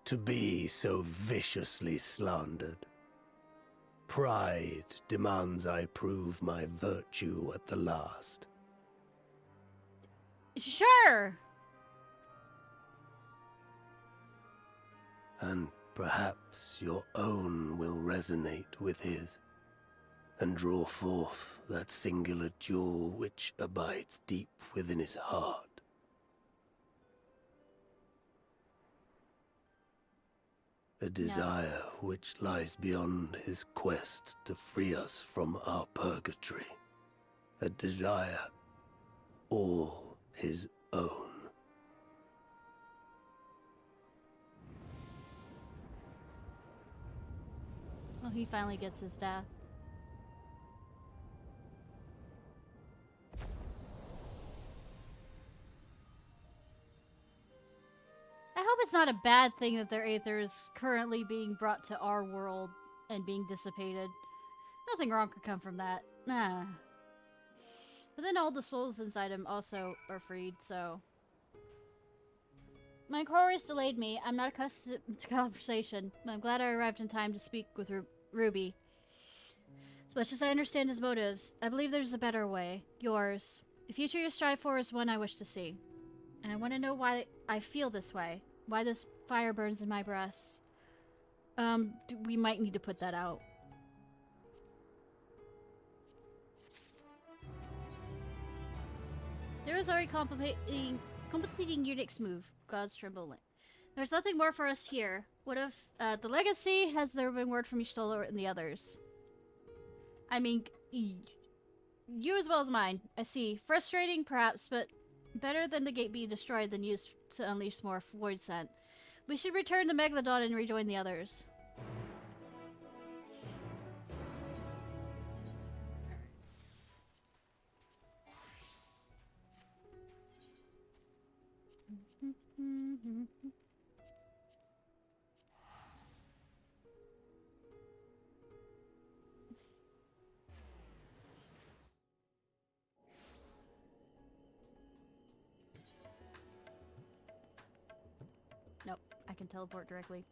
To be so viciously slandered. Pride demands I prove my virtue at the last. Sure! And perhaps your own will resonate with his, and draw forth that singular jewel which abides deep within his heart. A desire which lies beyond his quest to free us from our purgatory. A desire all his own. Well, he finally gets his death. I hope it's not a bad thing that their Aether is currently being brought to our world and being dissipated. Nothing wrong could come from that. Nah. But then all the souls inside him also are freed, so... My chorus delayed me. I'm not accustomed to conversation, but I'm glad I arrived in time to speak with Ruby. As much as I understand his motives, I believe there's a better way. Yours. The future you strive for is one I wish to see. And I want to know why I feel this way. Why this fire burns in my breast. We might need to put that out. There is already completing your next move. God's trembling. There's nothing more for us here. What if the legacy? Has there been word from Y'shtola and the others? I mean, you as well as mine. I see. Frustrating, perhaps, but better than the gate being destroyed than used to unleash more Voidsent. We should return to Megalodon and rejoin the others. Nope, I can teleport directly.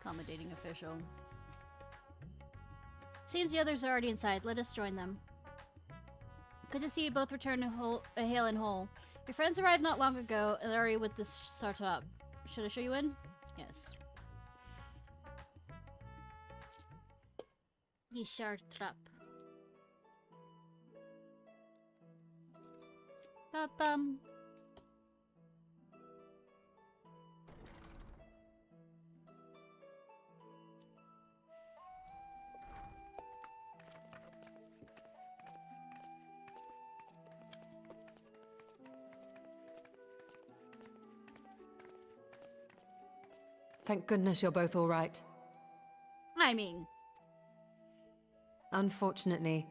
Accommodating official. Seems the others are already inside. Let us join them. Good to see you both return hale and whole. Your friends arrived not long ago and are already with this startup. Should I show you in? Yes. Ye startup. Ba-bum. Thank goodness you're both all right. I mean... Unfortunately,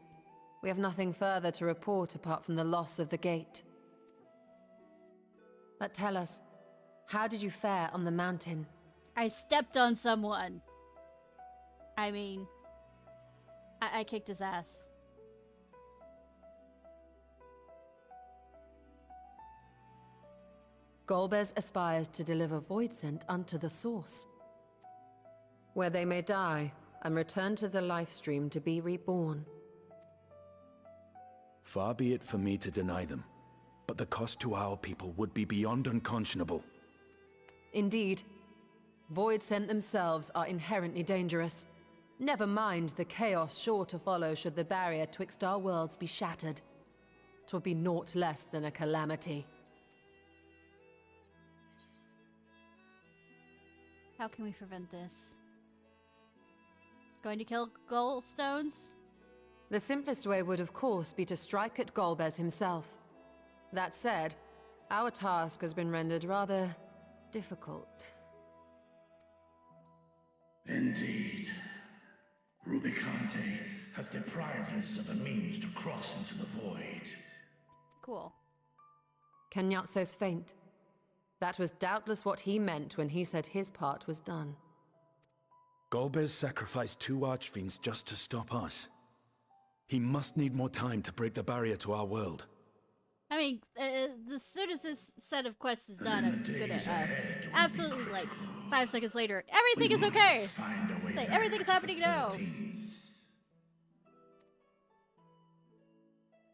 we have nothing further to report apart from the loss of the gate. But tell us, how did you fare on the mountain? I stepped on someone. I mean, I kicked his ass. Golbez aspires to deliver Voidsent unto the source, where they may die and return to the life stream to be reborn. Far be it for me to deny them, but the cost to our people would be beyond unconscionable. Indeed. Voidsent themselves are inherently dangerous. Never mind the chaos sure to follow should the barrier twixt our worlds be shattered. 'Twould be naught less than a calamity. How can we prevent this? Going to kill Goldstones? The simplest way would, of course, be to strike at Golbez himself. That said, our task has been rendered rather difficult. Indeed. Rubicante hath deprived us of a means to cross into the void. Cool. Kenyatso's faint. That was doubtless what he meant when he said his part was done. Golbez sacrificed 2 archfiends just to stop us. He must need more time to break the barrier to our world. I mean, as soon as this set of quests is done, I'm gonna absolutely, like, 5 seconds later, everything is okay! Say, everything is happening now!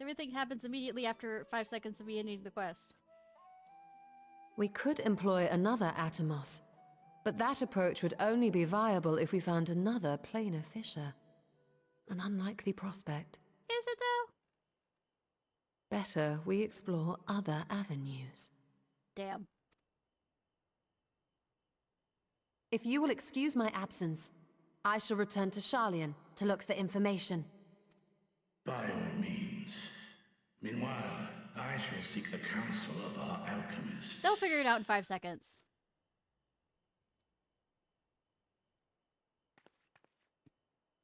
Everything happens immediately after 5 seconds of me ending the quest. We could employ another Atomos, but that approach would only be viable if we found another planar fissure. An unlikely prospect. Is it though? Better we explore other avenues. Damn. If you will excuse my absence, I shall return to Sharlayan to look for information. By all means. Meanwhile, I shall seek the counsel of our alchemists. They'll figure it out in 5 seconds.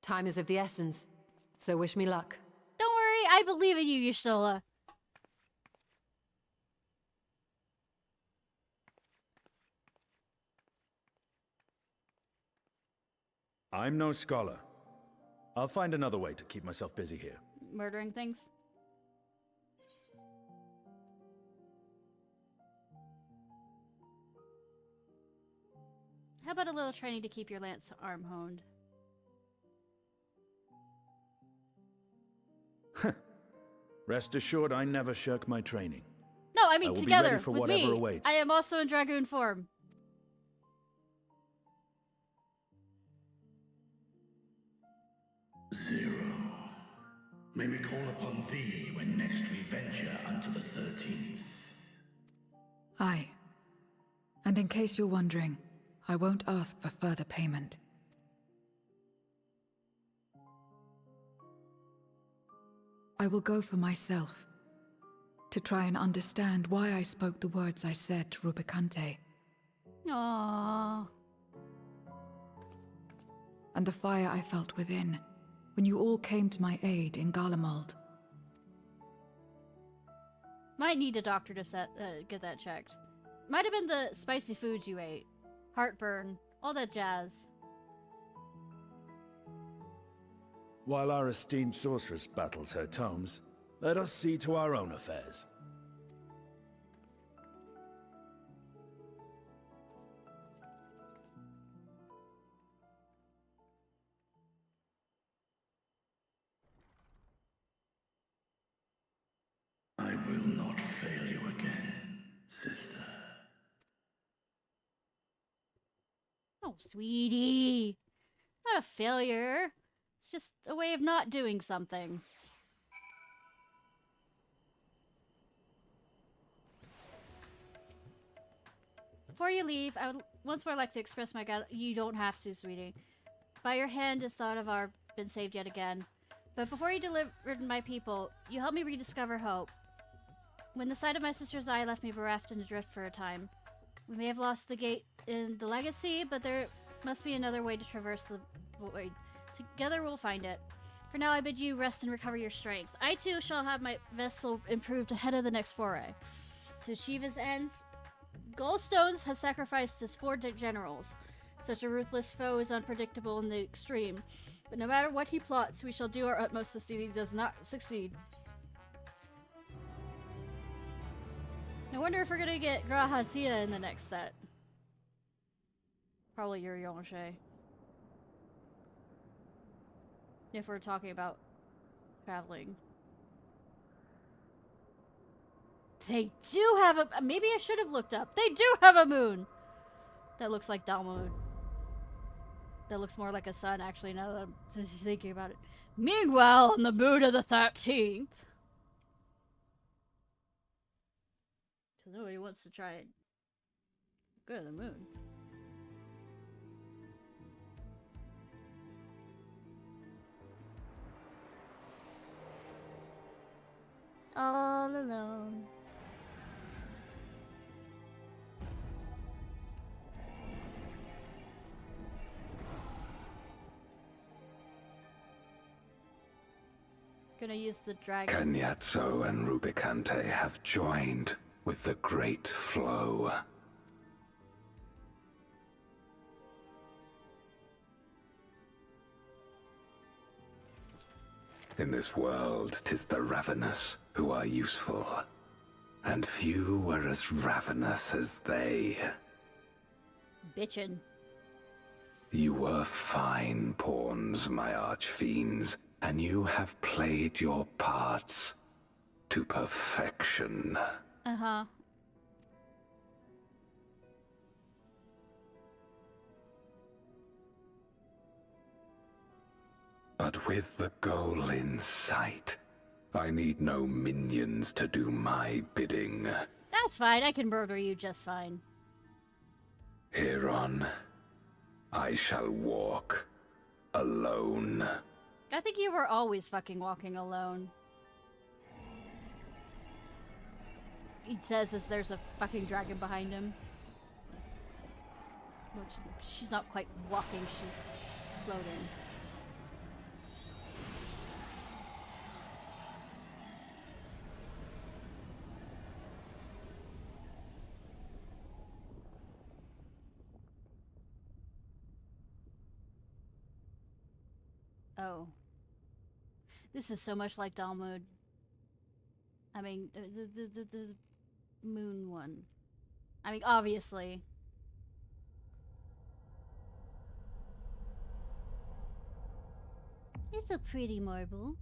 Time is of the essence, so wish me luck. Don't worry, I believe in you, Y'shtola. I'm no scholar. I'll find another way to keep myself busy here. Murdering things? How about a little training to keep your lance arm honed? Rest assured, I never shirk my training. No, I mean will together be ready for with whatever me. awaits. I am also in Dragoon form. Zero. May we call upon thee when next we venture unto the 13th. Aye. And in case you're wondering, I won't ask for further payment. I will go for myself, to try and understand why I spoke the words I said to Rubicante. Aww. And the fire I felt within, when you all came to my aid in Garlemald. Might need a doctor to get that checked. Might have been the spicy foods you ate. Heartburn. All that jazz. While our esteemed sorceress battles her tomes, let us see to our own affairs. I will not fail you again, sister. Oh, sweetie. Not a failure. It's just a way of not doing something. Before you leave, I would once more like to express my gratitude. You don't have to, sweetie. By your hand is thought of our been saved yet again. But before you delivered my people, you helped me rediscover hope. When the sight of my sister's eye left me bereft and adrift for a time. We may have lost the gate in the legacy, but there must be another way to traverse the void. Together we'll find it. For now, I bid you rest and recover your strength. I too shall have my vessel improved ahead of the next foray. To achieve his ends, Goldstones has sacrificed his 4 generals. Such a ruthless foe is unpredictable in the extreme. But no matter what he plots, we shall do our utmost to see that he does not succeed. I wonder if we're gonna get Grahatia in the next set. Probably Yuri-Yonshe. If we're talking about traveling. They do have a... Maybe I should have looked up. They do have a moon! That looks like Dalmud. That looks more like a sun, actually, now that I'm thinking about it. Meanwhile, on the moon of the 13th... So nobody wants to try and go to the moon. All alone. Gonna use the dragon. Cagnazzo and Rubicante have joined with the great flow. In this world, 'tis the ravenous who are useful, and few were as ravenous as they. Bitchin'. You were fine pawns, my archfiends, and you have played your parts to perfection. Uh-huh. But with the goal in sight, I need no minions to do my bidding. That's fine, I can murder you just fine. Hereon, I shall walk alone. I think you were always fucking walking alone. He says as there's a fucking dragon behind him. Well, she's not quite walking, she's floating. Oh. This is so much like Dalmud. I mean, the moon one. I mean, obviously. It's a pretty marble.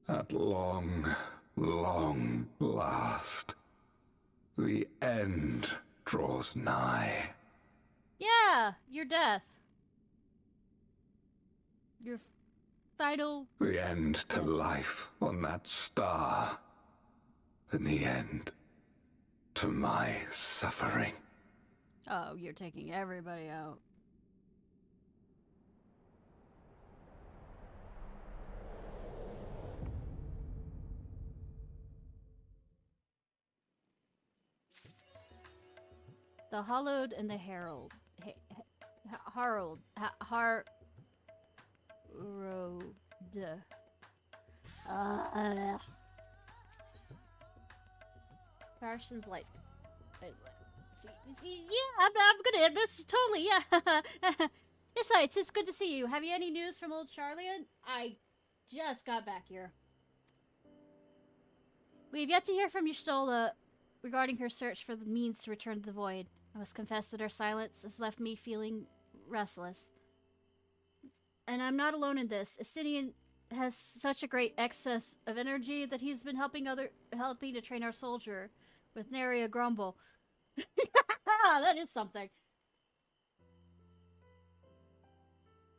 At long, long last, the end draws nigh. Yeah, your death. Your final... The end to life on that star. And the end to my suffering. Oh, you're taking everybody out. The Hollowed and the Herald. Harold. Harrowed. Parsons like... See, yeah, I'm gonna end this, totally, yeah. Besides, it's good to see you. Have you any news from old Charlian? I just got back here. We've yet to hear from Y'shtola regarding her search for the means to return to the Void. I must confess that her silence has left me feeling restless. And I'm not alone in this. Estinian has such a great excess of energy that he's been helping to train our soldier with nary a grumble. That is something.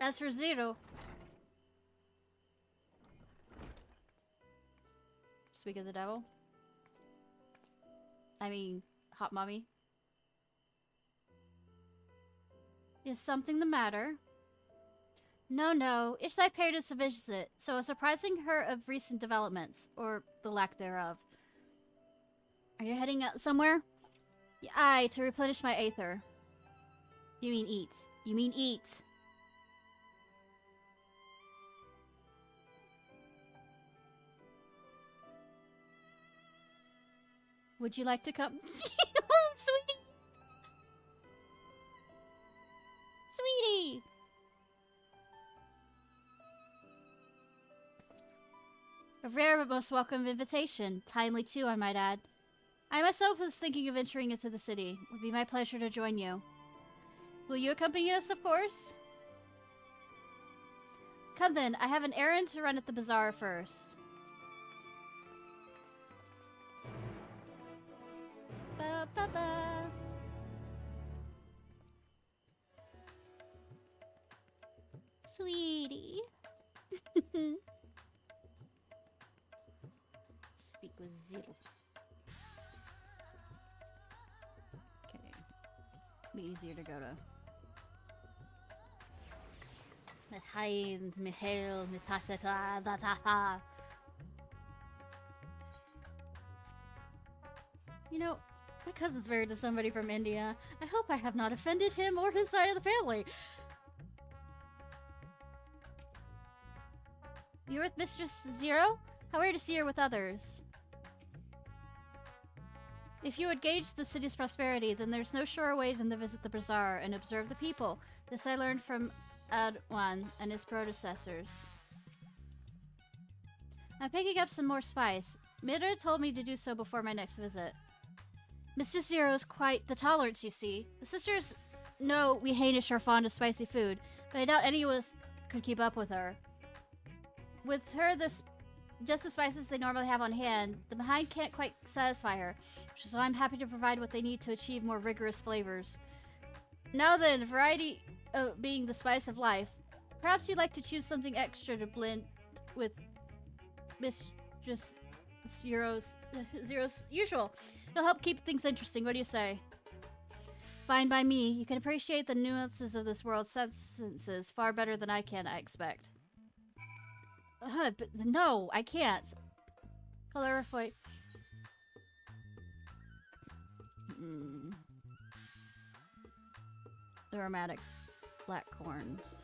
As for Zero, speak of the devil. I mean, hot mommy. Is something the matter? No. Ishnai paid us a visit, so surprising her of recent developments, or the lack thereof. Are you heading out somewhere? Aye, to replenish my aether. You mean eat. You mean eat. Would you like to come? Oh, sweetie! Sweetie! A rare but most welcome invitation. Timely too, I might add. I myself was thinking of venturing into the city. It would be my pleasure to join you. Will you accompany us, of course? Come then, I have an errand to run at the bazaar first. Ba ba ba. Sweetie. Speak with Zero. Okay. Be easier to go to. Mihail, Mihail, Mitatata, Dataha. You know, my cousin's married to somebody from India. I hope I have not offended him or his side of the family. You're with Mistress Zero? How rare to see her with others. If you would gauge the city's prosperity, then there's no surer way than to visit the bazaar and observe the people. This I learned from Adwan and his predecessors. I'm picking up some more spice. Mira told me to do so before my next visit. Mr. Zero is quite the tolerance, you see. The sisters know we Hainish are fond of spicy food, but I doubt any of us could keep up with her. With her, just the spices they normally have on hand, the behind can't quite satisfy her, which is why I'm happy to provide what they need to achieve more rigorous flavors. Now then, variety being the spice of life, perhaps you'd like to choose something extra to blend with Mistress Zero's usual. It'll help keep things interesting. What do you say? Fine by me. You can appreciate the nuances of this world's substances far better than I can, I expect. But no, I can't. Colorifoid. Aromatic black corns.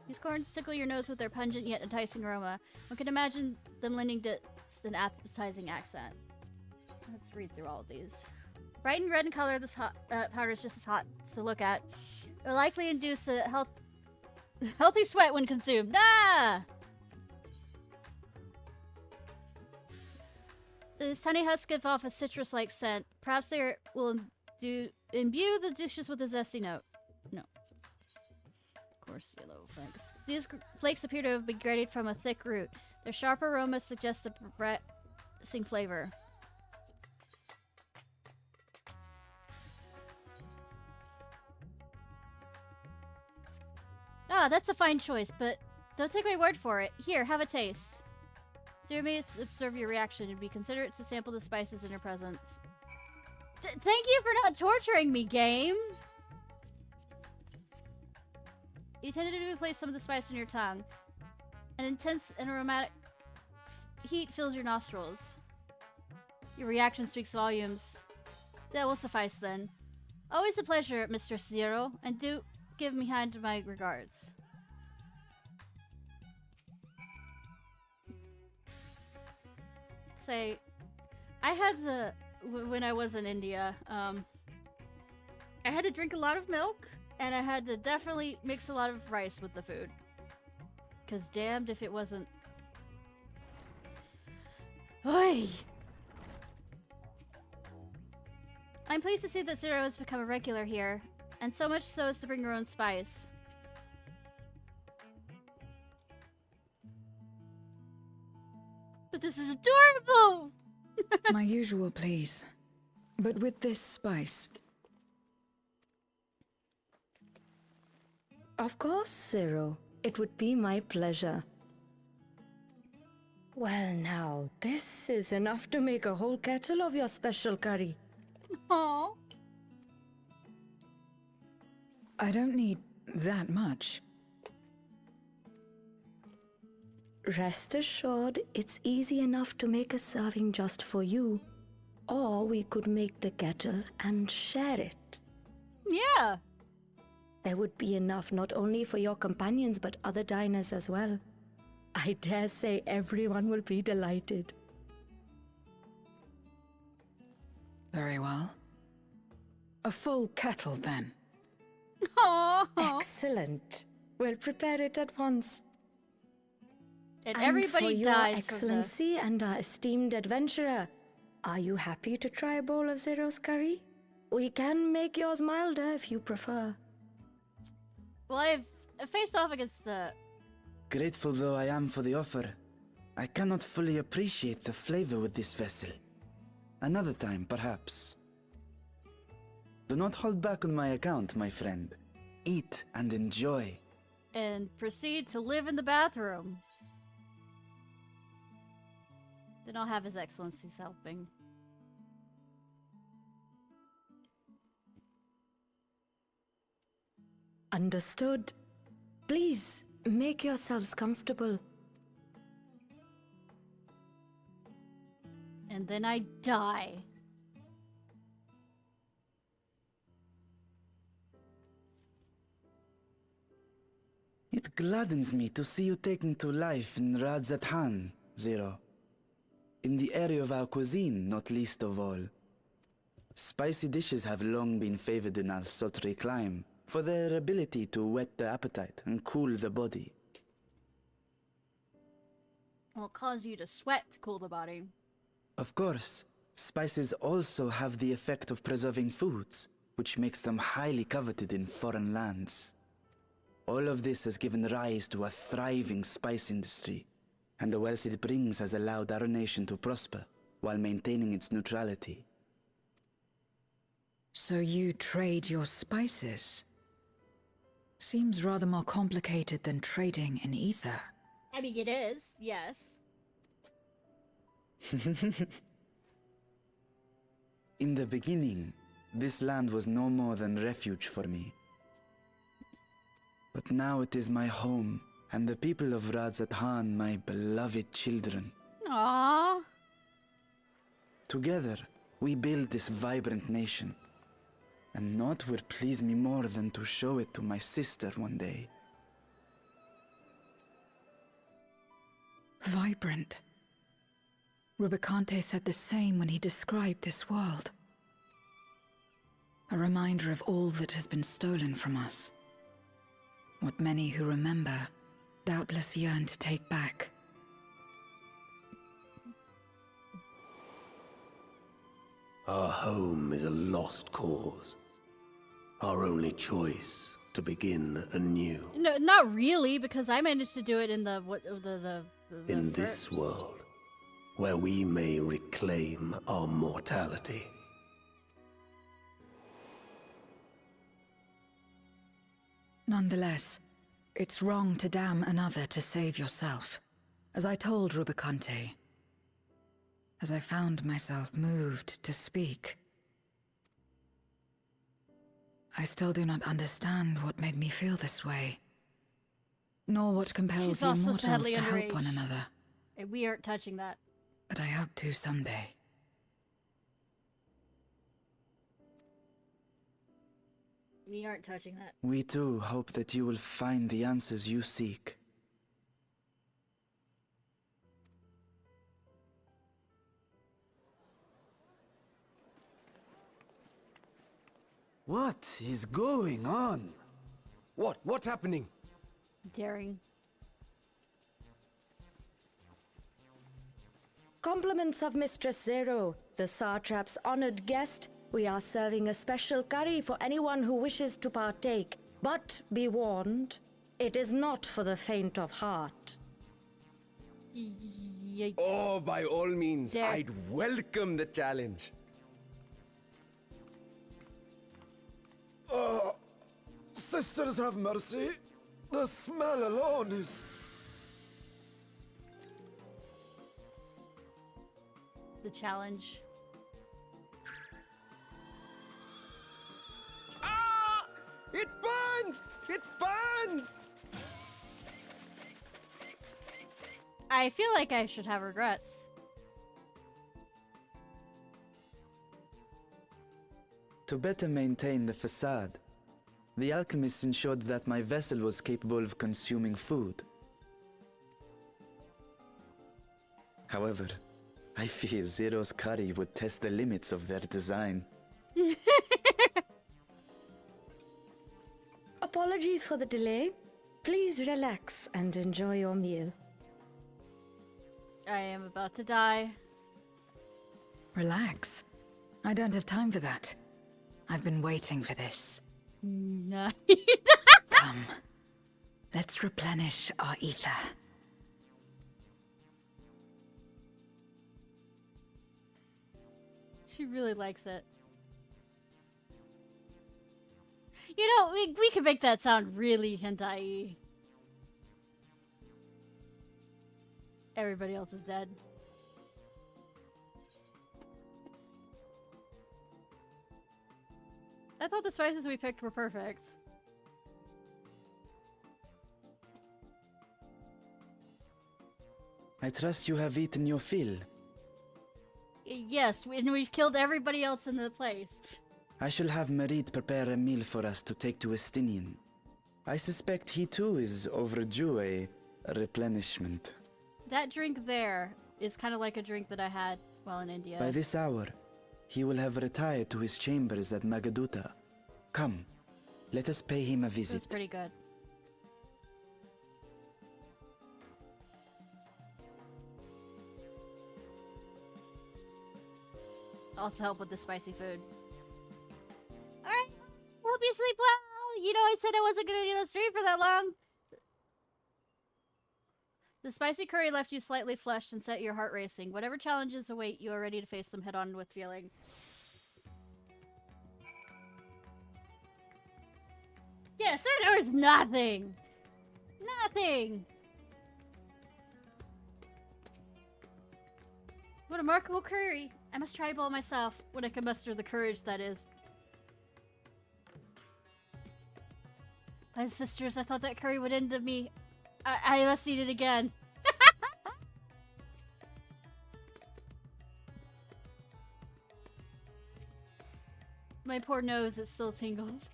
These corns tickle your nose with their pungent yet enticing aroma. One can imagine them lending to an appetizing accent. Let's read through all of these. Bright and red in color, this powder is just as hot to look at. It will likely induce a healthy sweat when consumed. Ah! These tiny husks give off a citrus-like scent. Perhaps they will imbue the dishes with a zesty note. No. Of course, yellow flakes. These flakes appear to have been grated from a thick root. Their sharp aroma suggests a progressing flavor. Ah, that's a fine choice, but don't take my word for it. Here, have a taste. So you may observe your reaction and be considerate to sample the spices in your presence. Thank you for not torturing me, game! You tentatively place some of the spice in your tongue. An intense and aromatic heat fills your nostrils. Your reaction speaks volumes. That will suffice then. Always a pleasure, Mr. Zero, and do give me my regards. Say, I had to, when I was in India, I had to drink a lot of milk, and I had to definitely mix a lot of rice with the food. Cause damned if it wasn't. Oi! I'm pleased to see that Zero has become a regular here, and so much so as to bring her own spice. But this is adorable! My usual, please. But with this spice. Of course, Zero. It would be my pleasure. Well now, this is enough to make a whole kettle of your special curry. Aww. I don't need that much. Rest assured, it's easy enough to make a serving just for you. Or we could make the kettle and share it. Yeah. There would be enough not only for your companions but other diners as well. I dare say everyone will be delighted. Very well. A full kettle, then. Aww. Excellent. We'll prepare it at once. And for everybody your dies excellency and our esteemed adventurer, are you happy to try a bowl of Zero's curry? We can make yours milder if you prefer. Well, I've faced off against the... Grateful though I am for the offer, I cannot fully appreciate the flavor with this vessel. Another time, perhaps. Do not hold back on my account, my friend. Eat and enjoy. And proceed to live in the bathroom. Then I'll have His Excellency's helping. Understood. Please, make yourselves comfortable. And then I die. It gladdens me to see you taking to life in Radzathan, Zero. In the area of our cuisine, not least of all. Spicy dishes have long been favored in our sultry clime for their ability to whet the appetite and cool the body. Will cause you to sweat to cool the body. Of course, spices also have the effect of preserving foods, which makes them highly coveted in foreign lands. All of this has given rise to a thriving spice industry, and the wealth it brings has allowed our nation to prosper while maintaining its neutrality. So you trade your spices? Seems rather more complicated than trading in ether. I mean, it is, yes. In the beginning, this land was no more than refuge for me. But now it is my home, and the people of Radzathan my beloved children. Aww. Together, we build this vibrant nation. And naught would please me more than to show it to my sister one day. Vibrant. Rubicante said the same when he described this world. A reminder of all that has been stolen from us. What many who remember doubtless yearn to take back. Our home is a lost cause. Our only choice to begin anew. No, not really, because I managed to do it in the In this world, where we may reclaim our mortality. Nonetheless, it's wrong to damn another to save yourself. As I told Rubicante, as I found myself moved to speak. I still do not understand what made me feel this way, nor what compels you mortals to help one another. We aren't touching that. But I hope to someday. We aren't touching that. We too hope that you will find the answers you seek. What is going on? What's happening? Daring. Compliments of Mistress Zero, the Satrap's honored guest. We are serving a special curry for anyone who wishes to partake. But be warned, it is not for the faint of heart. Oh, by all means, I'd welcome the challenge. Sisters have mercy. The smell alone is... The challenge. Ah! It burns! It burns! I feel like I should have regrets. To better maintain the facade, the alchemists ensured that my vessel was capable of consuming food. However, I fear Zero's curry would test the limits of their design. Apologies for the delay. Please relax and enjoy your meal. I am about to die. Relax. I don't have time for that. I've been waiting for this. No. Come. Let's replenish our ether. She really likes it. You know, we could make that sound really hentai-y. Everybody else is dead. I thought the spices we picked were perfect. I trust you have eaten your fill. Yes, and we've killed everybody else in the place. I shall have Merid prepare a meal for us to take to Estinian. I suspect he too is overdue a replenishment. That drink there is kind of like a drink that I had while in India. By this hour, he will have retired to his chambers at Magaduta. Come, let us pay him a visit. That's pretty good. Also help with the spicy food. Alright, hope you sleep well. You know I said I wasn't gonna get on stream for that long. The spicy curry left you slightly flushed and set your heart racing. Whatever challenges await, you are ready to face them head on with feeling. Yes, there was nothing! Nothing! What a remarkable curry! I must try it all myself, when I can muster the courage, that is. My sisters, I thought that curry would end of me. I must eat it again. My poor nose, it still tingles.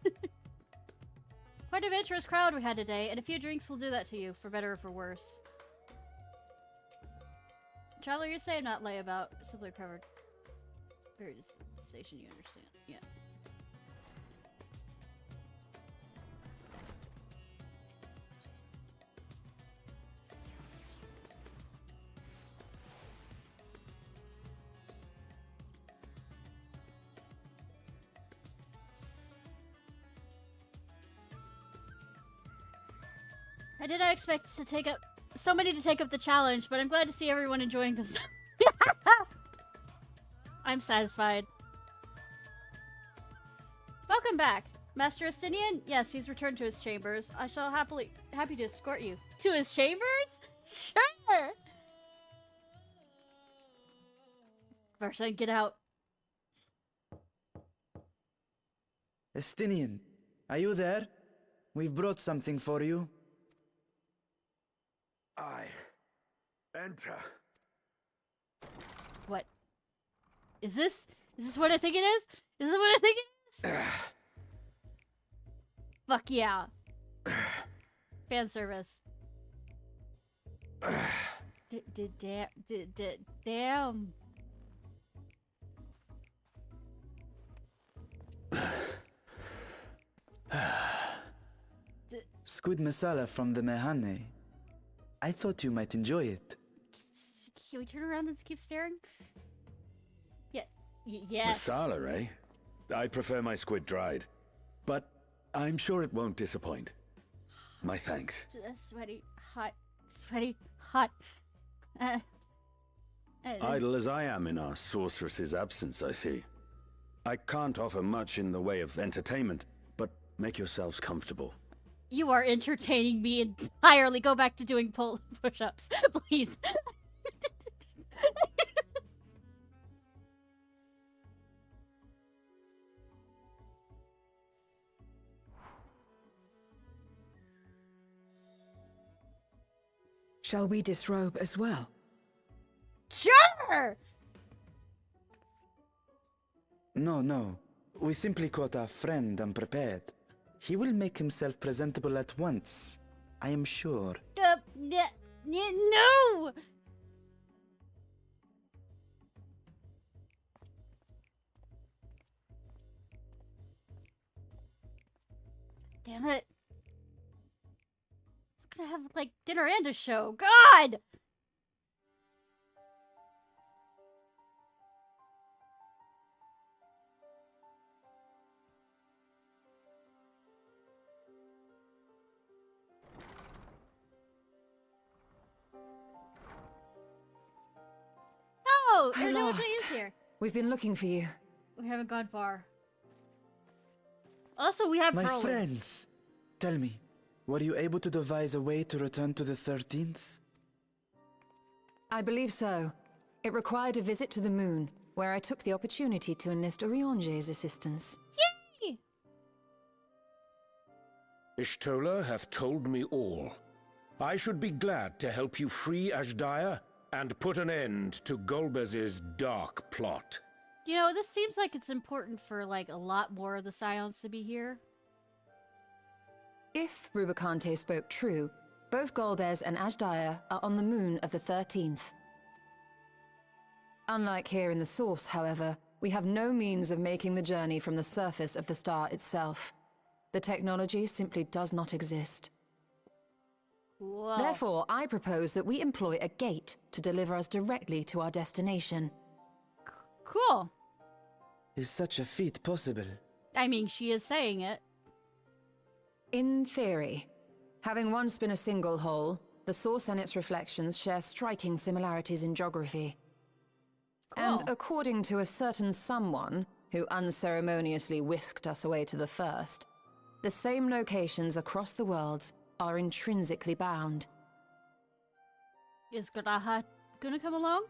Quite an adventurous crowd we had today, and a few drinks will do that to you, for better or for worse. Traveler, you're saying not lay about, simply recovered. Or just station, you understand. Yeah. I did not expect to take up so many to take up the challenge, but I'm glad to see everyone enjoying themselves. I'm satisfied. Welcome back. Master Estinian? Yes, he's returned to his chambers. I shall happy to escort you. To his chambers? Sure! Varshan, get out. Estinian, are you there? We've brought something for you. Enter. What? Is this what I think it is? Is this what I think it is? Fuck yeah. Fan service. Damn. Squid masala from the Mehane. I thought you might enjoy it. Can we turn around and keep staring? Yeah. Yes. Masala, eh? I prefer my squid dried. But I'm sure it won't disappoint. My thanks. Sweaty, hot. Idle as I am in our sorceress's absence, I see. I can't offer much in the way of entertainment, but make yourselves comfortable. You are entertaining me entirely. Go back to doing push-ups, please. Shall we disrobe as well? Sure! No. We simply caught our friend unprepared. He will make himself presentable at once, I am sure. No! Damn it. It's gonna have, like, dinner and a show. God! Oh, At and last. is here. We've been looking for you. We haven't gone far. Also, we have My Perlin. friends, tell me, were you able to devise a way to return to the 13th? I believe so. It required a visit to the moon, where I took the opportunity to enlist Orionge's assistance. Yay! Ishtola hath told me all. I should be glad to help you free Ashdaya and put an end to Golbez's dark plot. You know, this seems like it's important for, like, a lot more of the Scions to be here. If Rubicante spoke true, both Golbez and Ashdaya are on the moon of the 13th. Unlike here in the Source, however, we have no means of making the journey from the surface of the star itself. The technology simply does not exist. Whoa. Therefore, I propose that we employ a gate to deliver us directly to our destination. Cool. Is such a feat possible? I mean, she is saying it. In theory. Having once been a single whole, the Source and its reflections share striking similarities in geography. Cool. And according to a certain someone who unceremoniously whisked us away to the first, the same locations across the worlds are intrinsically bound. Is Graha gonna come along?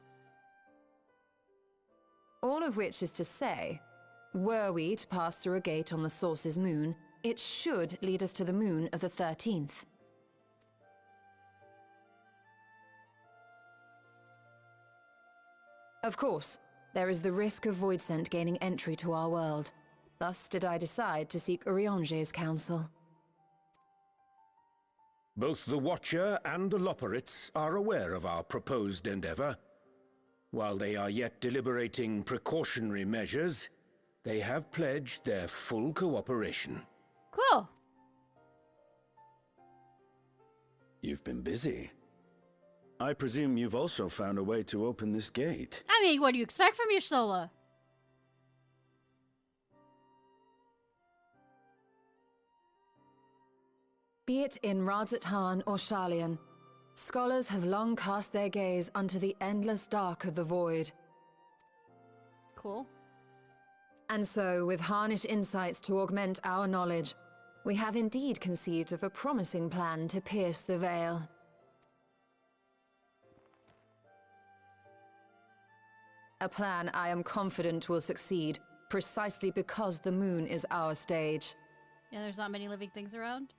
All of which is to say, were we to pass through a gate on the Source's moon, it should lead us to the moon of the 13th. Of course, there is the risk of Voidsent gaining entry to our world. Thus did I decide to seek Orionge's counsel. Both the Watcher and the Loporrits are aware of our proposed endeavor. While they are yet deliberating precautionary measures, they have pledged their full cooperation. Cool. You've been busy. I presume you've also found a way to open this gate. I mean, what do you expect from Y'shtola? Be it in Radzat or Sharlayan, scholars have long cast their gaze unto the endless dark of the void. Cool. And so, with harnish insights to augment our knowledge, we have indeed conceived of a promising plan to pierce the veil. A plan I am confident will succeed, precisely because the moon is our stage. Yeah, there's not many living things around?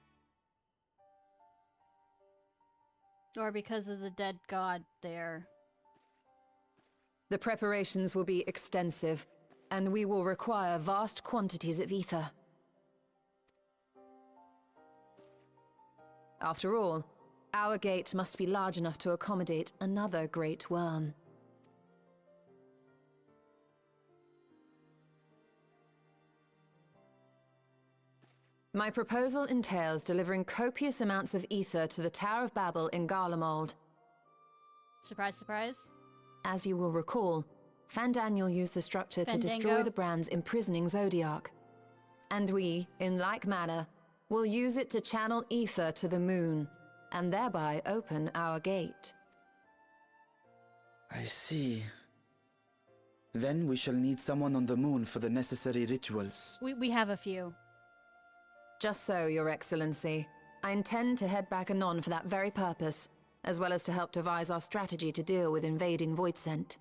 Or because of the dead god there? The preparations will be extensive, and we will require vast quantities of ether. After all, our gate must be large enough to accommodate another great worm. My proposal entails delivering copious amounts of ether to the Tower of Babel in Garlemald. Surprise, surprise. As you will recall, Fandaniel used the structure to destroy the Brand's imprisoning Zodiac. And we, in like manner, will use it to channel ether to the moon, and thereby open our gate. I see. Then we shall need someone on the moon for the necessary rituals. We have a few. Just so, Your Excellency. I intend to head back anon for that very purpose, as well as to help devise our strategy to deal with invading Voidsent.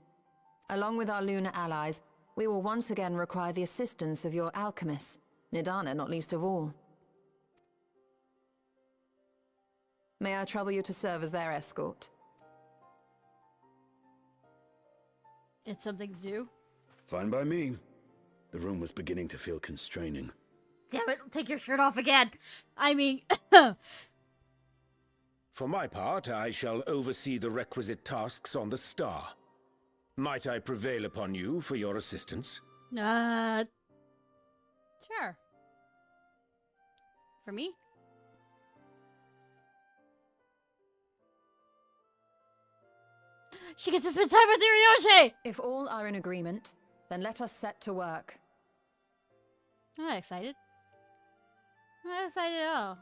Along with our lunar allies, we will once again require the assistance of your alchemists, Nidana not least of all. May I trouble you to serve as their escort? It's something to do. Fine by me. The room was beginning to feel constraining. Damn it, take your shirt off again. I mean... For my part, I shall oversee the requisite tasks on the star. Might I prevail upon you for your assistance? Sure. For me? She gets to spend time with Ryoshe! If all are in agreement, then let us set to work. I'm not excited. I'm not excited at all.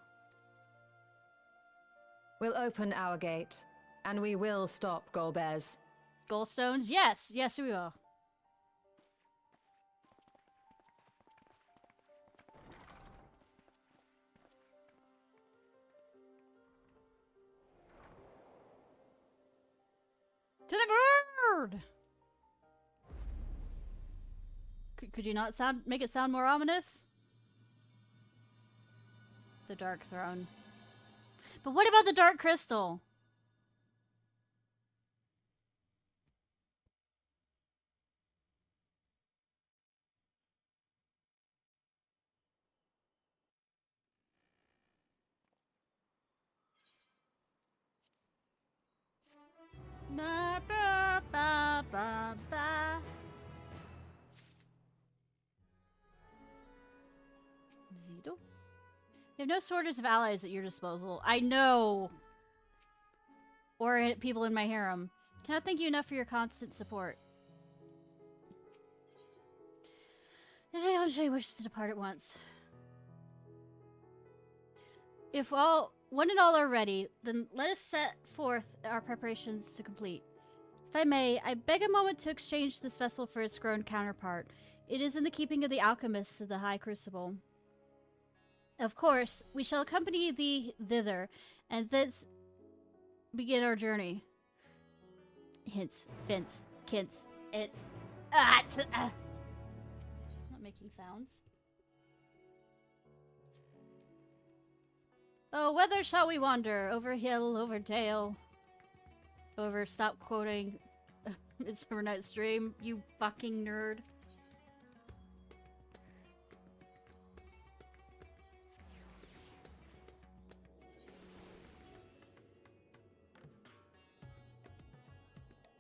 We'll open our gate, and we will stop Golbez. Goldstones? Yes! Yes, we will. To the bird! Could you not make it sound more ominous? The Dark Throne. But what about the Dark Crystal? Ba, ba, ba, ba, ba. Zito? You have no shortage of allies at your disposal. I know. Or people in my harem. Cannot thank you enough for your constant support. Ryoshe wishes to depart at once. If one and all are ready, then let us set forth our preparations to complete. If I may, I beg a moment to exchange this vessel for its grown counterpart. It is in the keeping of the alchemists of the High Crucible. Of course, we shall accompany thee thither, and thence begin our journey. Hints, fints, kints, it's... Not making sounds. Oh, whither shall we wander? Over hill, over dale, over... Stop quoting Midsummer Night's Dream, you fucking nerd.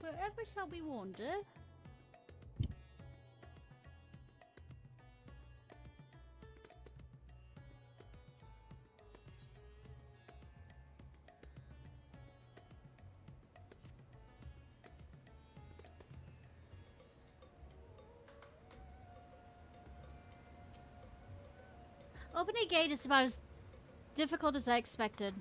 Wherever shall we wander? Opening a gate is about as difficult as I expected.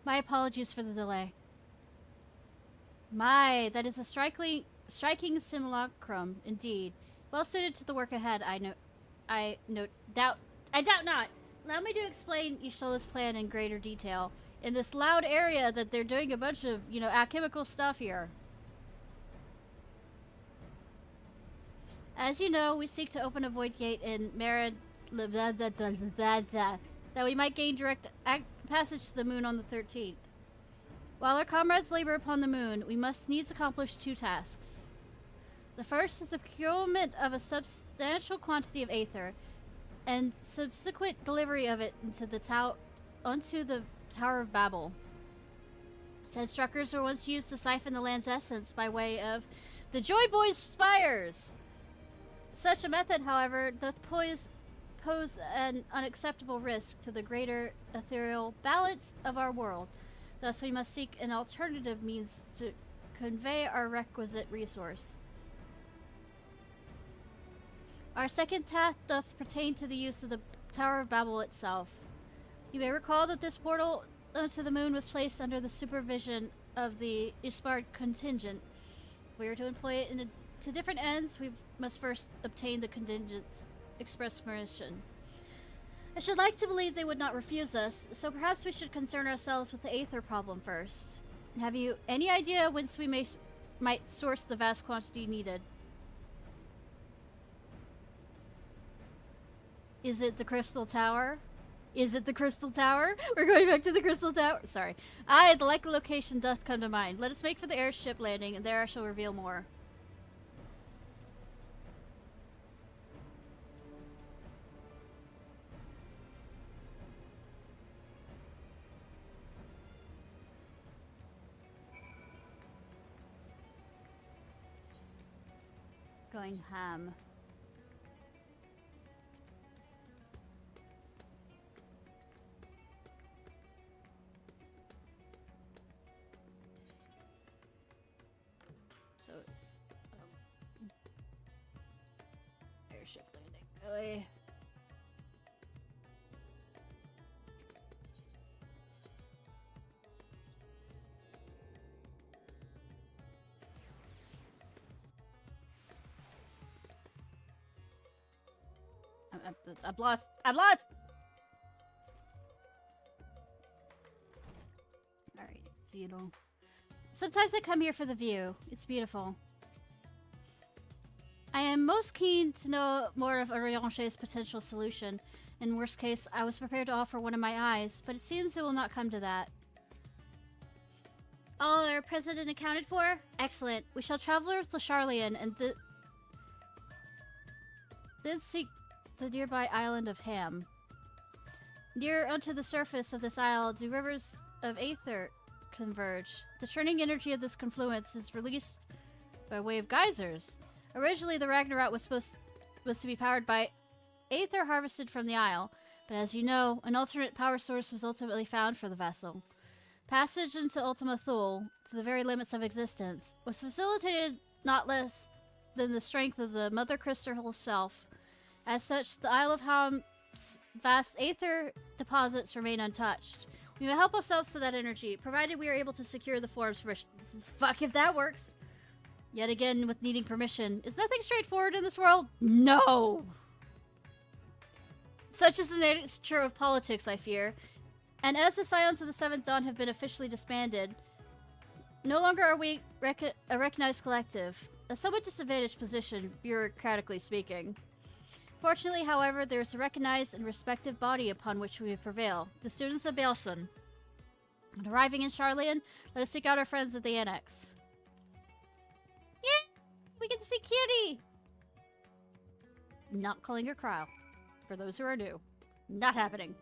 My apologies for the delay. My, that is a striking simulacrum, indeed. Well suited to the work ahead, I doubt not. Allow me to explain Ishtola's plan in greater detail. In this loud area that they're doing a bunch of, alchemical stuff here. As you know, we seek to open a void gate in Merid... that we might gain direct passage to the moon on the 13th. While our comrades labor upon the moon, we must needs accomplish two tasks. The first is the procurement of a substantial quantity of aether, and subsequent delivery of it onto the Tower of Babel. Said structures were once used to siphon the land's essence by way of the Joy Boys' spires. Such a method, however, doth pose an unacceptable risk to the greater ethereal balance of our world. Thus, we must seek an alternative means to convey our requisite resource. Our second task doth pertain to the use of the Tower of Babel itself. You may recall that this portal to the moon was placed under the supervision of the Ishbard contingent. If we are to employ it to different ends, we must first obtain the contingent's express permission. I should like to believe they would not refuse us, so perhaps we should concern ourselves with the aether problem first. Have you any idea whence we might source the vast quantity needed? Is it the Crystal Tower? Is it the Crystal Tower? We're going back to the Crystal Tower. Sorry. Aye, the likely location doth come to mind. Let us make for the airship landing, and there I shall reveal more. Going ham. So it's airship landing. Really? I'm lost. I'm lost. All right, so you know. Sometimes I come here for the view. It's beautiful. I am most keen to know more of Orienche's potential solution. In worst case, I was prepared to offer one of my eyes, but it seems it will not come to that. All are present and accounted for? Excellent. We shall travel to Charlian and then seek the nearby island of Ham. Near unto the surface of this isle do rivers of aether converge. The churning energy of this confluence is released by way of geysers. Originally, the Ragnarok was to be powered by aether harvested from the isle, but as you know, an alternate power source was ultimately found for the vessel. Passage into Ultima Thule, to the very limits of existence, was facilitated not less than the strength of the Mother Crystal herself. As such, the Isle of Ham's vast aether deposits remain untouched. We may help ourselves to that energy, provided we are able to secure the forum's permission. Fuck if that works! Yet again, with needing permission. Is nothing straightforward in this world? No! Such is the nature of politics, I fear. And as the Scions of the Seventh Dawn have been officially disbanded, no longer are we a recognized collective. A somewhat disadvantaged position, bureaucratically speaking. Fortunately, however, there is a recognized and respective body upon which we prevail, the students of Baelson. On arriving in Charlian, let us seek out our friends at the Annex. Yay! We get to see Kitty! Not calling her Cryle, for those who are new. Not happening.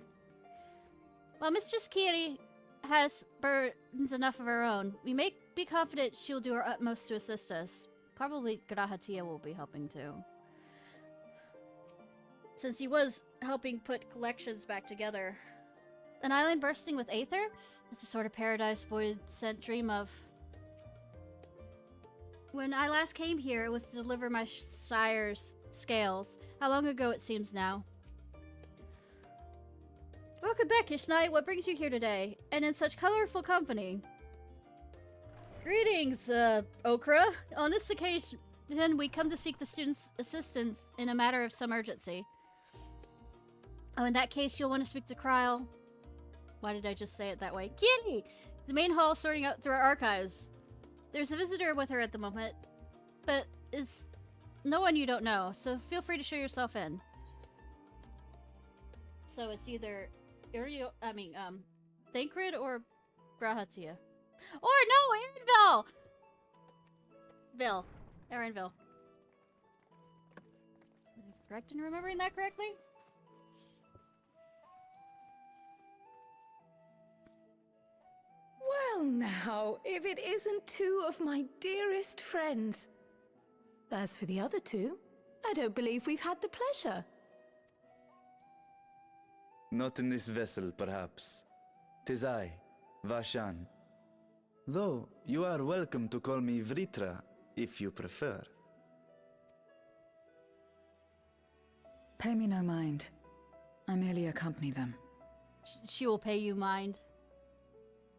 While Mistress Kitty has burdens enough of her own, we may be confident she will do her utmost to assist us. Probably Grahatia will be helping too. Since he was helping put collections back together. An island bursting with aether? That's the sort of paradise Voidsent dream of. When I last came here, it was to deliver my sire's scales. How long ago it seems now. Welcome back, Ishnai. What brings you here today? And in such colorful company. Greetings, Okra. On this occasion, we come to seek the students' assistance in a matter of some urgency. Oh, in that case, you'll want to speak to Cryle. Why did I just say it that way? Kitty! The main hall sorting out through our archives. There's a visitor with her at the moment, but it's no one you don't know, so feel free to show yourself in. So it's either Thancred or Grahatia. Or no, Erenville! Erenville. Correct in remembering that correctly? Well now, if it isn't two of my dearest friends. As for the other two, I don't believe we've had the pleasure. Not in this vessel, perhaps. 'Tis I, Vashan. Though, you are welcome to call me Vritra, if you prefer. Pay me no mind. I merely accompany them. She will pay you mind.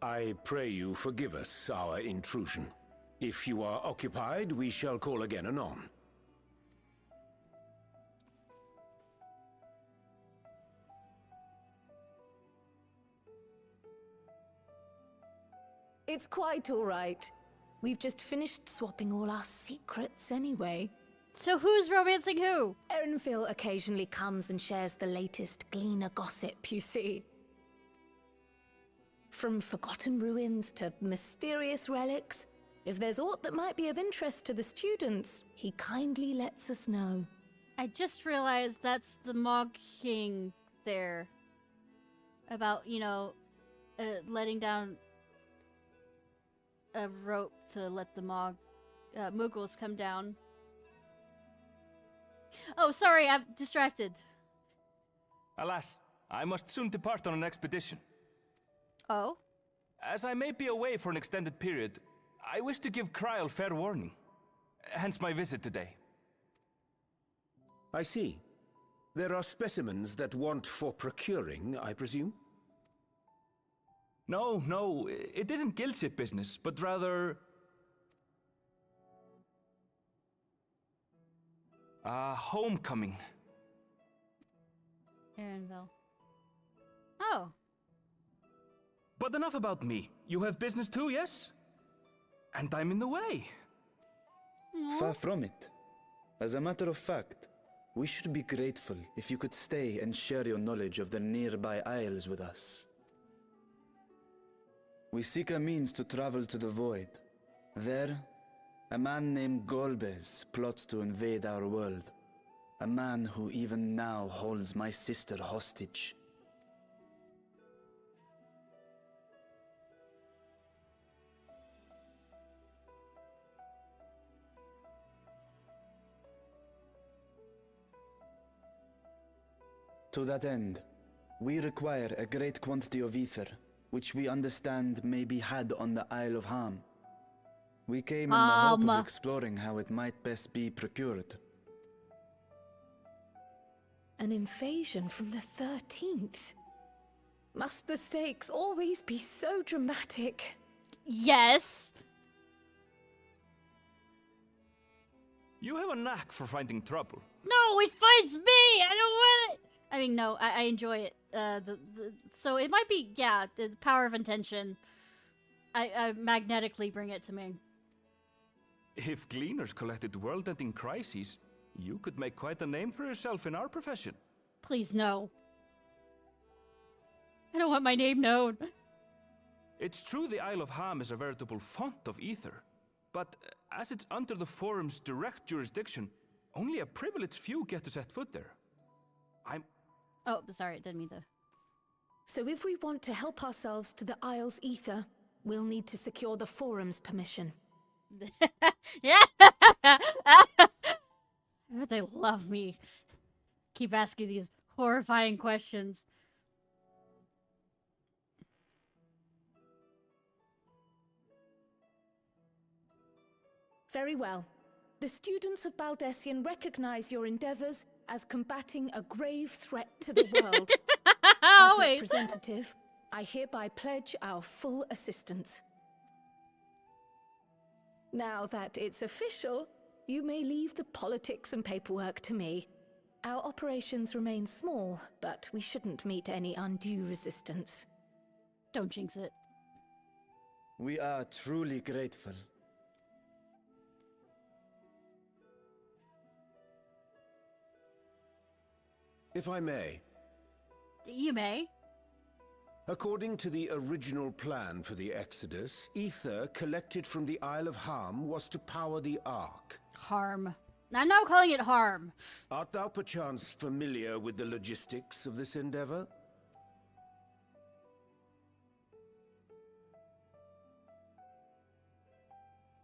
I pray you forgive us our intrusion. If you are occupied, we shall call again anon. It's quite all right. We've just finished swapping all our secrets anyway. So who's romancing who? Erenville occasionally comes and shares the latest Gleaner gossip, you see. From forgotten ruins to mysterious relics, if there's aught that might be of interest to the students, he kindly lets us know. I just realized that's the Mog King there. About, you know, letting down a rope to let the Muggles come down. Oh, sorry, I'm distracted. Alas, I must soon depart on an expedition. Oh? As I may be away for an extended period, I wish to give Kryl fair warning. Hence my visit today. I see. There are specimens that want for procuring, I presume? No, it isn't guildship business, but rather... homecoming. Aaronville. Oh. But enough about me. You have business too, yes? And I'm in the way. Far from it. As a matter of fact, we should be grateful if you could stay and share your knowledge of the nearby isles with us. We seek a means to travel to the Void. There, a man named Golbez plots to invade our world. A man who even now holds my sister hostage. To that end, we require a great quantity of ether, which we understand may be had on the Isle of Ham. We came in the hope of exploring how it might best be procured. An invasion from the 13th? Must the stakes always be so dramatic? Yes! You have a knack for finding trouble. No, it finds me! I don't want it! I mean, no, I enjoy it. So it might be, yeah, the power of intention. I magnetically bring it to me. If gleaners collected world-ending crises, you could make quite a name for yourself in our profession. Please, no. I don't want my name known. It's true the Isle of Ham is a veritable font of ether, but as it's under the Forum's direct jurisdiction, only a privileged few get to set foot there. Oh, sorry, didn't mean to. So if we want to help ourselves to the Isle's ether, we'll need to secure the Forum's permission. Yeah! They love me. Keep asking these horrifying questions. Very well. The students of Baldessian recognize your endeavors as combating a grave threat to the world. As representative, I hereby pledge our full assistance. Now that it's official, you may leave the politics and paperwork to me. Our operations remain small, but we shouldn't meet any undue resistance. Don't jinx it. We are truly grateful. If I may. You may. According to the original plan for the Exodus, ether collected from the Isle of Ham was to power the Ark. Harm. I'm now calling it harm. Art thou perchance familiar with the logistics of this endeavor?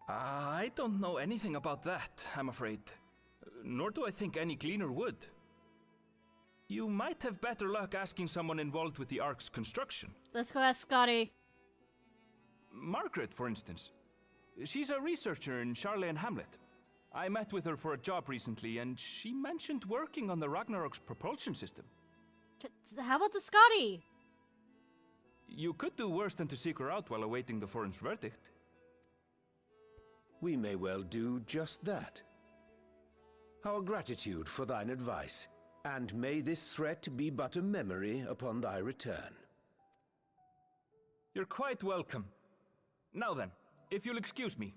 I don't know anything about that, I'm afraid. Nor do I think any gleaner would. You might have better luck asking someone involved with the Ark's construction. Let's go ask Scotty. Margaret, for instance. She's a researcher in Charley and Hamlet. I met with her for a job recently, and she mentioned working on the Ragnarok's propulsion system. How about the Scotty? You could do worse than to seek her out while awaiting the Forum's verdict. We may well do just that. Our gratitude for thine advice. And may this threat be but a memory upon thy return. You're quite welcome. Now then, if you'll excuse me.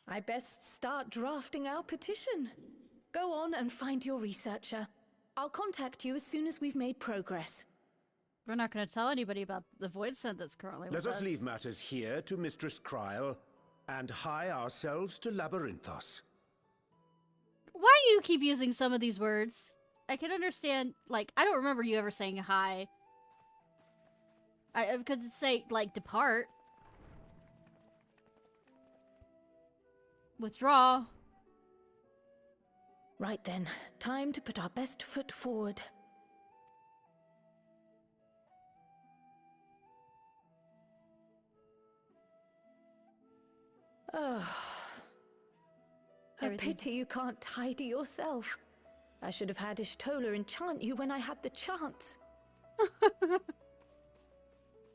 I best start drafting our petition. Go on and find your researcher. I'll contact you as soon as we've made progress. We're not going to tell anybody about the Voidsent that's currently with us. Let us leave matters here to Mistress Kryl, and hie ourselves to Labyrinthos. Why do you keep using some of these words? I can understand, like, I don't remember you ever saying hi. I could say, like, depart. Withdraw. Right then, time to put our best foot forward. Oh. A pity you can't tidy yourself. I should have had Ishtola enchant you when I had the chance.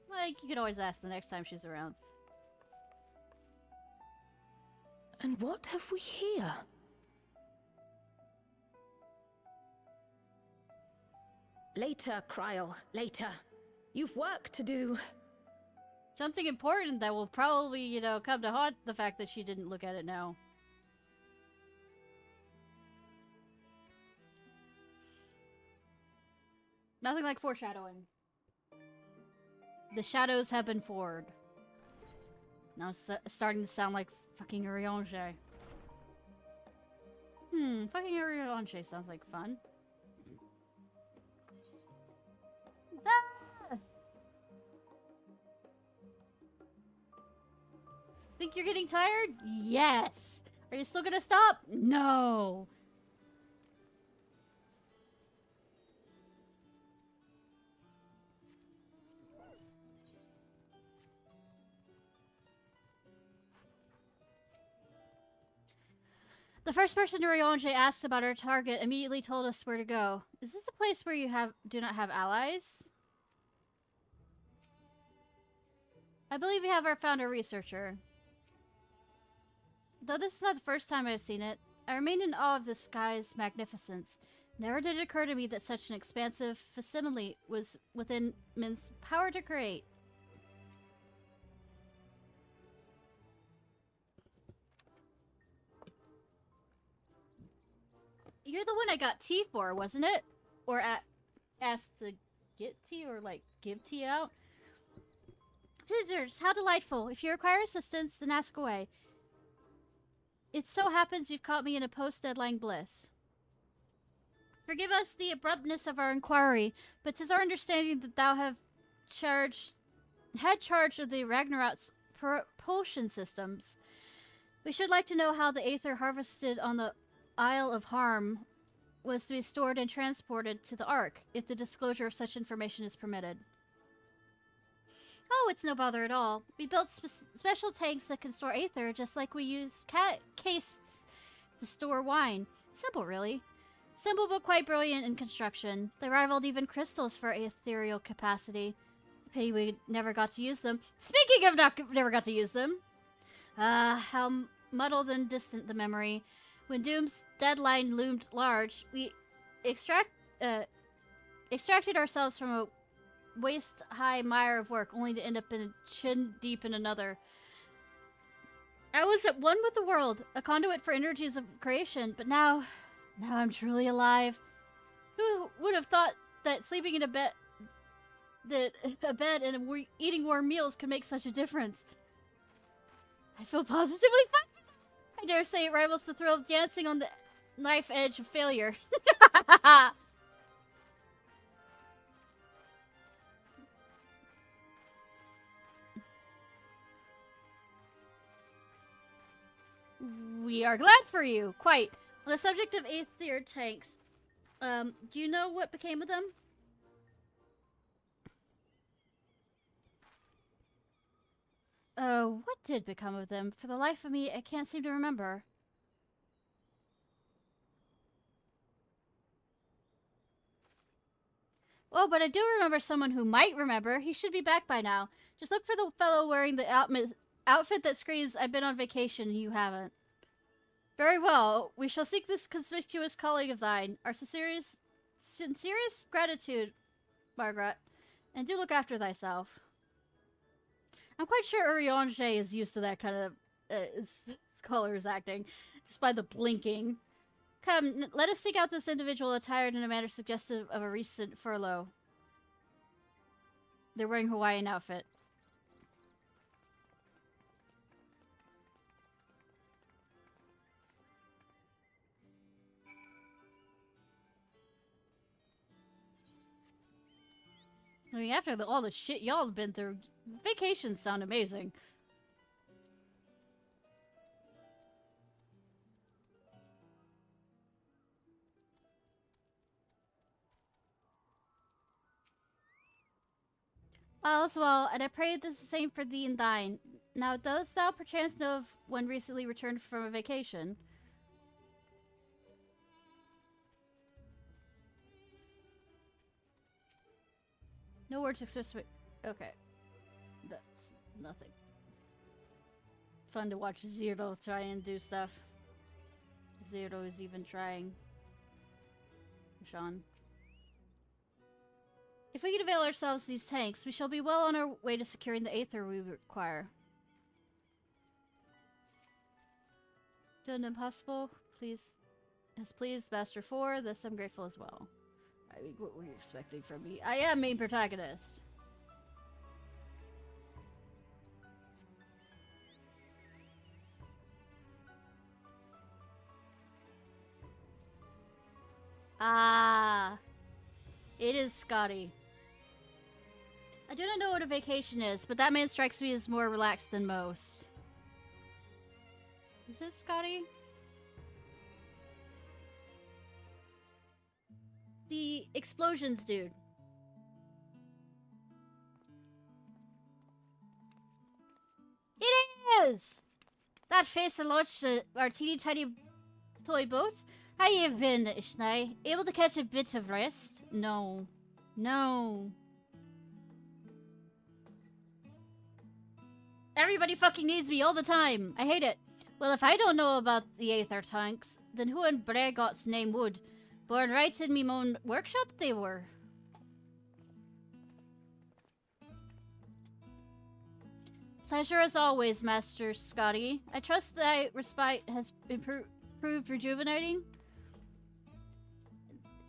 Like, you could always ask the next time she's around. And what have we here? Later, Kryl, later. You've work to do. Something important that will probably, you know, come to haunt the fact that she didn't look at it now. Nothing like foreshadowing. The shadows have been forward. Now it's starting to sound like fucking Urianger. Fucking Urianger sounds like fun. Ah! Think you're getting tired? Yes! Are you still gonna stop? No! The first person Urianger asked about our target immediately told us where to go. Is this a place where you do not have allies? I believe we have found a researcher. Though this is not the first time I've seen it, I remain in awe of the sky's magnificence. Never did it occur to me that such an expansive facsimile was within men's power to create. You're the one I got tea for, wasn't it? Or asked to get tea or, like, give tea out? Visitors, how delightful. If you require assistance, then ask away. It so happens you've caught me in a post-deadline bliss. Forgive us the abruptness of our inquiry, but 'tis our understanding that thou had charge of the Ragnarok's propulsion systems. We should like to know how the aether harvested on the Isle of Harm was to be stored and transported to the Ark, if the disclosure of such information is permitted. Oh, it's no bother at all. We built special tanks that can store aether, just like we use castes to store wine. Simple, really. Simple but quite brilliant in construction. They rivaled even crystals for ethereal capacity. Pity we never got to use them. Speaking of never got to use them! How muddled and distant the memory. When Doom's deadline loomed large, we extracted ourselves from a waist-high mire of work, only to end up in chin-deep in another. I was at one with the world, a conduit for energies of creation, but now I'm truly alive. Who would have thought that sleeping in a bed and eating warm meals could make such a difference? I feel positively fun. I dare say it rivals the thrill of dancing on the knife edge of failure. We are glad for you. Quite. On the subject of aether tanks, do you know what became of them? What did become of them? For the life of me, I can't seem to remember. Oh, but I do remember someone who might remember. He should be back by now. Just look for the fellow wearing the outfit that screams, I've been on vacation and you haven't. Very well. We shall seek this conspicuous colleague of thine. Our sincerest gratitude, Margaret. And do look after thyself. I'm quite sure Urianger is used to that kind of scholars acting, just by the blinking. Come, let us seek out this individual attired in a manner suggestive of a recent furlough. They're wearing Hawaiian outfit. mean, after all the shit y'all have been through, vacations sound amazing. All is well, and I pray this is the same for thee and thine. Now, dost thou perchance know of one recently returned from a vacation? No words express. Okay. That's nothing. Fun to watch Zero try and do stuff. Zero is even trying. Sean. If we can avail ourselves of these tanks, we shall be well on our way to securing the aether we require. Done impossible? Please. Yes, please, Master 4. This I'm grateful as well. I mean, what were you expecting from me? I am main protagonist. Ah. It is Scotty. I do not know what a vacation is, but that man strikes me as more relaxed than most. Is it Scotty? The explosions dude. It is! That face that launched our teeny tiny toy boat? How you been, Ishnai? Able to catch a bit of rest? No. No. Everybody fucking needs me all the time. I hate it. Well, if I don't know about the aether tanks, then who in Bregot's name would? Born right in me own workshop they were. Pleasure as always, Master Scotty. I trust thy respite has proved rejuvenating.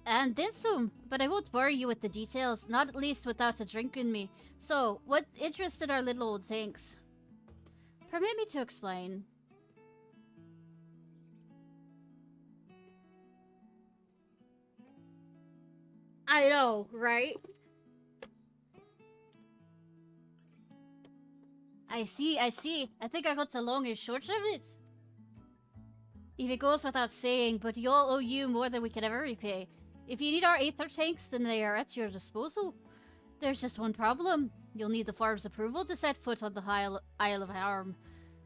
And then some, but I won't bore you with the details, not at least without a drink in me. So, what interested our little old tanks? Permit me to explain. I know, right? I see. I think I got the long and short of it. If it goes without saying, but we all owe you more than we can ever repay. If you need our aether tanks, then they are at your disposal. There's just one problem. You'll need the farm's approval to set foot on the Isle of Harm.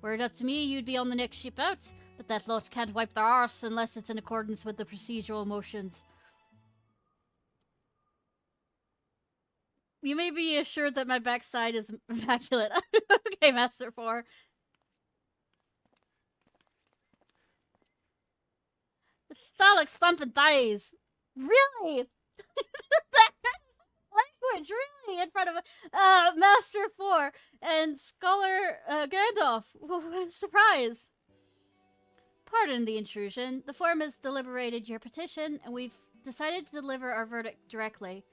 Were it up to me, you'd be on the next ship out, but that lot can't wipe their arse unless it's in accordance with the procedural motions. You may be assured that my backside is immaculate. Okay, Master 4. The phallic thumping thighs. Really? That language, really? In front of Master 4 and Scholar Gandalf. Surprise. Pardon the intrusion. The forum has deliberated your petition, and we've decided to deliver our verdict directly.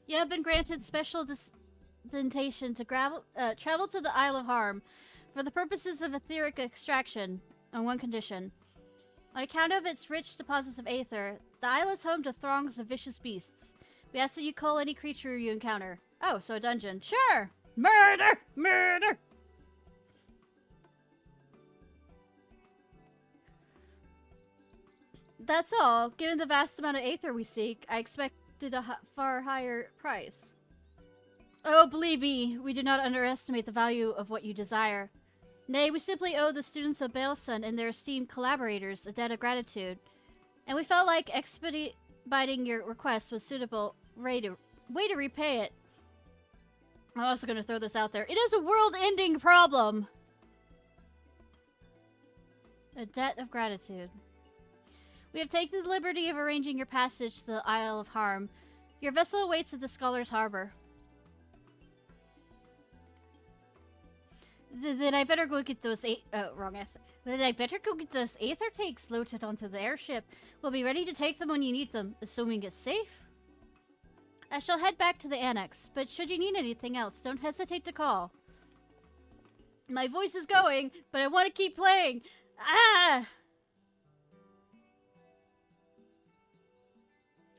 You have been granted special dispensation to travel to the Isle of Harm for the purposes of etheric extraction, on one condition. On account of its rich deposits of aether, the isle is home to throngs of vicious beasts. We ask that you call any creature you encounter. Oh, so a dungeon. Sure! Murder! Murder! That's all. Given the vast amount of aether we seek, I expected a far higher price. Oh, believe me, we do not underestimate the value of what you desire. Nay, we simply owe the students of Voidsent and their esteemed collaborators a debt of gratitude, and we felt like expediting your request was suitable way to repay it. I'm also going to throw this out there. It is a world-ending problem! A debt of gratitude. We have taken the liberty of arranging your passage to the Isle of Harm. Your vessel awaits at the Scholar's Harbor. Then I better go get those wrong answer. Then I better go get those aether tanks loaded onto the airship. We'll be ready to take them when you need them, assuming it's safe. I shall head back to the annex, but should you need anything else, don't hesitate to call. My voice is going, but I want to keep playing. Ah!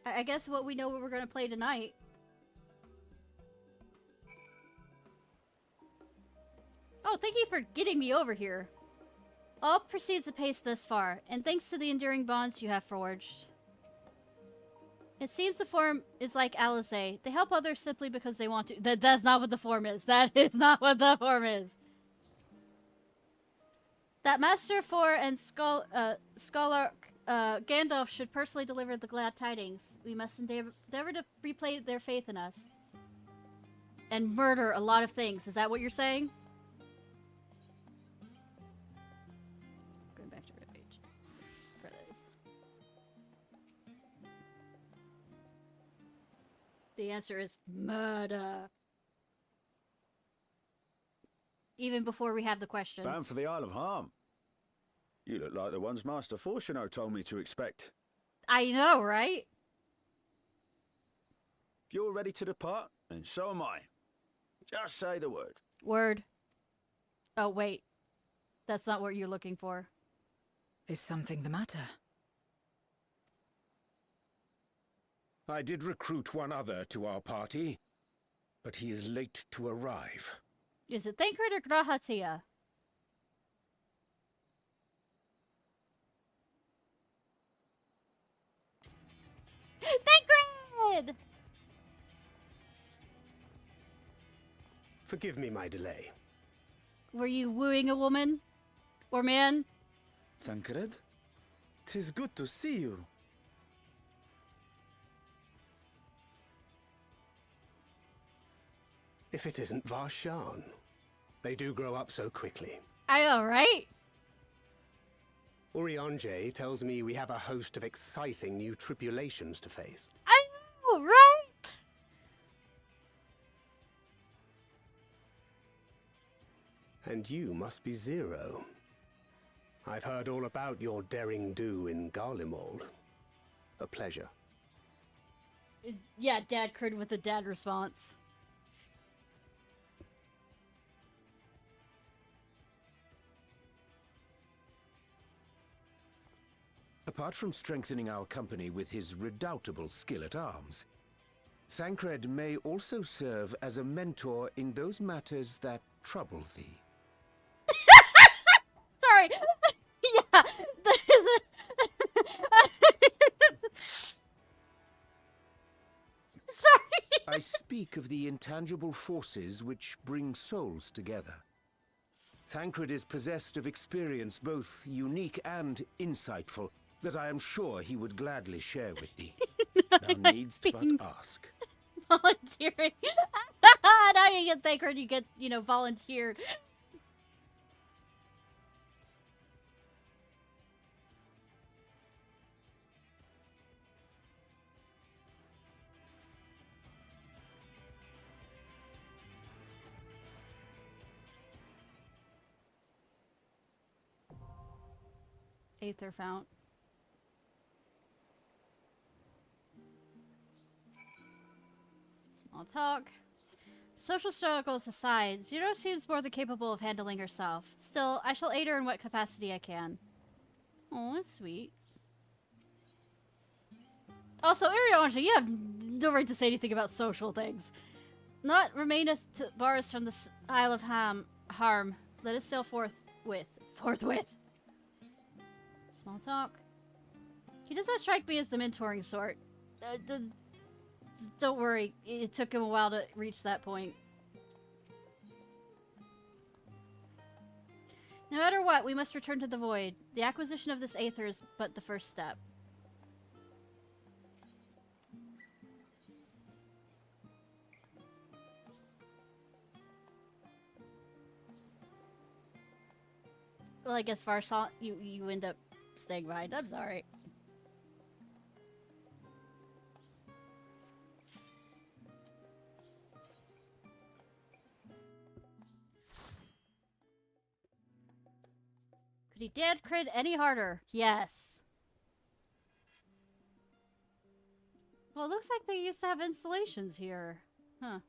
I guess we know what we're going to play tonight. thank you for getting me over here. All proceeds apace thus far, and thanks to the enduring bonds you have forged. It seems the form is like Alizé. They help others simply because they want to. That's not what the form is. That is not what the form is. That Master 4 and Scholar Gandalf should personally deliver the glad tidings. We must endeavor to replay their faith in us. And murder a lot of things. Is that what you're saying? Going back to red page. For this. The answer is murder. Even before we have the question. Bound for the Isle of Harm. You look like the ones Master Fortuno told me to expect. I know, right? If you're ready to depart, then so am I. Just say the word. Word. Oh, wait. That's not what you're looking for. Is something the matter? I did recruit one other to our party, but he is late to arrive. Is it Thancred or Grahatia? Thancred! Forgive me my delay. Were you wooing a woman? Or man? Thancred? 'Tis good to see you. If it isn't Varshan. They do grow up so quickly. I know, right? Urianger tells me we have a host of exciting new tribulations to face. I know, right? And you must be Zero. I've heard all about your daring do in Garlemald. A pleasure. Yeah, Dad crid with a dad response. Apart from strengthening our company with his redoubtable skill at arms, Thancred may also serve as a mentor in those matters that trouble thee. Sorry. Yeah. Sorry. I speak of the intangible forces which bring souls together. Thancred is possessed of experience both unique and insightful that I am sure he would gladly share with thee. Thou needst but ask. Volunteering. Now you get Thancred, you get, volunteered. Aether fount. Small talk. Social struggles aside, Zero seems more than capable of handling herself. Still, I shall aid her in what capacity I can. Oh, that's sweet. Also, Arianja, you have no right to say anything about social things. Naught remaineth to bar us from the Isle of Harm. Let us sail forthwith. Small talk. He does not strike me as the mentoring sort. Don't worry, it took him a while to reach that point. No matter what, we must return to the Void. The acquisition of this Aether is but the first step. Well, I guess Varshan, you end up staying behind. I'm sorry. Could he dad crit any harder? Yes. Well, it looks like they used to have installations here. Huh.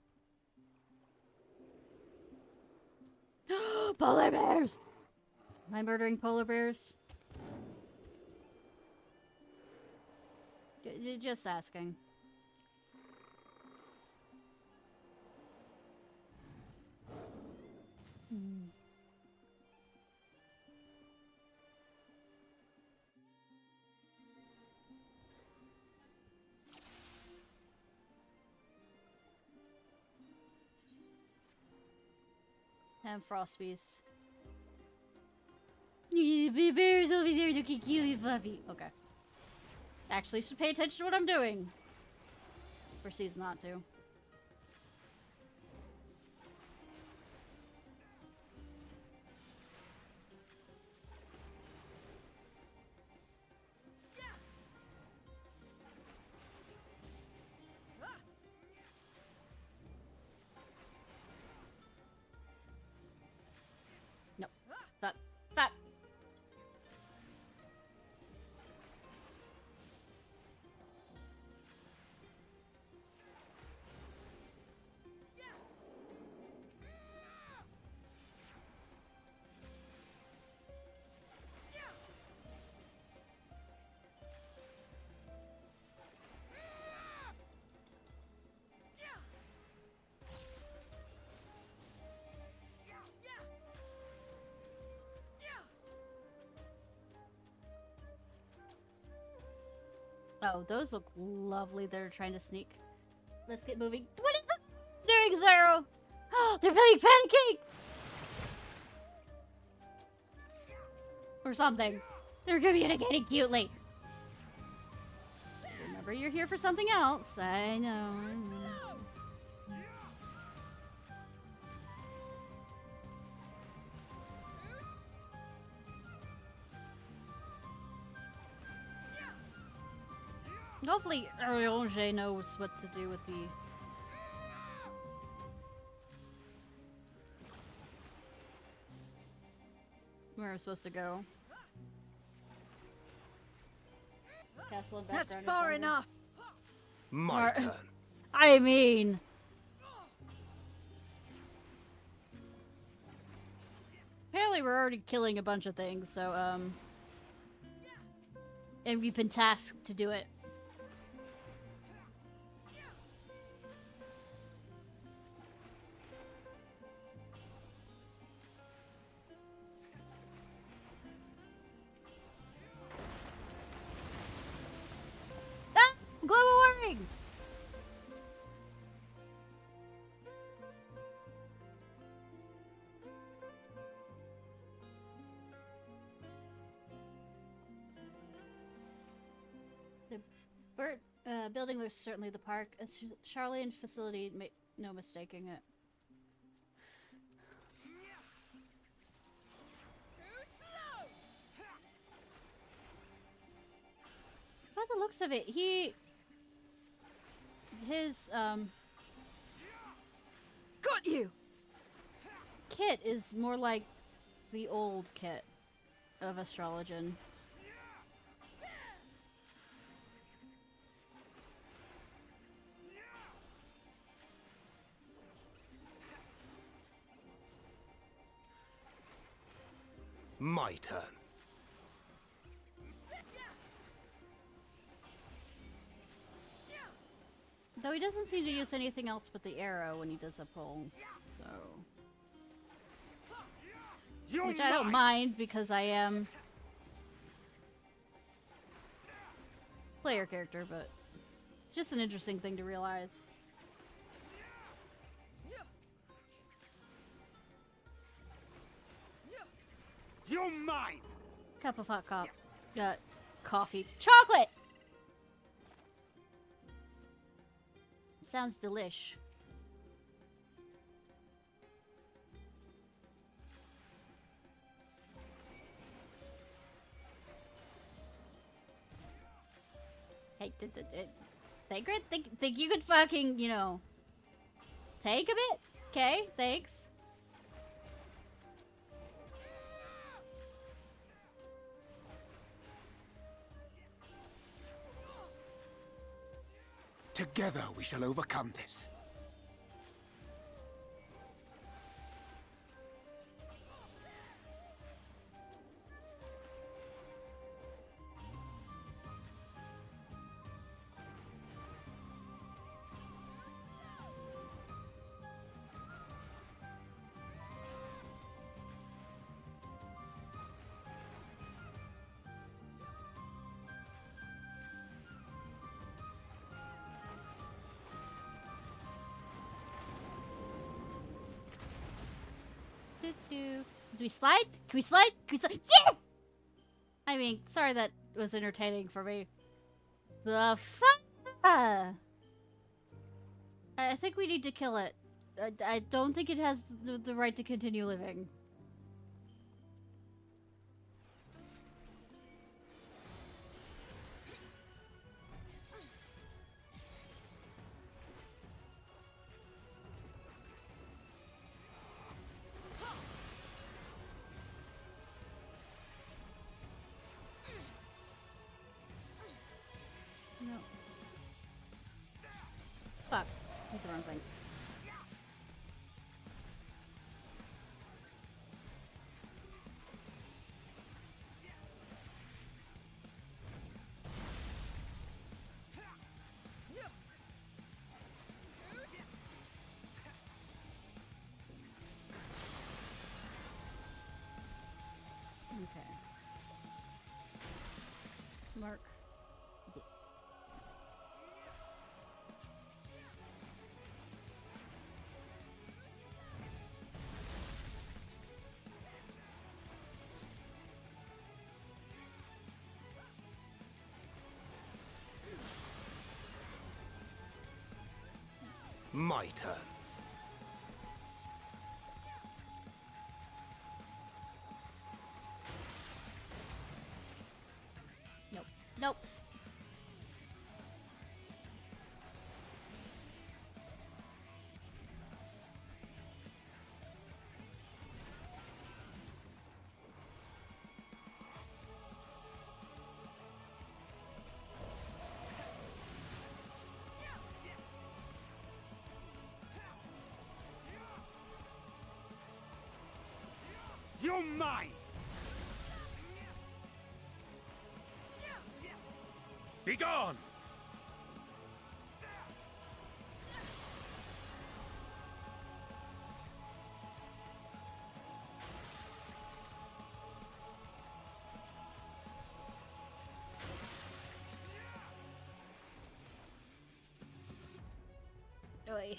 Polar bears! Am I murdering polar bears? Just asking. And Frost Beast. The bear's over there looking cute and fluffy. Okay. Actually, should pay attention to what I'm doing. Proceeds not to. Nope. That. Oh, those look lovely. They're trying to sneak. Let's get moving. What is it doing, Zero? Oh, they're playing Pancake! Or something. They're communicating cutely. Remember, you're here for something else. I know. Hopefully, Ariange knows what to do with the... Where we're supposed to go. Castle and background. That's far enough! My turn. I mean... Apparently we're already killing a bunch of things, so, and we've been tasked to do it. Global warming! The building looks certainly the park. A Charlian facility, no mistaking it. By the looks of it, his got you. Kit is more like the old Kit of Astrologian. My turn. Though he doesn't seem to use anything else but the arrow when he does a pull, so... Which I don't mind, because I am... player character, but... It's just an interesting thing to realize. You're mine! Cup of hot coffee. Chocolate! Sounds delish. Hey, think you could fucking, you know, take a bit? Okay, thanks. Together we shall overcome this. Do we slide? Can we slide? Can we slide? Yes! I mean, sorry that was entertaining for me. The fuck? I think we need to kill it. I don't think it has the right to continue living. No. Fuck. Did the wrong thing. Okay. Mark. My turn. Nope. Nope. You're mine! Be gone! Oi.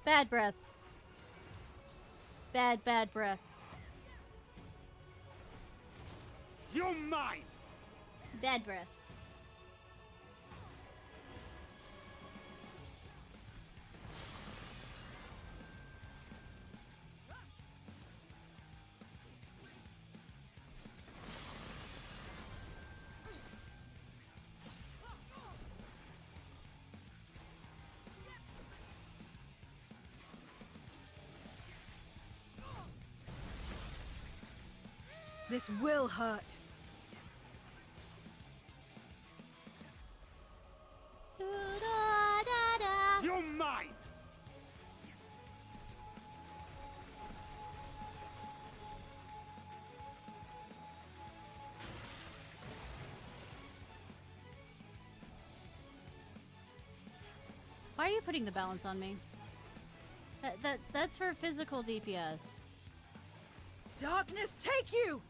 Bad breath. Bad breath. You're mine! Bad breath. This will hurt. You're mine! Why are you putting the balance on me? That's for physical DPS. Darkness take you!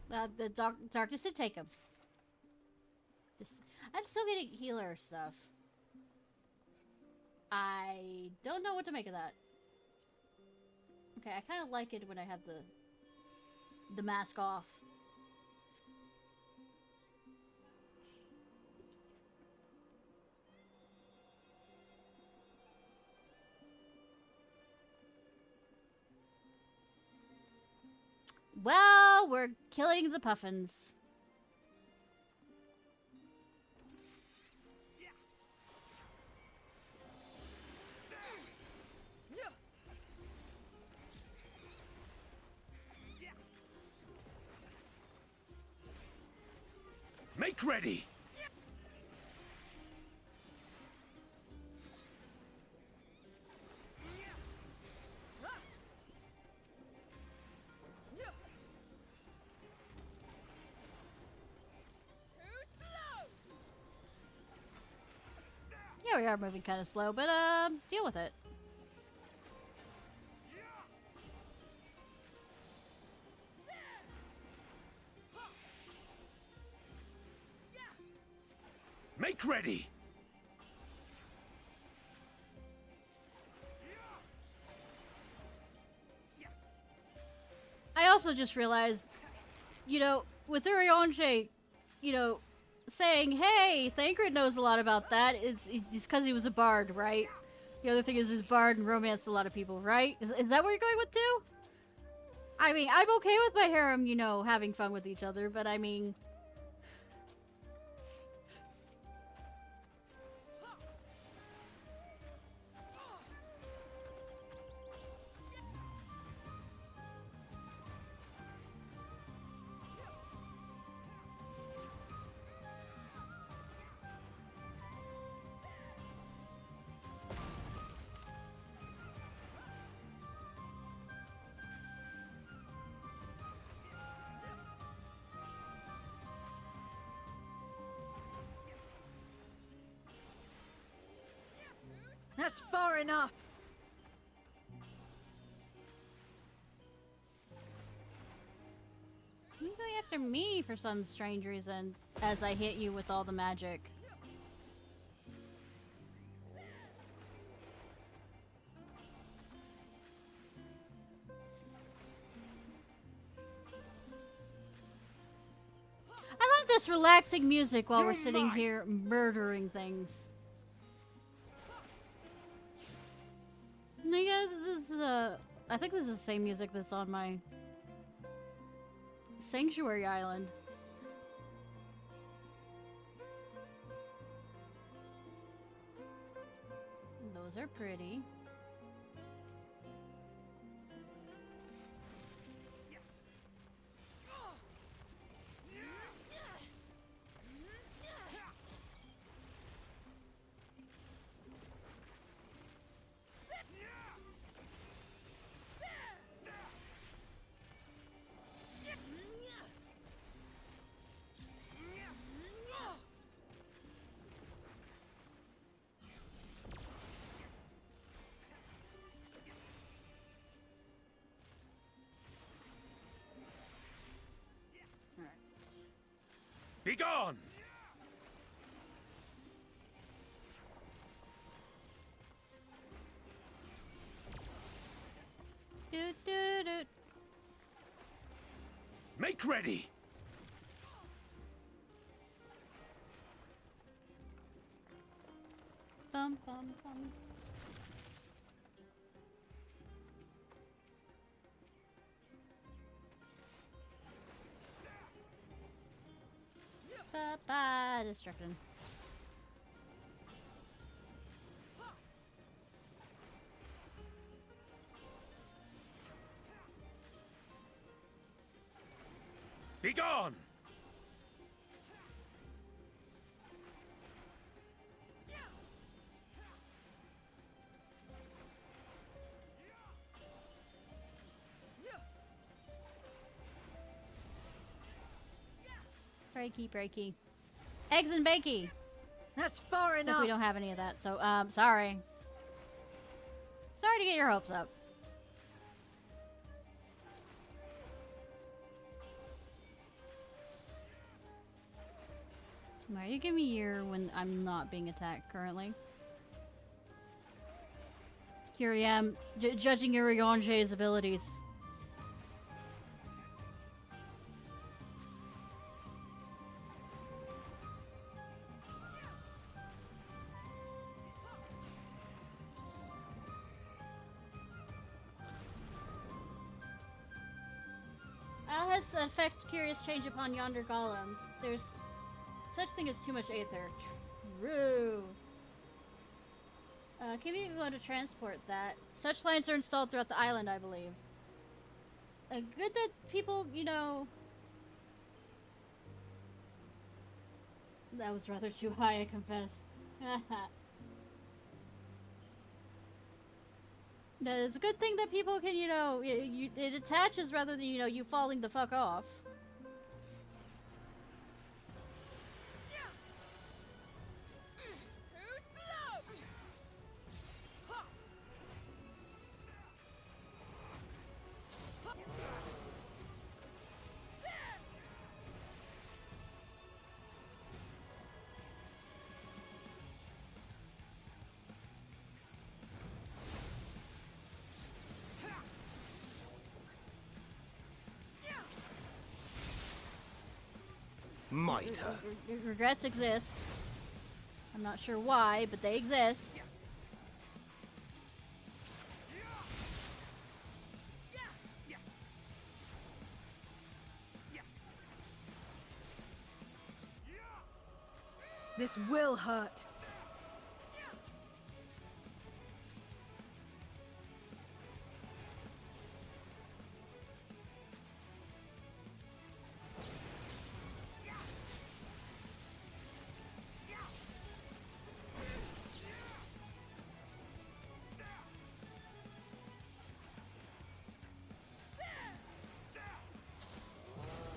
The darkness did take him. I'm still getting healer stuff. I don't know what to make of that. Okay, I kind of like it when I have the mask off. Well, we're killing the puffins. Make ready! Yeah, we are moving kind of slow, but deal with it. Make ready! also just realized, you know, with Urianger, you know, saying, hey, Thancred knows a lot about that, it's because he was a bard, right? The other thing is his bard and romanced a lot of people, right? Is that where you're going with too? I mean, I'm okay with my harem, you know, having fun with each other, but I mean... That's far enough! You're going after me for some strange reason, as I hit you with all the magic. I love this relaxing music while we're sitting here murdering things. This is I think this is the same music that's on my Sanctuary Island. Those are pretty. Be gone! Make ready! Bum, bum, bum. Bye-bye, destruction. Be gone! Breaky, breaky. Eggs and bakey! That's far Except enough! we don't have any of that, so, sorry. Sorry to get your hopes up. Why you give me ear when I'm not being attacked currently? Here I am, judging Urianger's abilities. How has the effect curious change upon yonder golems? There's such thing as too much aether. True. Can we go to transport that? Such lines are installed throughout the island, I believe. Good that people, you know... That was rather too high, I confess. It's a good thing that people can, you know, it attaches rather than, you know, you falling the fuck off. Mitre. Regrets exist. I'm not sure why, but they exist. This will hurt.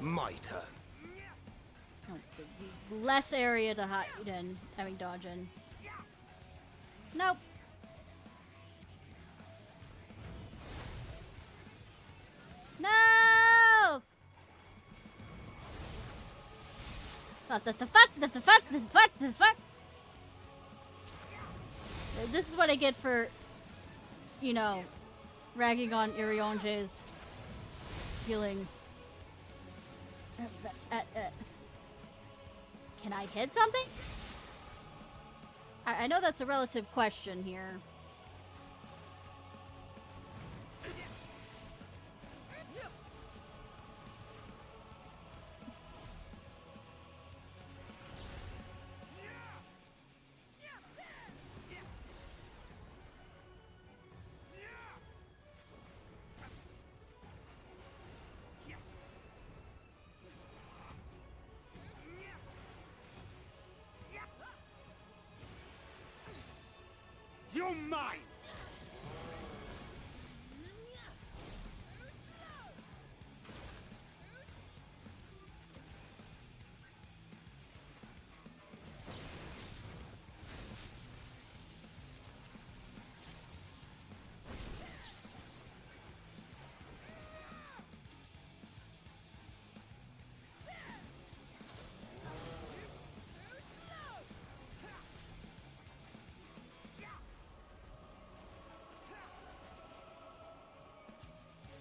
Mitre. Oh, less area to hide in. I mean, dodge in. Nope. No! What the fuck? The fuck? The fuck? The fuck? This is what I get for, you know, ragging on Irionge's healing. Can I hit something? I know that's a relative question here. You're mine!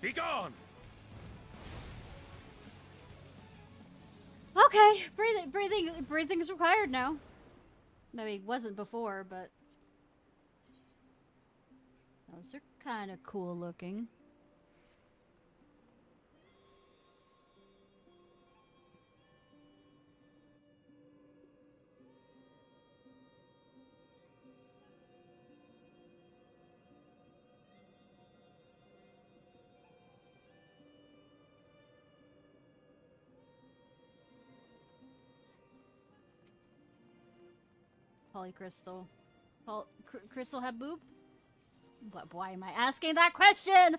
Be gone! Okay, breathing is required now. I mean, it wasn't before, but those are kind of cool looking. Polycrystal. Crystal have boob? What? Why am I asking that question?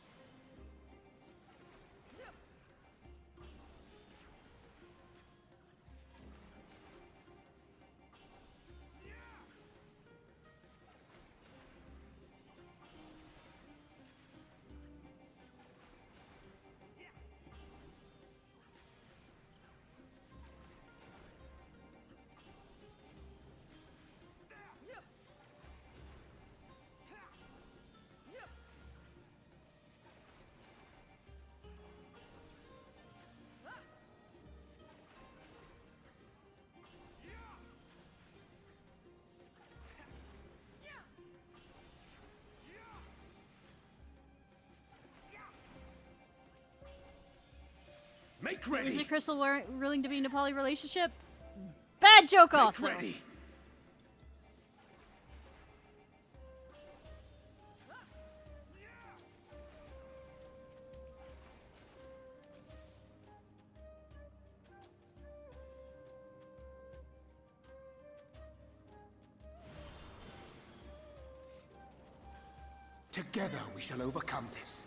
Make ready. Is it Crystal willing to be in a poly relationship? Bad joke also. Make ready. Together we shall overcome this.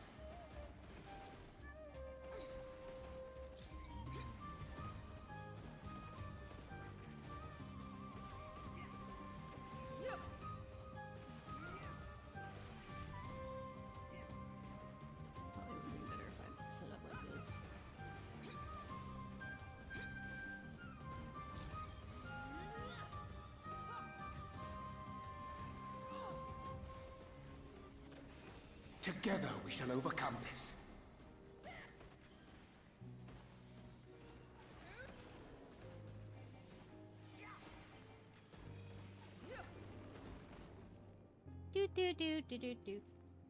Set up like this. Together we shall overcome this.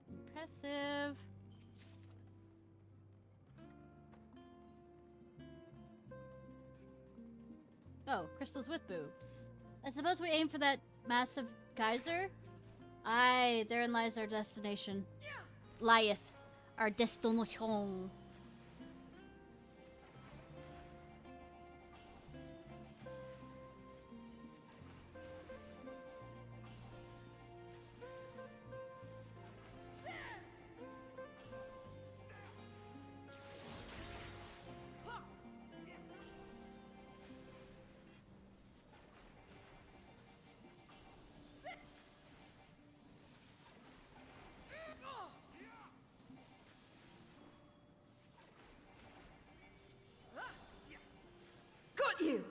Impressive. Oh, crystals with boobs. I suppose we aim for that massive geyser? Aye, therein lies our destination. Lieth. Our destination. Got you!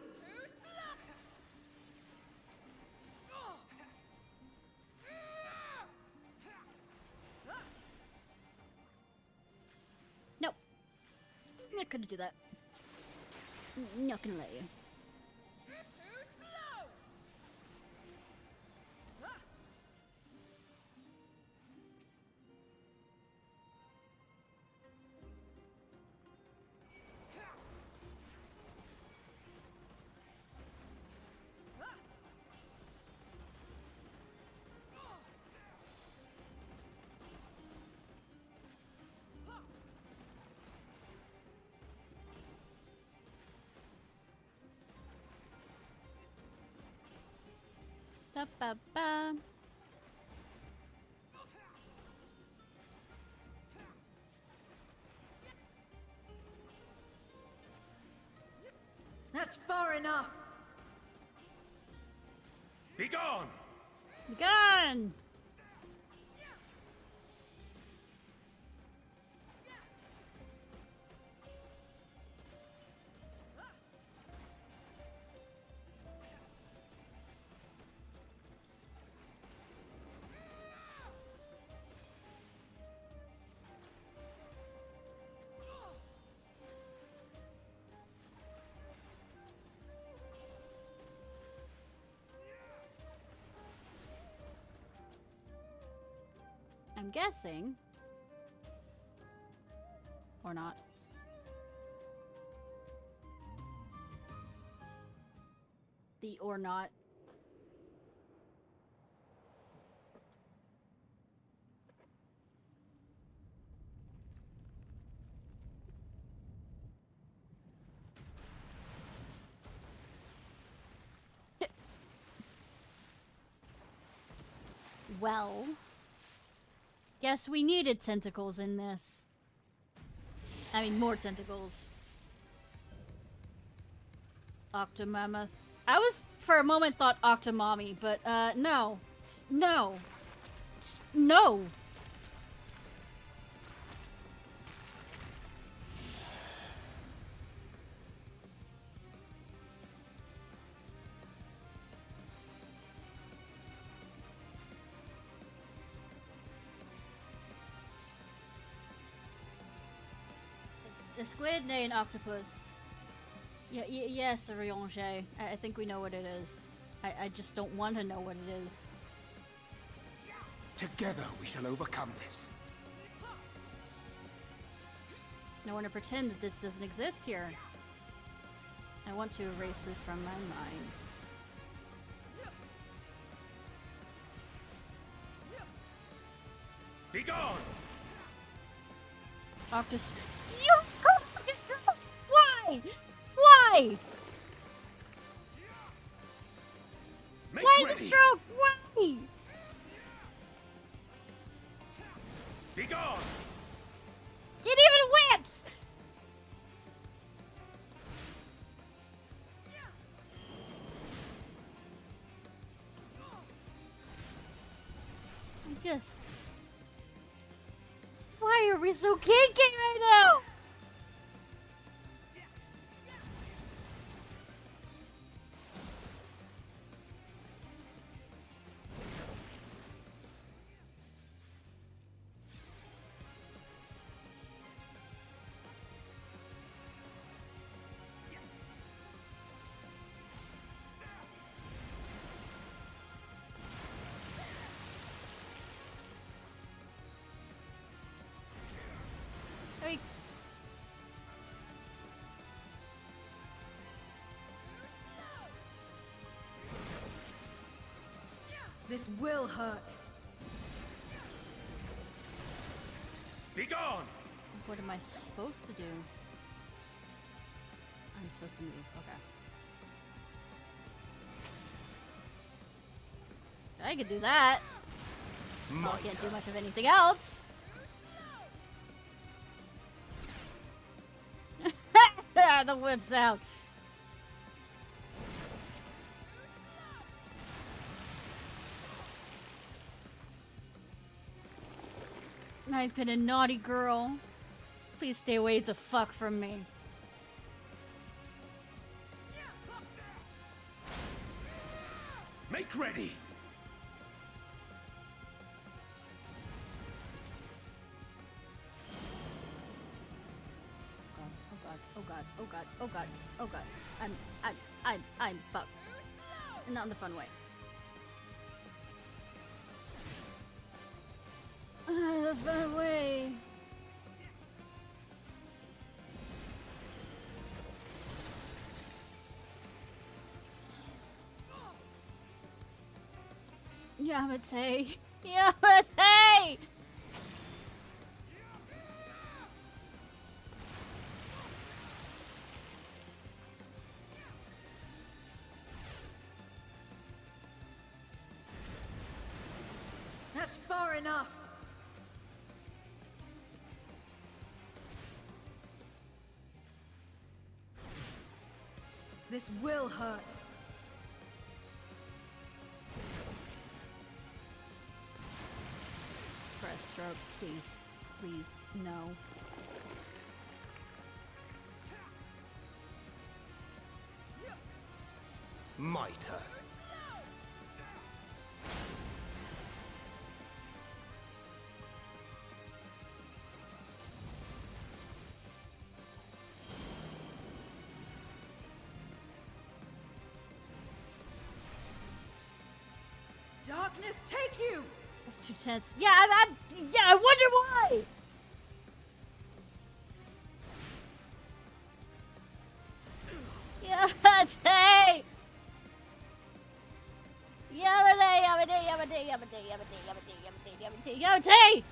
Nope. I'm not gonna do that. Not gonna let you. Ba ba ba. That's far enough! Be gone! Be gone! I'm guessing. Or not. The or not. Well. Guess we needed tentacles in this. I mean, more tentacles. Octomammoth. I was, for a moment, thought Octomommy, but, no. No. No. A squid, nay, an octopus. Yes, a Riange. I think we know what it is. I just don't want to know what it is. Together we shall overcome this. I want to pretend that this doesn't exist here. I want to erase this from my mind. Be gone! Octus. Why? Why? Why the stroke? Why? Be gone! It even whips! I just... Why are we so kinky right now? This will hurt. Be gone! What am I supposed to do? I'm supposed to move. Okay. I could do that. I can't do much of anything else. The whip's out. I've been a naughty girl. Please stay away the fuck from me. Make ready! Oh god, oh god, oh god, oh god. I'm fucked. Not in the fun way. The fun way. Yamate! Yamate! That's far enough. This will hurt. Press stroke, please. Please, no. Mitre. Darkness take you! Too tense. Yeah, yeah, I wonder why! Yamate! Yamate!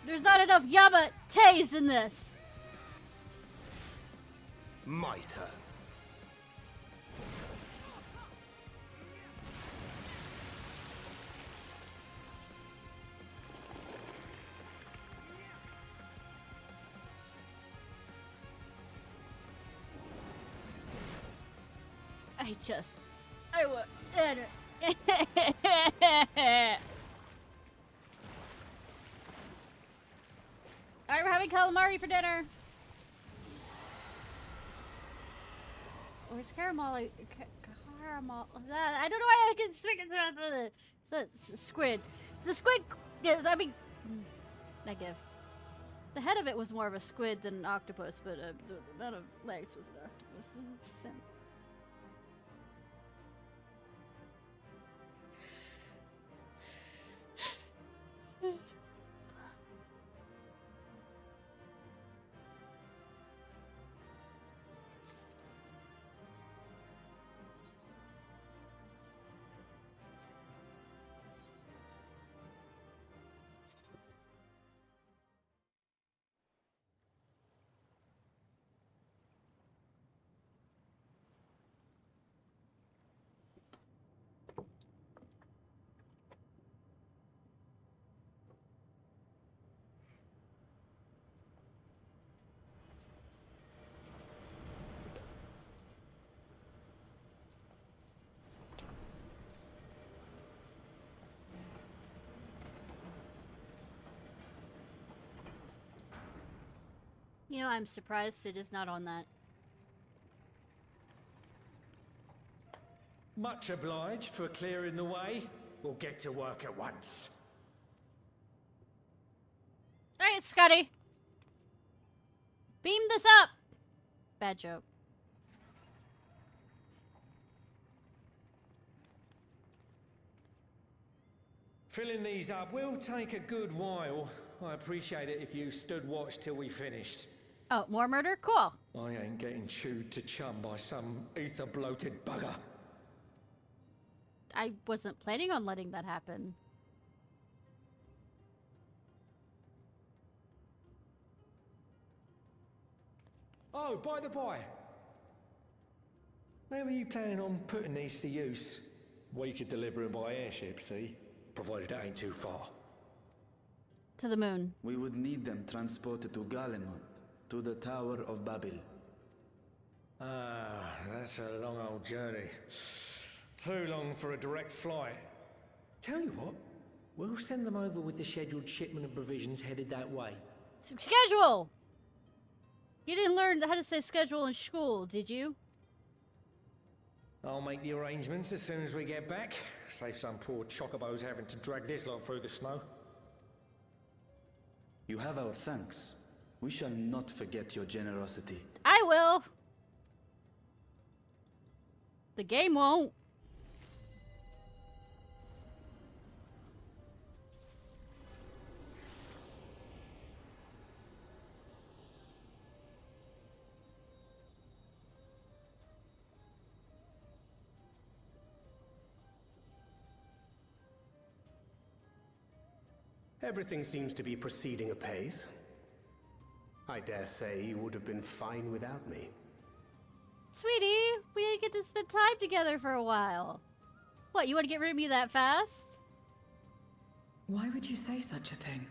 There's not enough Yamates in this. Mitre. I will. Alright, we're having calamari for dinner. Where's caramel? Caramel. I don't know why I can stick it. The squid. The squid. I mean, negative. The head of it was more of a squid than an octopus, but the amount of legs was an octopus. Fin. You know, I'm surprised Sid is not on that. Much obliged for clearing the way. We'll get to work at once. Alright, Scotty. Beam this up! Bad joke. Filling these up will take a good while. I appreciate it if you stood watch till we finished. Oh, more murder? Cool. I ain't getting chewed to chum by some ether-bloated bugger. I wasn't planning on letting that happen. Oh, by the by. Where were you planning on putting these to use? We could deliver them by airship, see? Provided it ain't too far. To the moon. We would need them transported to Galemon, to the Tower of Babel. Ah, that's a long old journey. Too long for a direct flight. Tell you what, we'll send them over with the scheduled shipment of provisions headed that way. Schedule! You didn't learn how to say schedule in school, did you? I'll make the arrangements as soon as we get back. Save some poor chocobos having to drag this lot through the snow. You have our thanks. We shall not forget your generosity. I will. The game won't. Everything seems to be proceeding apace. I dare say you would have been fine without me. Sweetie, we didn't get to spend time together for a while. What, you want to get rid of me that fast? Why would you say such a thing?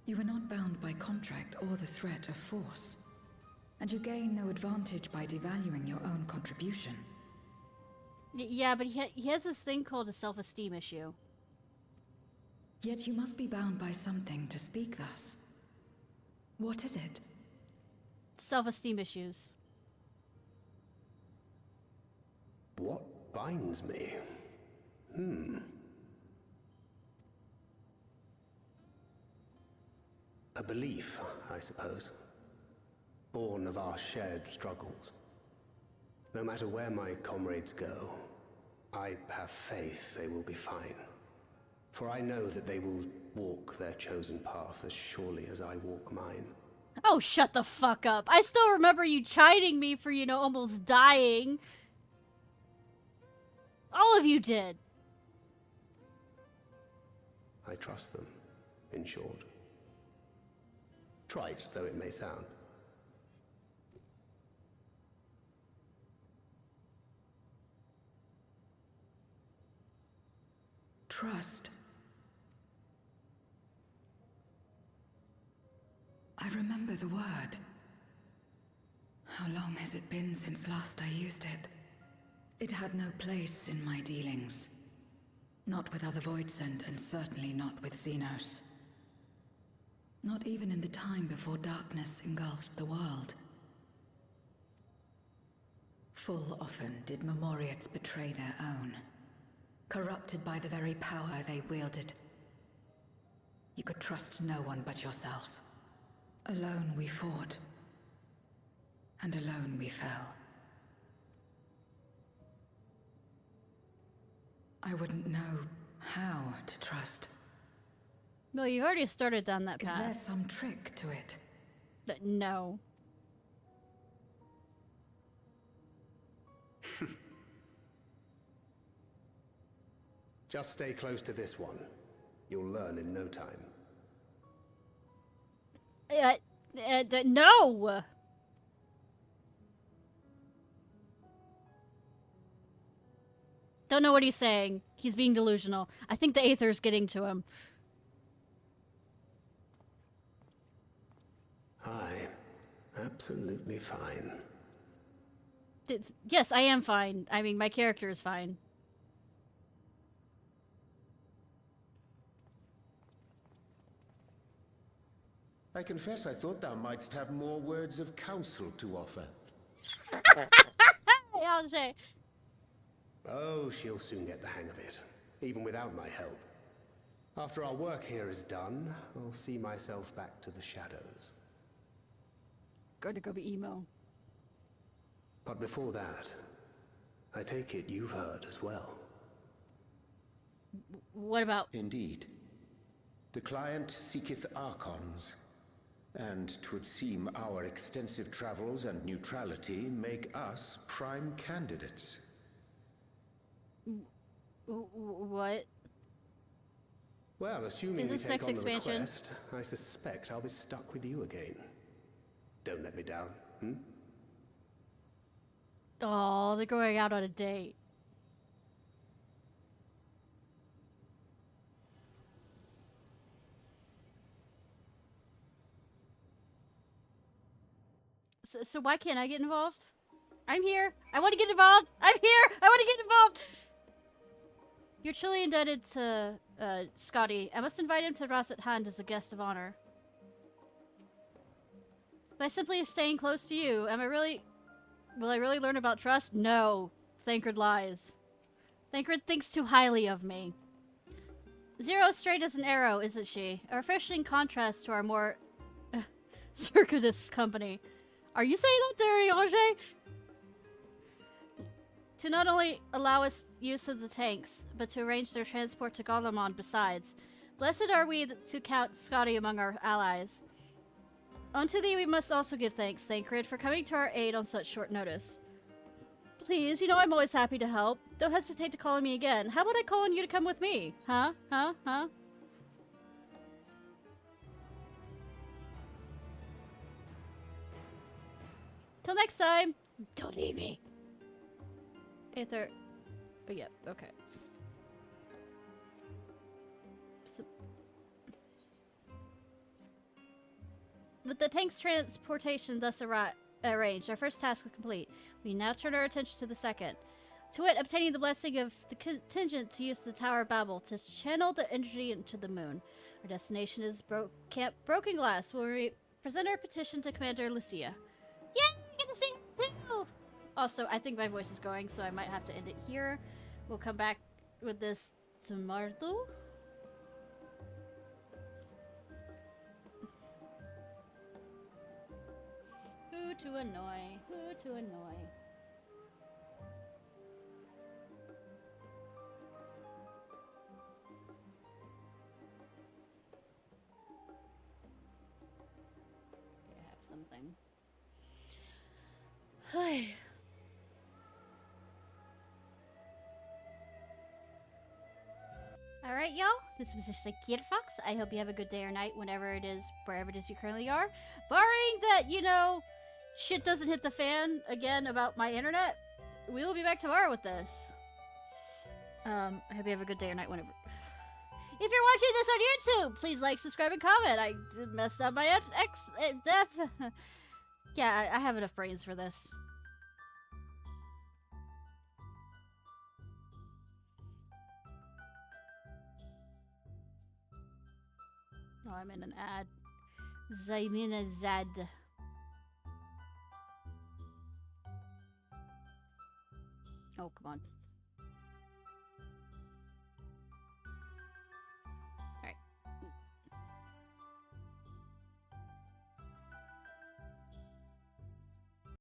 You are not bound by contract or the threat of force. And you gain no advantage by devaluing your own contribution. Yeah, but he has this thing called a self-esteem issue. Yet you must be bound by something to speak thus. What is it? Self-esteem issues. What binds me? A belief, I suppose. Born of our shared struggles. No matter where my comrades go, I have faith they will be fine. For I know that they will walk their chosen path as surely as I walk mine. Oh, shut the fuck up. I still remember you chiding me for, you know, almost dying. All of you did. I trust them, in short. Trite though it may sound. Trust. I remember the word. How long has it been since last I used it? It had no place in my dealings. Not with other Voidsent, and certainly not with Xenos. Not even in the time before darkness engulfed the world. Full often did Memoriats betray their own, corrupted by the very power they wielded. You could trust no one but yourself. Alone we fought, and alone we fell. I wouldn't know how to trust. No, you already started down that path. Is there some trick to it? No. Just stay close to this one. You'll learn in no time. No! Don't know what he's saying. He's being delusional. I think the Aether's getting to him. Hi. Absolutely fine. Yes, I am fine. I mean, my character is fine. I confess I thought thou mightst have more words of counsel to offer. I'll say. Oh, she'll soon get the hang of it, even without my help. After our work here is done, I'll see myself back to the shadows. Going to go be emo. But before that, I take it you've heard as well. What about? Indeed. The client seeketh Archons, and 'twould seem our extensive travels and neutrality make us prime candidates. What? Well, assuming we this take next on the expansion? request, I suspect I'll be stuck with you again. Don't let me down, hmm? Oh, they're going out on a date. So why can't I get involved? I'm here. I want to get involved. I'm here. I want to get involved. You're truly indebted to Scotty. I must invite him to Rasset Hand as a guest of honor. By simply staying close to you, will I really learn about trust? No. Thancred lies. Thancred thinks too highly of me. Zero straight as an arrow, isn't she? A refreshing contrast to our more circuitous company. Are you saying that, Dariange? To not only allow us use of the tanks, but to arrange their transport to Garlemald besides. Blessed are we to count Scotty among our allies. Unto thee we must also give thanks, Thancred, for coming to our aid on such short notice. Please, you know I'm always happy to help. Don't hesitate to call on me again. How about I call on you to come with me? Huh? Till next time. Don't leave me. Aether. But yeah, okay. So, with the tank's transportation thus arranged, our first task is complete. We now turn our attention to the second. To wit, obtaining the blessing of the contingent to use the Tower of Babel to channel the energy into the moon. Our destination is Camp Broken Glass, where we present our petition to Commander Lucia. Yay! I get to see it too! Also, I think my voice is going, so I might have to end it here. We'll come back with this tomorrow. Who to annoy? Who to annoy? I have something. Hi. Alright, y'all. This was just like Ciarfox. I hope you have a good day or night whenever it is, wherever it is you currently are. Barring that, you know, shit doesn't hit the fan again about my internet, we will be back tomorrow with this. I hope you have a good day or night whenever. If you're watching this on YouTube, please like, subscribe, and comment. I messed up my yeah, I have enough brains for this. Oh, I'm in an ad. Zaymina Zad. Oh, come on.